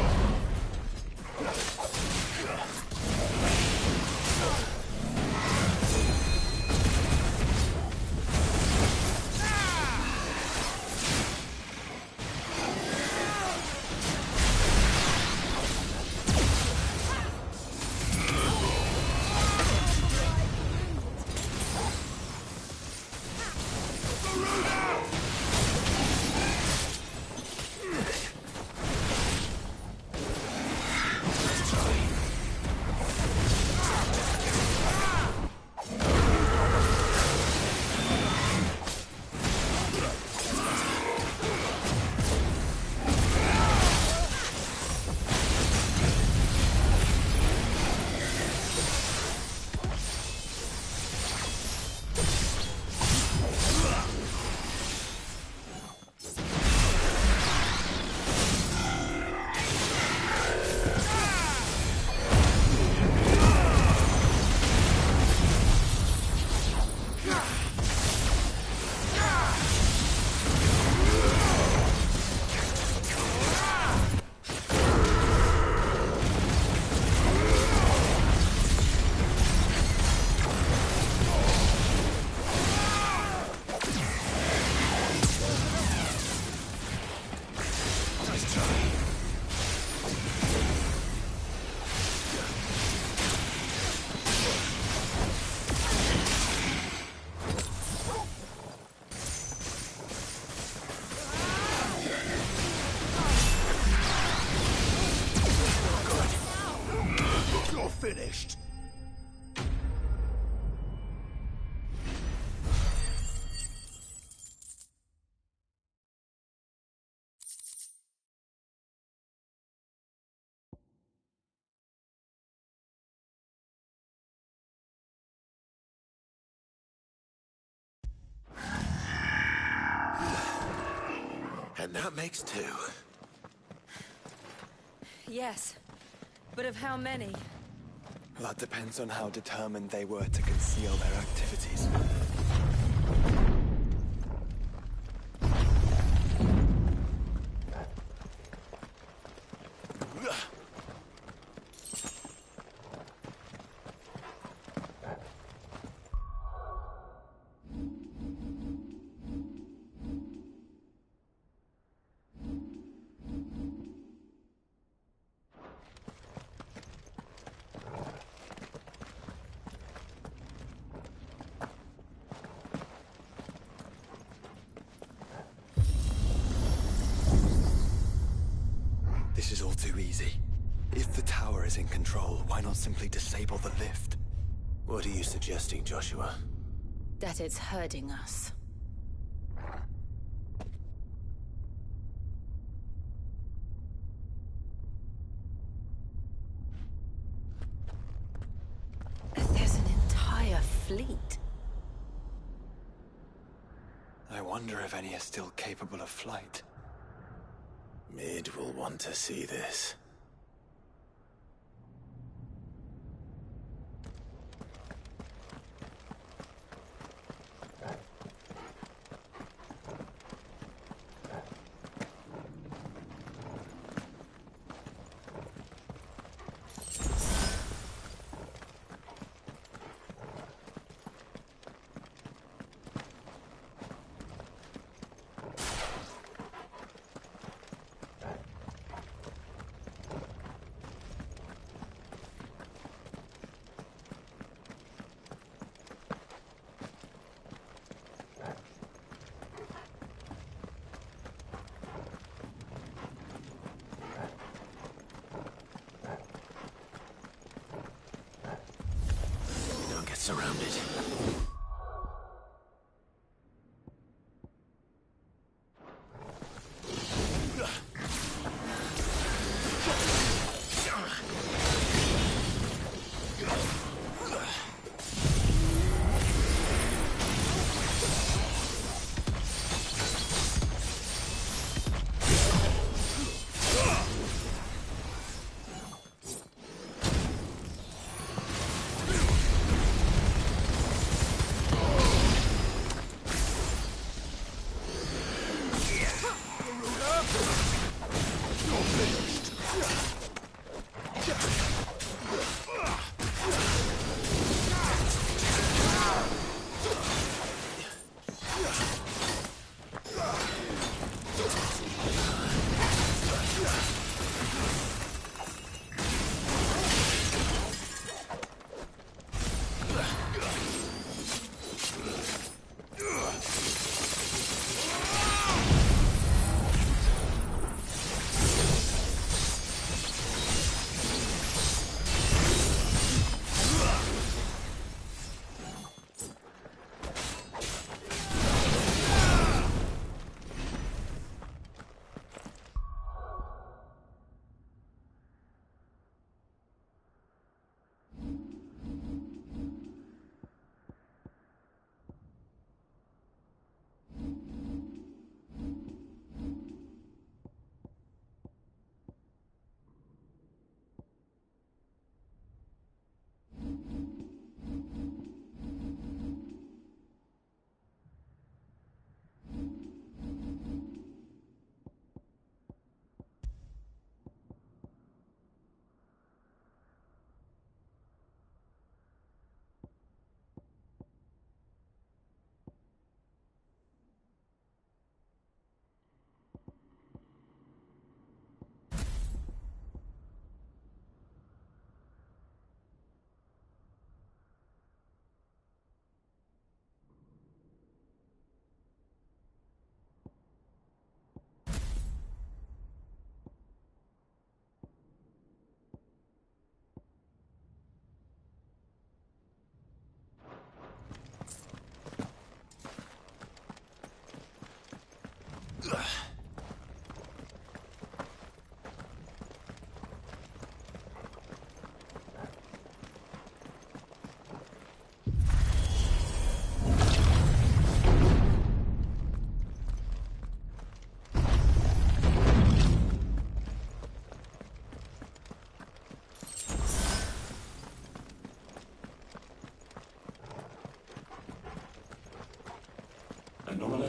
And that makes 2. Yes. But of how many? That depends on how determined they were to conceal their activities. This is all too easy. If the tower is in control, why not simply disable the lift? What are you suggesting, Joshua? That it's hurting us. There's an entire fleet. I wonder if any are still capable of flight. Mid will want to see this. Don't get surrounded.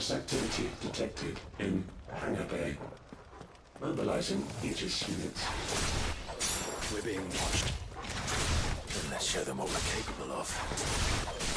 Anomalous activity detected in Hangar Bay. Mobilizing Aegis units. We're being watched. Then let's show them what we're capable of.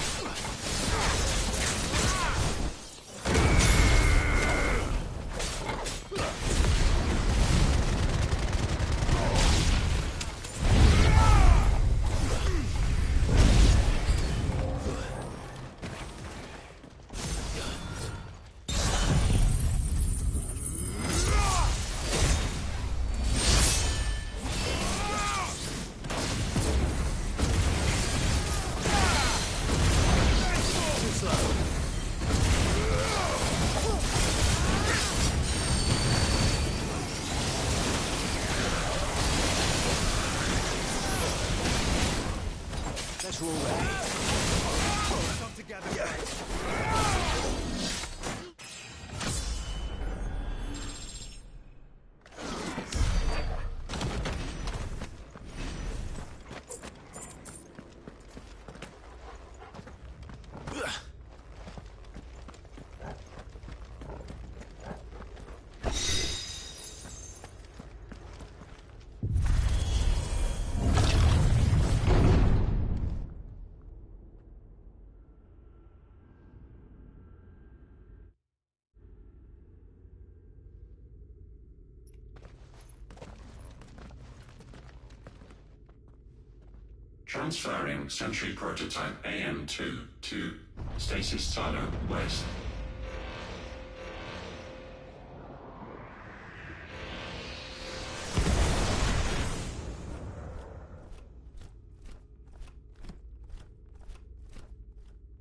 Transferring Sentry Prototype AM2 to Stasis Silo West.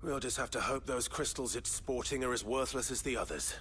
We'll just have to hope those crystals it's sporting are as worthless as the others.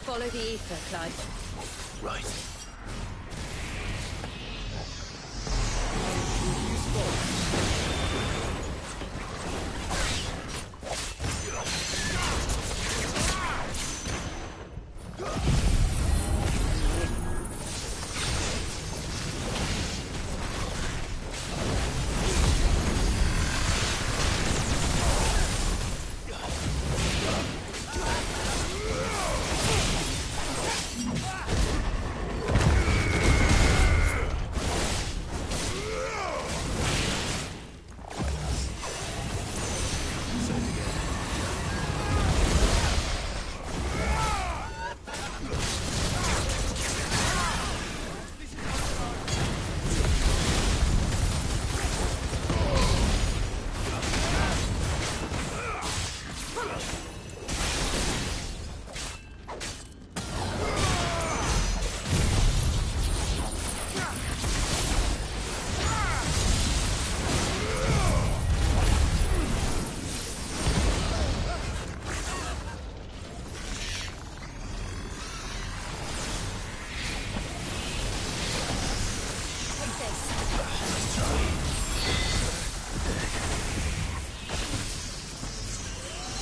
Follow the ether, Clive. Right.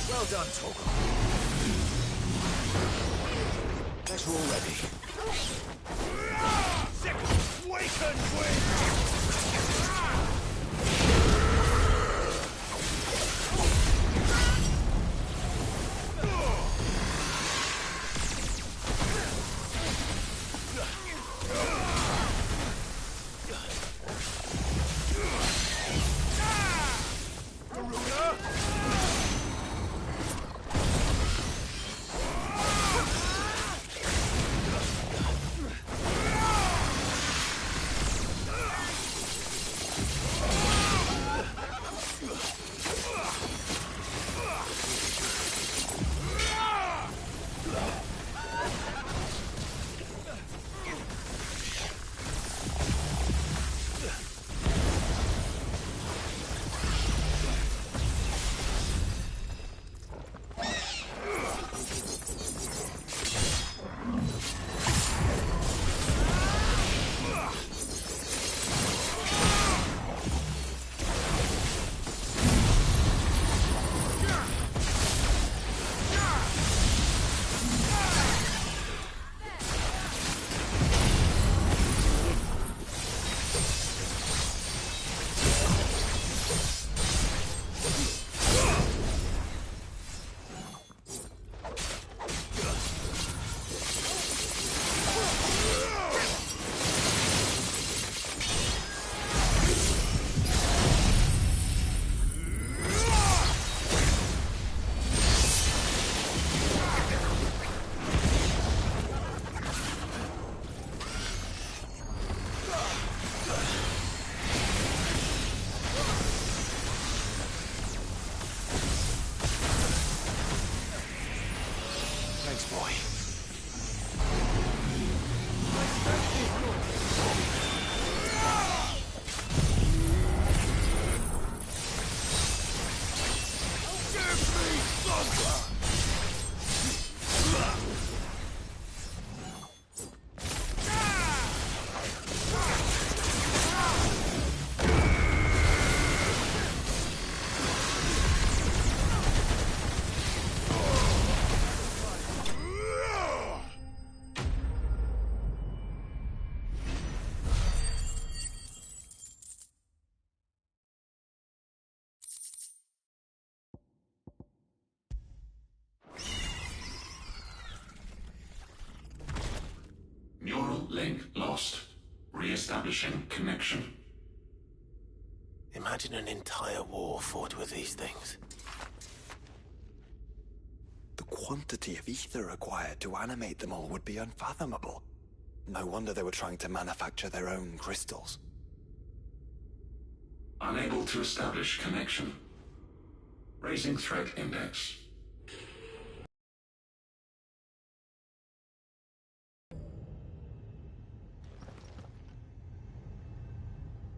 Well done, Torgal. Guess we're all ready. Weakened wind! lost. Re-establishing connection. Imagine an entire war fought with these things. The quantity of ether required to animate them all would be unfathomable. No wonder they were trying to manufacture their own crystals. Unable to establish connection. Raising threat index.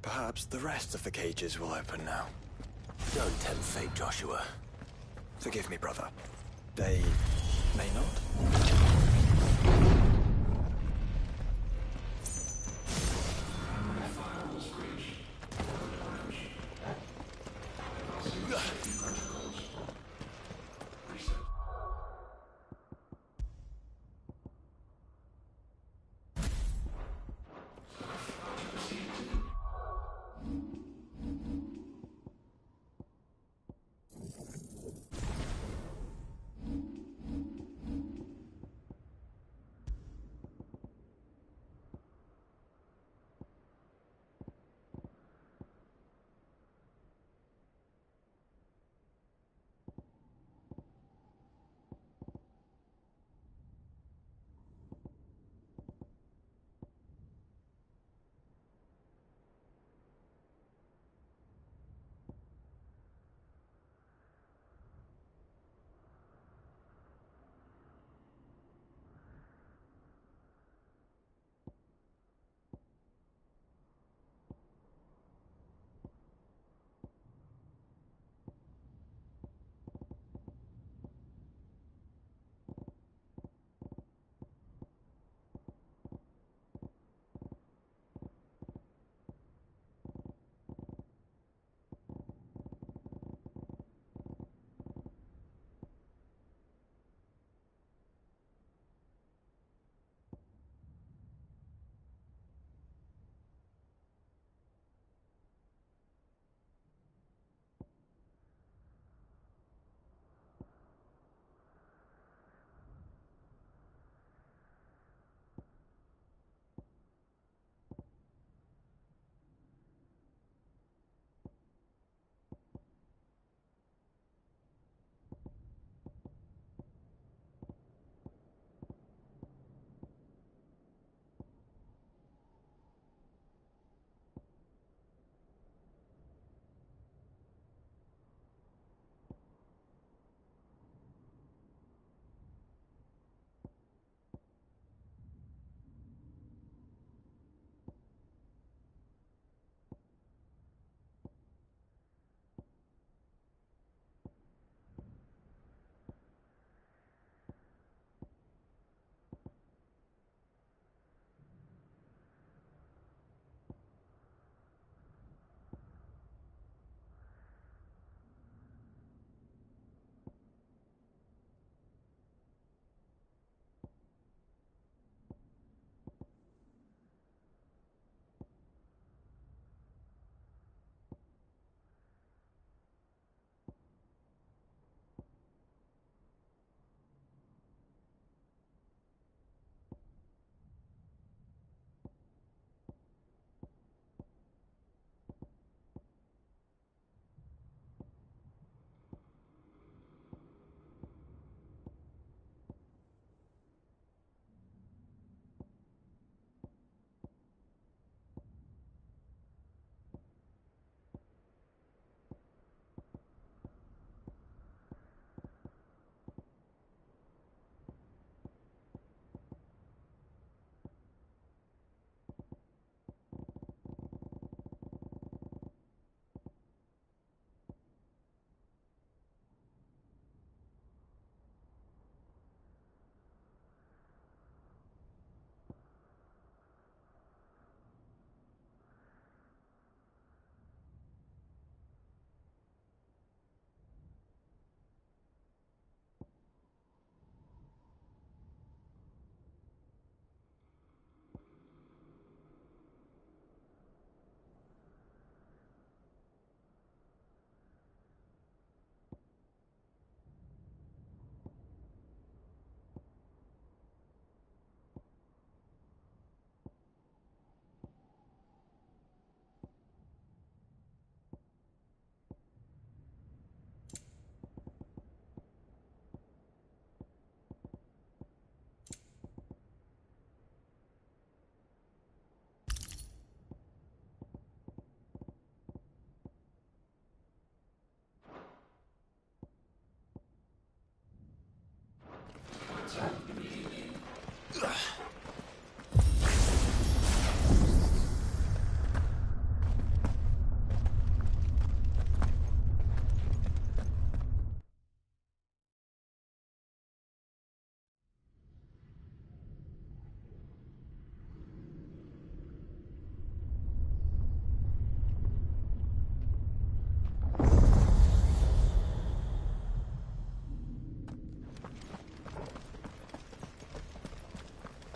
Perhaps the rest of the cages will open now. Don't tempt fate, Joshua. Forgive me, brother. They may not?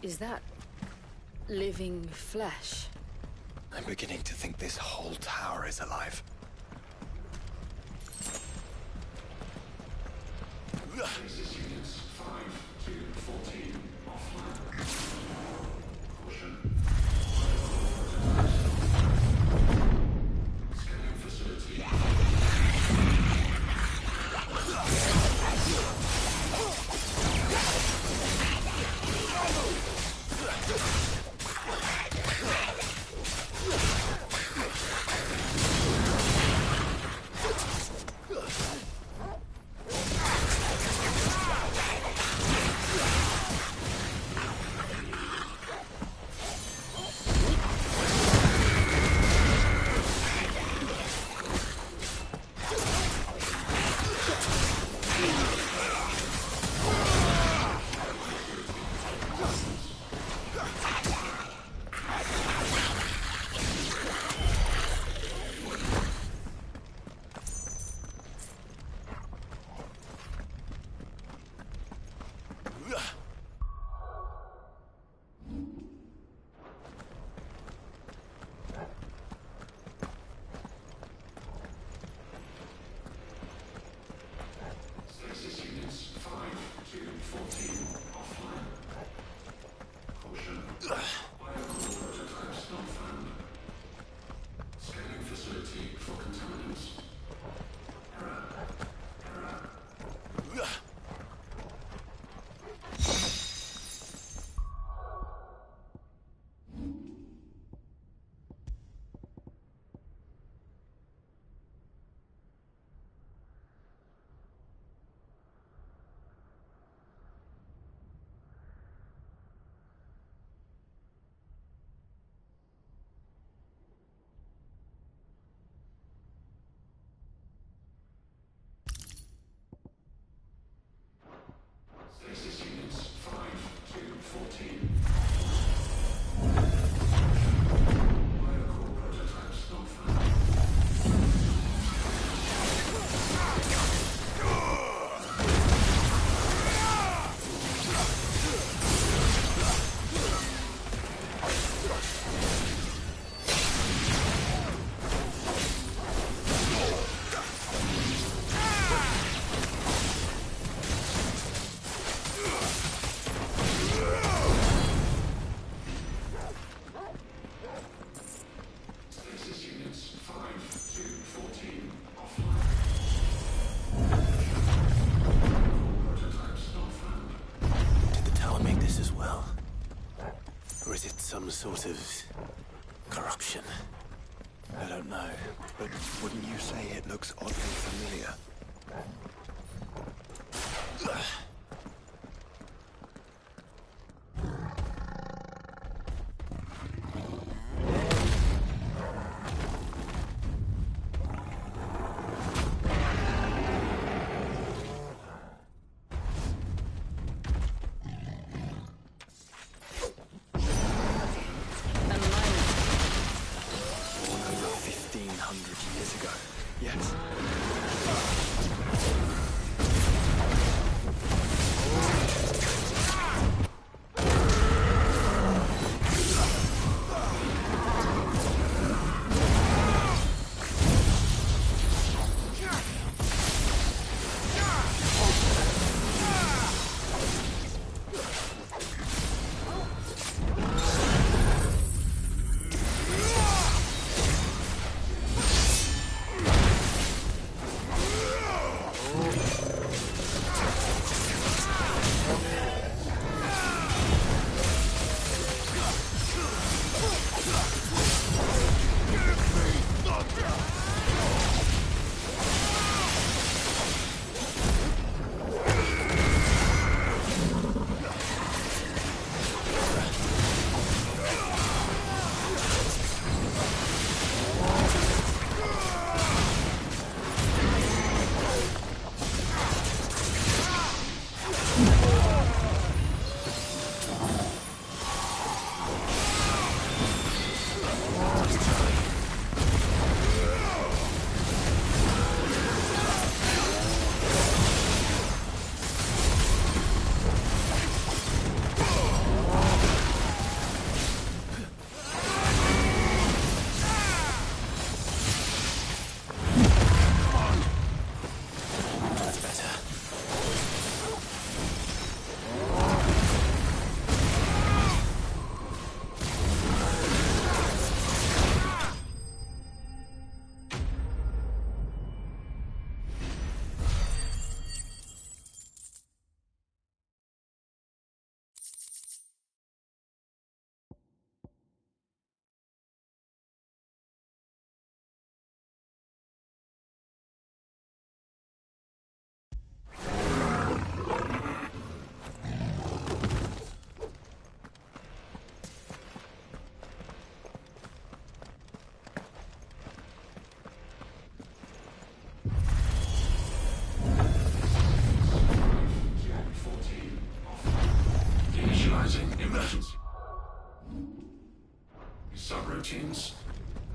Is that living flesh? I'm beginning to think this whole tower is alive. Crisis units 5 to 14 offline. Caution. Scanning facility. Stasis units 5 to 14. Biocore prototypes not found. Stasis units 5 to 14 offline. Prototypes not found. Did the tower make this as well? Or is it some sort of corruption? I don't know, but wouldn't you say it looks oddly familiar? Born over 1,500 years ago. Yes.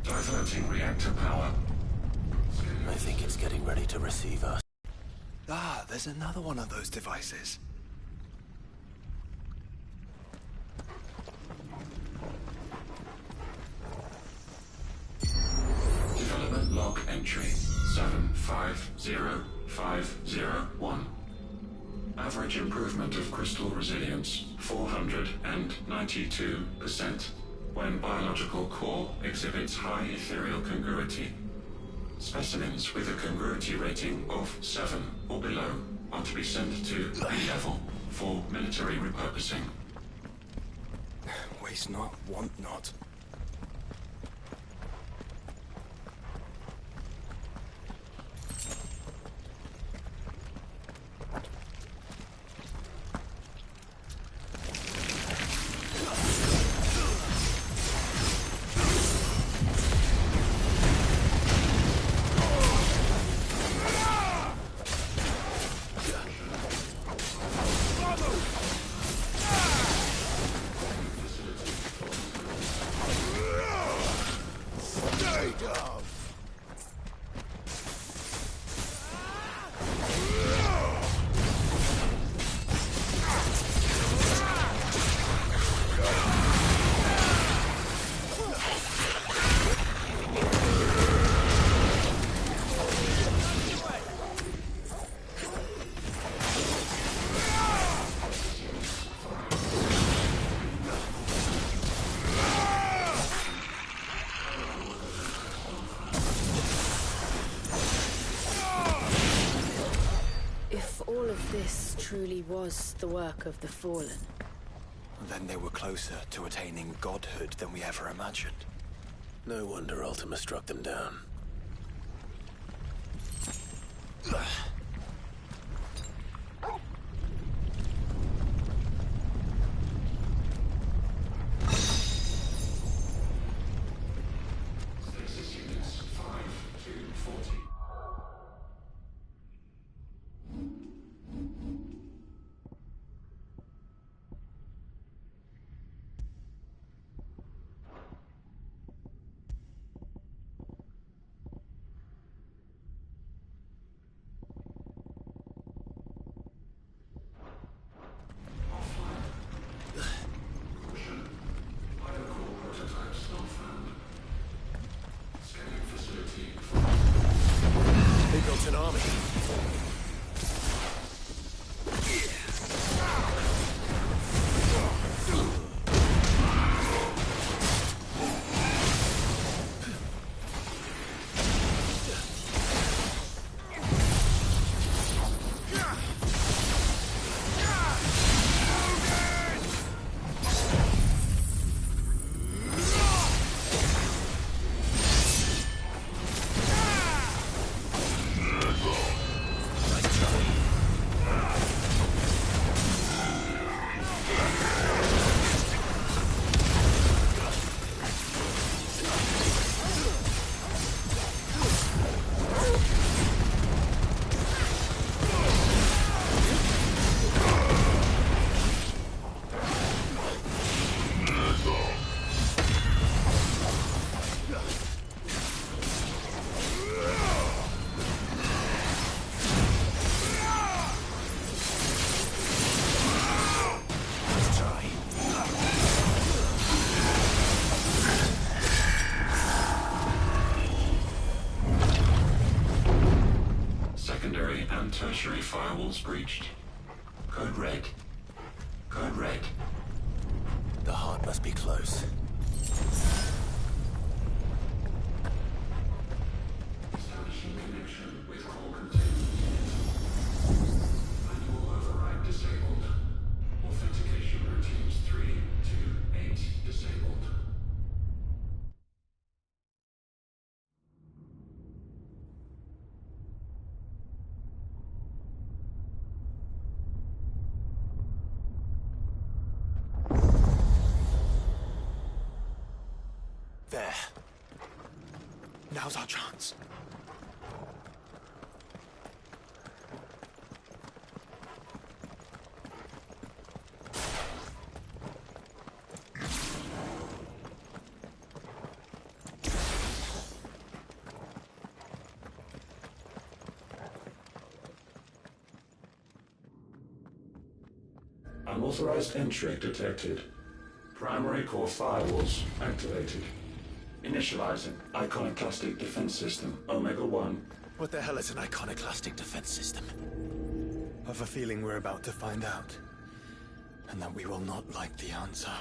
Diverting reactor power. I think it's getting ready to receive us. Ah, there's another one of those devices. Development log entry 750501. Average improvement of crystal resilience 492% when biological core exhibits high ethereal congruity. Specimens with a congruity rating of 7 or below are to be sent to B-level for military repurposing. Waste not, want not. This truly was the work of the Fallen. Then they were closer to attaining godhood than we ever imagined. No wonder Ultima struck them down. Stasis units 5 to 40. They built an army. Tertiary firewalls breached. Code red. Code red. The heart must be close. Establishing connection with core containment. Manual override disabled. Authentication routines 3 to 8 disabled. There. Now's our chance. Unauthorized entry detected. Primary core firewalls activated. Initializing iconoclastic defense system Omega-1. What the hell is an iconoclastic defense system? I've a feeling we're about to find out. And that we will not like the answer.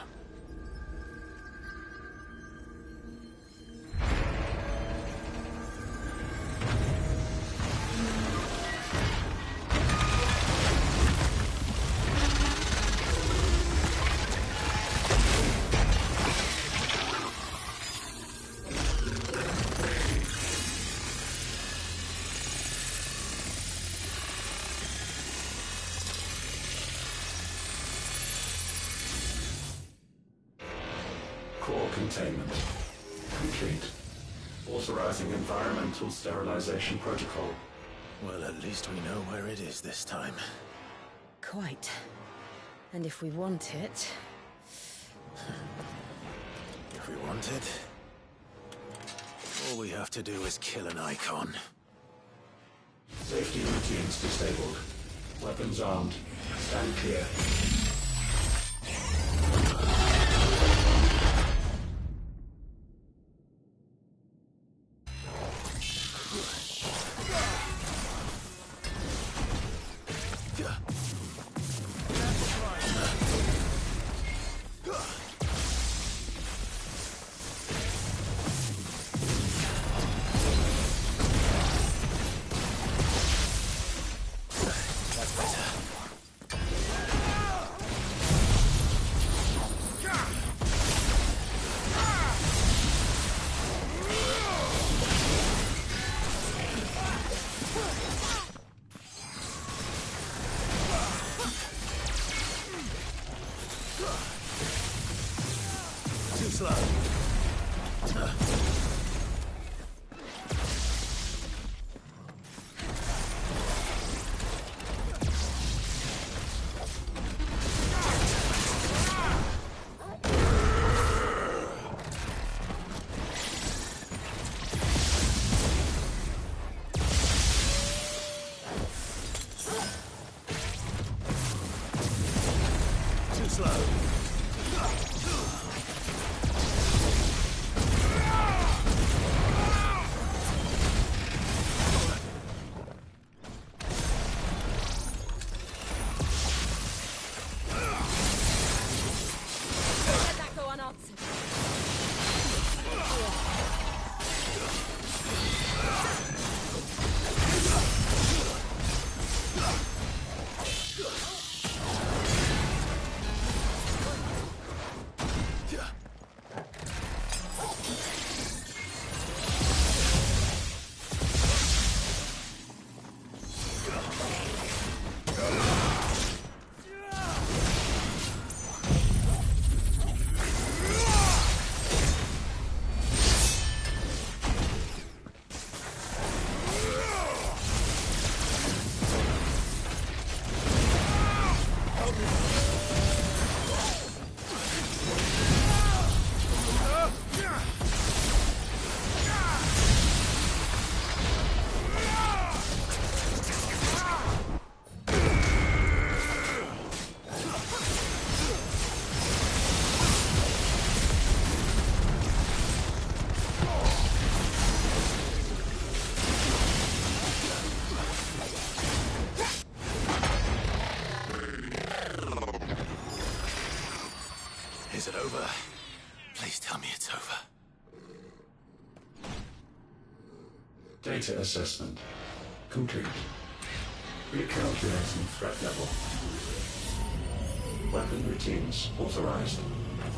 Core containment complete. Authorizing environmental sterilization protocol. Well, at least we know where it is this time. Quite. And if we want it... If we want it, all we have to do is kill an icon. Safety routines disabled. Weapons armed. Stand clear. Too slow. Too slow. Let that go unanswered. Is it over? Please tell me it's over. Data assessment complete. Recalculating threat level. Weapon routines authorized.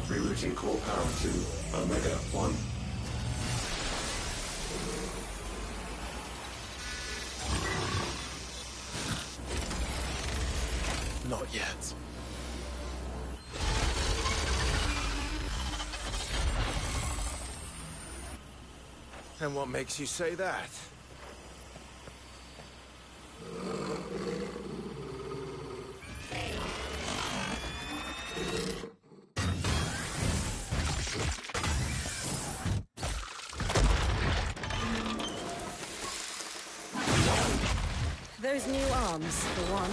Rerouting core power to Omega-1. Not yet. And what makes you say that? Those new arms, for one.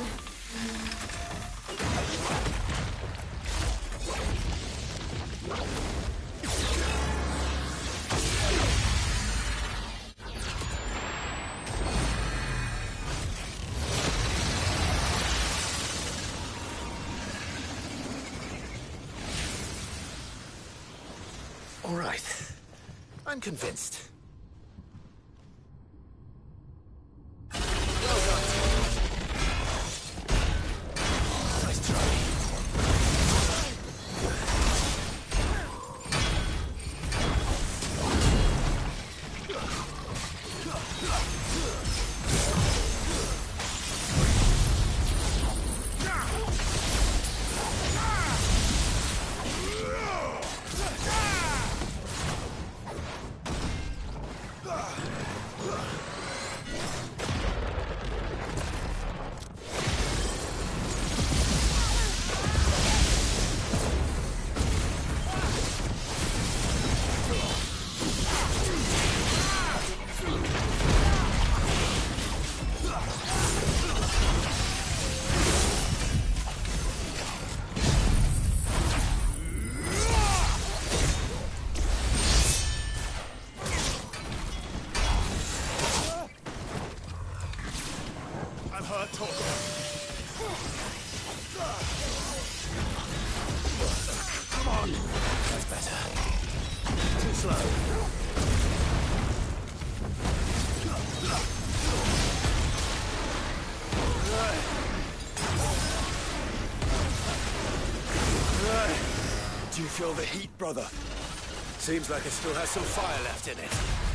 I'm convinced. Do you feel the heat, brother? Seems like it still has some fire left in it.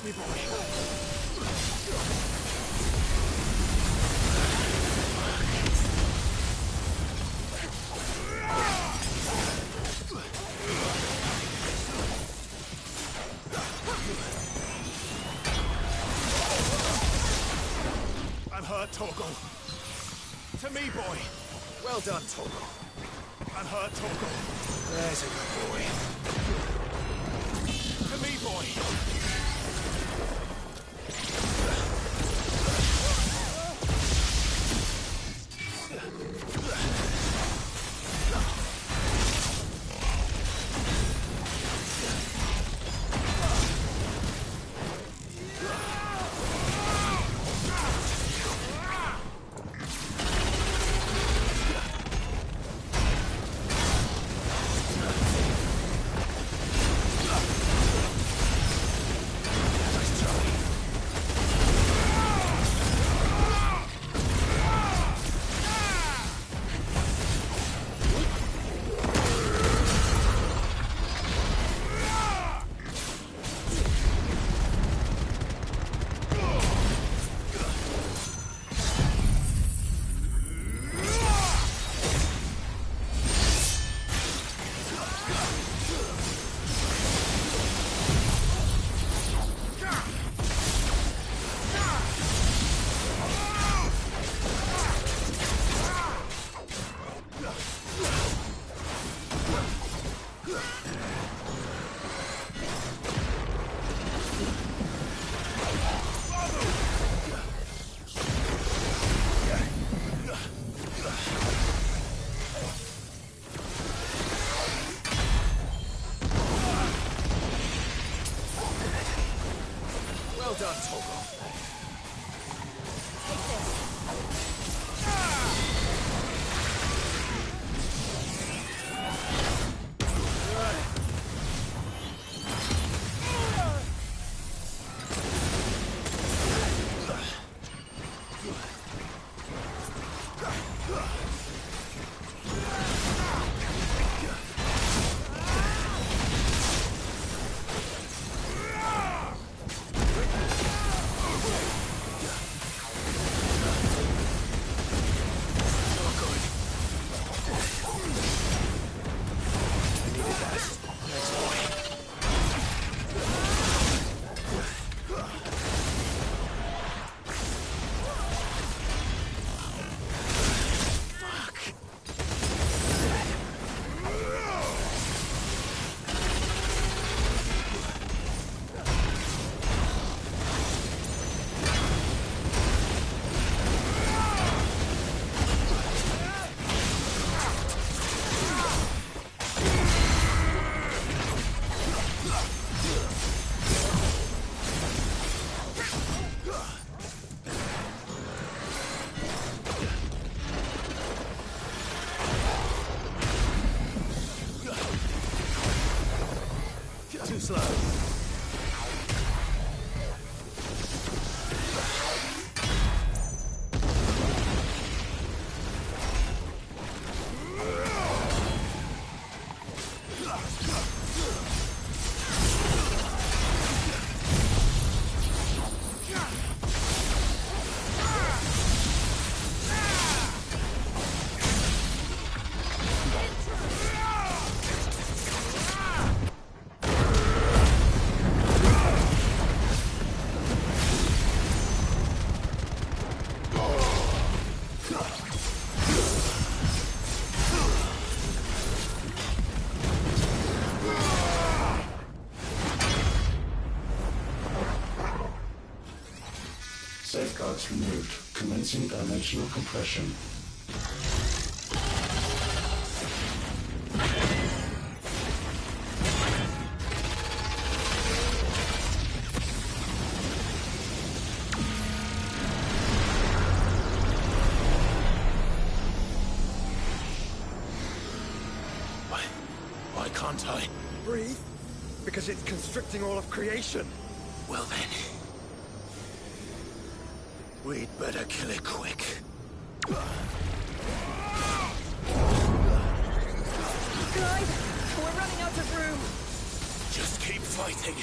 me boy. I'm hurt, Torgal. To me, boy. Well done, Torgal. I'm hurt, Torgal. There's a good boy. To me, boy. Well done, Torgal. Take this. Too slow. Safeguards removed. Commencing dimensional compression. Why can't I? Breathe? Because it's constricting all of creation. Well then. We'd better kill it quick. Clive, we're running out of room. Just keep fighting.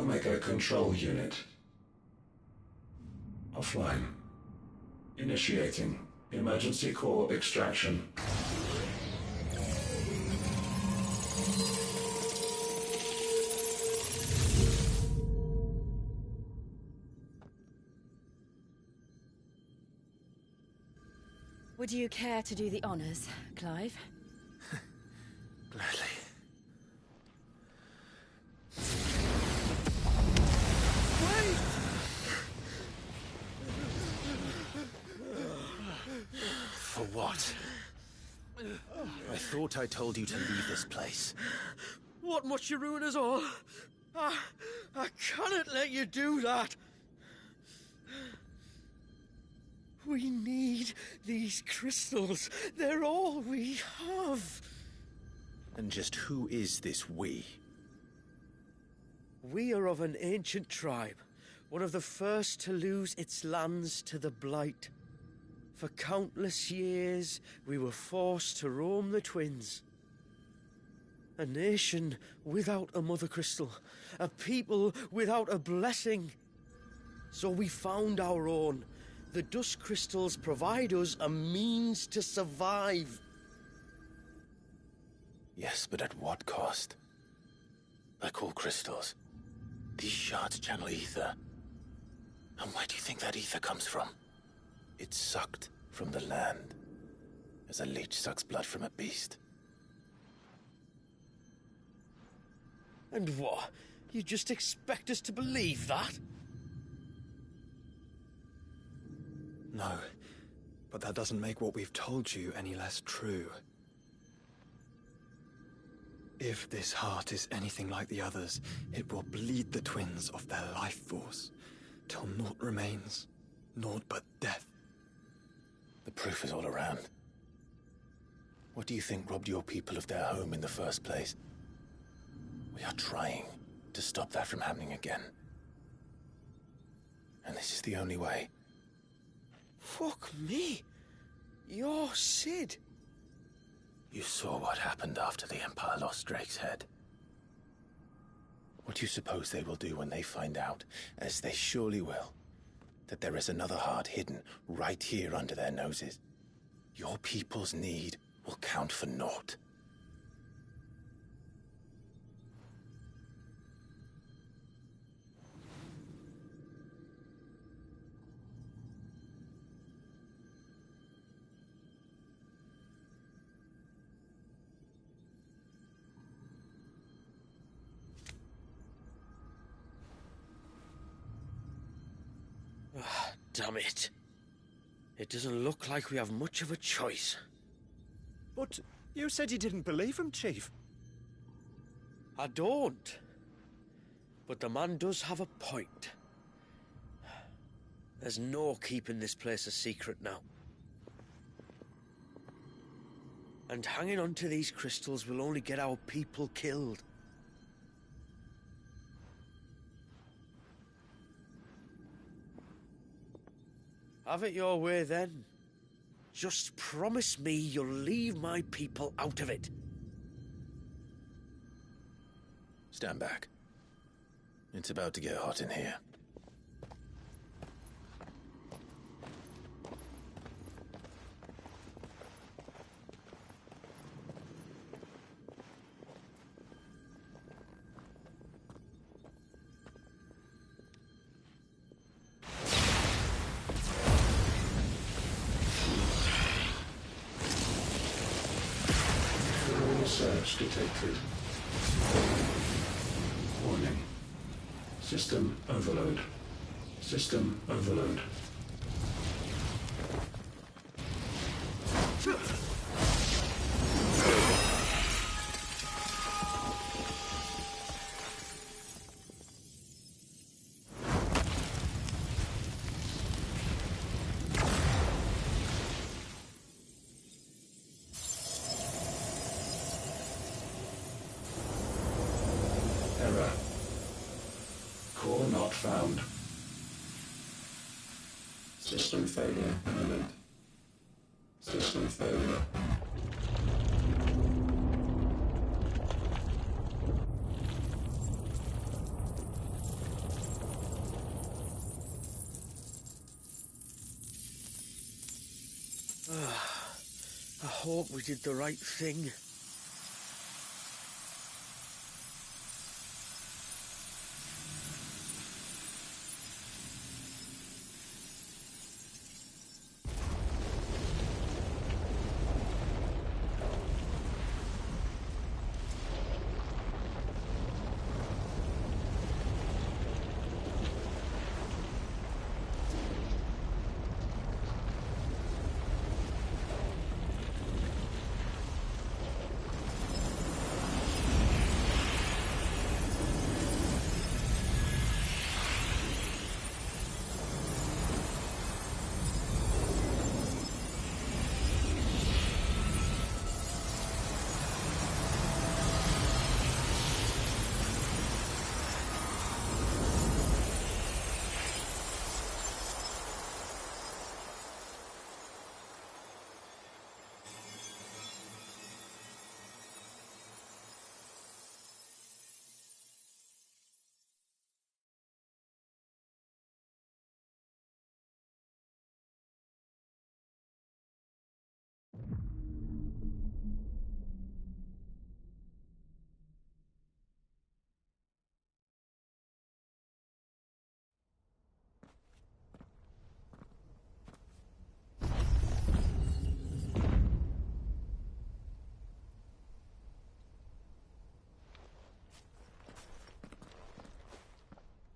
Omega Control Unit. Offline. Initiating emergency core extraction. Would you care to do the honors, Clive? Gladly. For what? I thought I told you to leave this place. What must you ruin us all? I cannot let you do that. We need these crystals. They're all we have. And just who is this we? We are of an ancient tribe, one of the first to lose its lands to the Blight. For countless years, we were forced to roam the Twins. A nation without a mother crystal, a people without a blessing. So we found our own. The dust crystals provide us a means to survive. Yes, but at what cost? Like all crystals, these shards channel ether. And where do you think that ether comes from? It's sucked from the land, as a leech sucks blood from a beast. And what? You just expect us to believe that? No, but that doesn't make what we've told you any less true. If this heart is anything like the others, it will bleed the twins of their life force, till naught remains, naught but death. The proof is all around. What do you think robbed your people of their home in the first place? We are trying to stop that from happening again. And this is the only way. Fuck me. You're Sid. You saw what happened after the Empire lost Drake's head. What do you suppose they will do when they find out, as they surely will, that there is another heart hidden right here under their noses? Your people's need will count for naught. Damn it. It doesn't look like we have much of a choice. But you said you didn't believe him, Chief. I don't. But the man does have a point. There's no keeping this place a secret now. And hanging on to these crystals will only get our people killed. Have it your way, then. Just promise me you'll leave my people out of it. Stand back. It's about to get hot in here. Search detected. Warning. System overload. System overload. Error. Core not found. System failure imminent. System failure. I hope we did the right thing.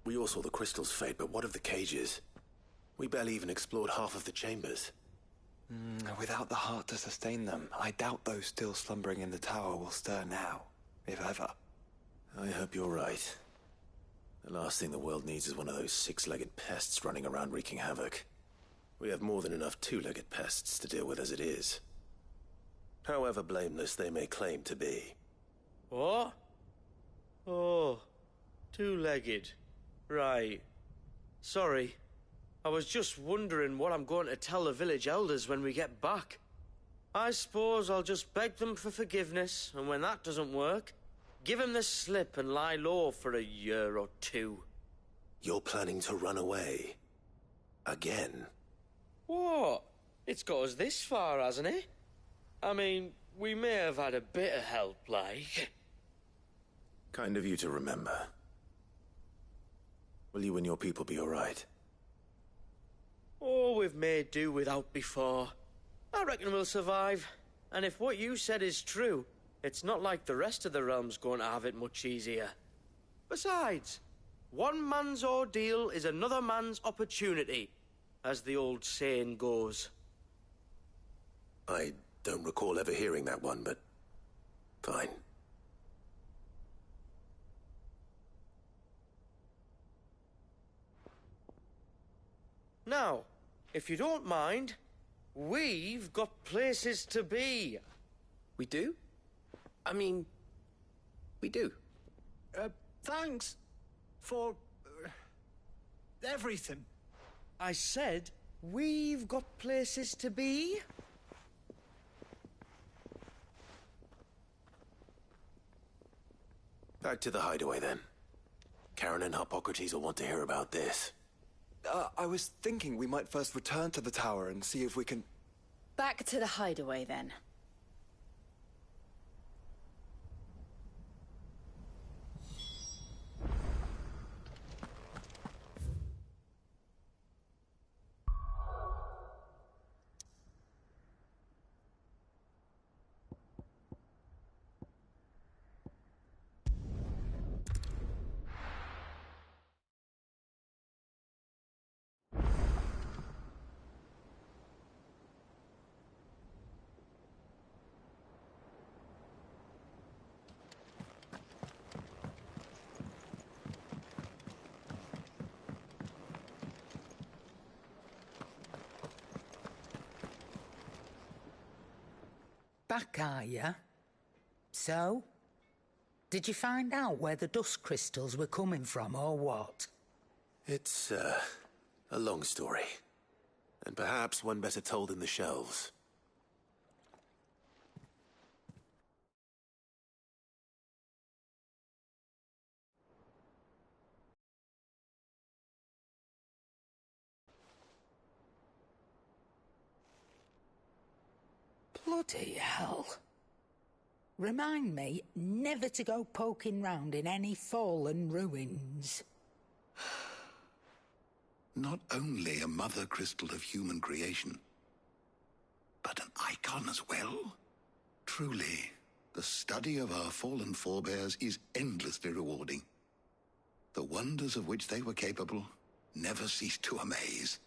We all saw the crystal's fate, but what of the cages? We barely even explored half of the chambers. Without the heart to sustain them, I doubt those still slumbering in the tower will stir now, if ever. I hope you're right. The last thing the world needs is one of those six-legged pests running around wreaking havoc. We have more than enough two-legged pests to deal with as it is. However blameless they may claim to be. What? Oh, two-legged. Right. Sorry. I was just wondering what I'm going to tell the village elders when we get back. I suppose I'll just beg them for forgiveness, and when that doesn't work, give them the slip and lie low for a year or two. You're planning to run away? Again? What? It's got us this far, hasn't it? I mean, we may have had a bit of help, like. Kind of you to remember. Will you and your people be all right? Oh, we've made do without before. I reckon we'll survive. And if what you said is true, it's not like the rest of the realm's going to have it much easier. Besides, one man's ordeal is another man's opportunity, as the old saying goes. I don't recall ever hearing that one, but fine. Now, if you don't mind, we've got places to be. We do? I mean, we do. Thanks for everything. I said, we've got places to be. Back to the hideaway, then. Karen and Hippocrates will want to hear about this. I was thinking we might first return to the tower and see if we can... Back to the hideaway, then. Back, are you? So? Did you find out where the dust crystals were coming from, or what? It's, a long story. And perhaps one better told in the shelves. Bloody hell. Remind me never to go poking round in any fallen ruins. Not only a mother crystal of human creation, but an icon as well? Truly, the study of our fallen forebears is endlessly rewarding. The wonders of which they were capable never cease to amaze.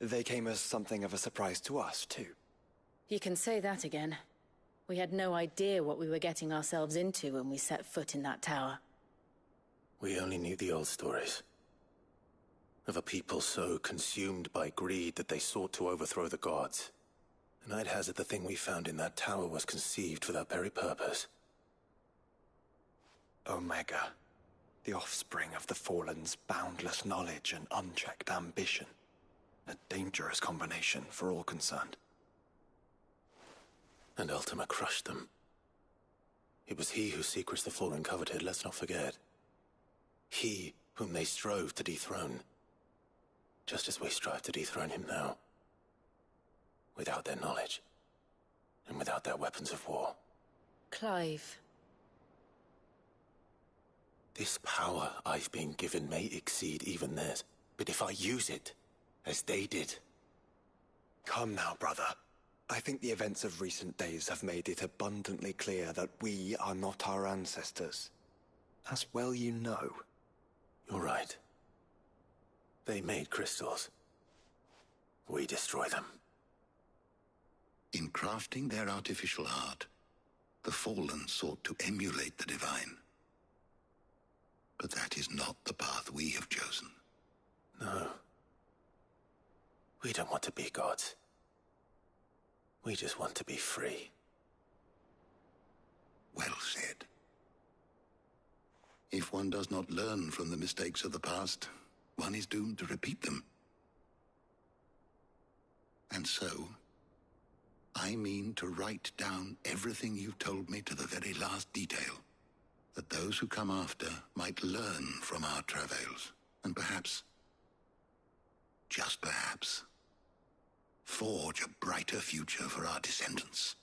They came as something of a surprise to us, too. You can say that again. We had no idea what we were getting ourselves into when we set foot in that tower. We only knew the old stories. Of a people so consumed by greed that they sought to overthrow the gods. And I'd hazard the thing we found in that tower was conceived for that very purpose. Omega. The offspring of the Fallen's boundless knowledge and unchecked ambition. A dangerous combination for all concerned. And Ultima crushed them. It was he whose secrets the Fallen coveted, let's not forget. He whom they strove to dethrone. Just as we strive to dethrone him now. Without their knowledge. And without their weapons of war. Clive. This power I've been given may exceed even theirs. But if I use it, as they did... Come now, brother. I think the events of recent days have made it abundantly clear that we are not our ancestors. As well you know. You're right. They made crystals. We destroy them. In crafting their artificial art, the Fallen sought to emulate the divine. But that is not the path we have chosen. No. We don't want to be gods. We just want to be free. Well said. If one does not learn from the mistakes of the past, one is doomed to repeat them. And so, I mean to write down everything you've told me to the very last detail, that those who come after might learn from our travails, and perhaps, just perhaps, forge a brighter future for our descendants.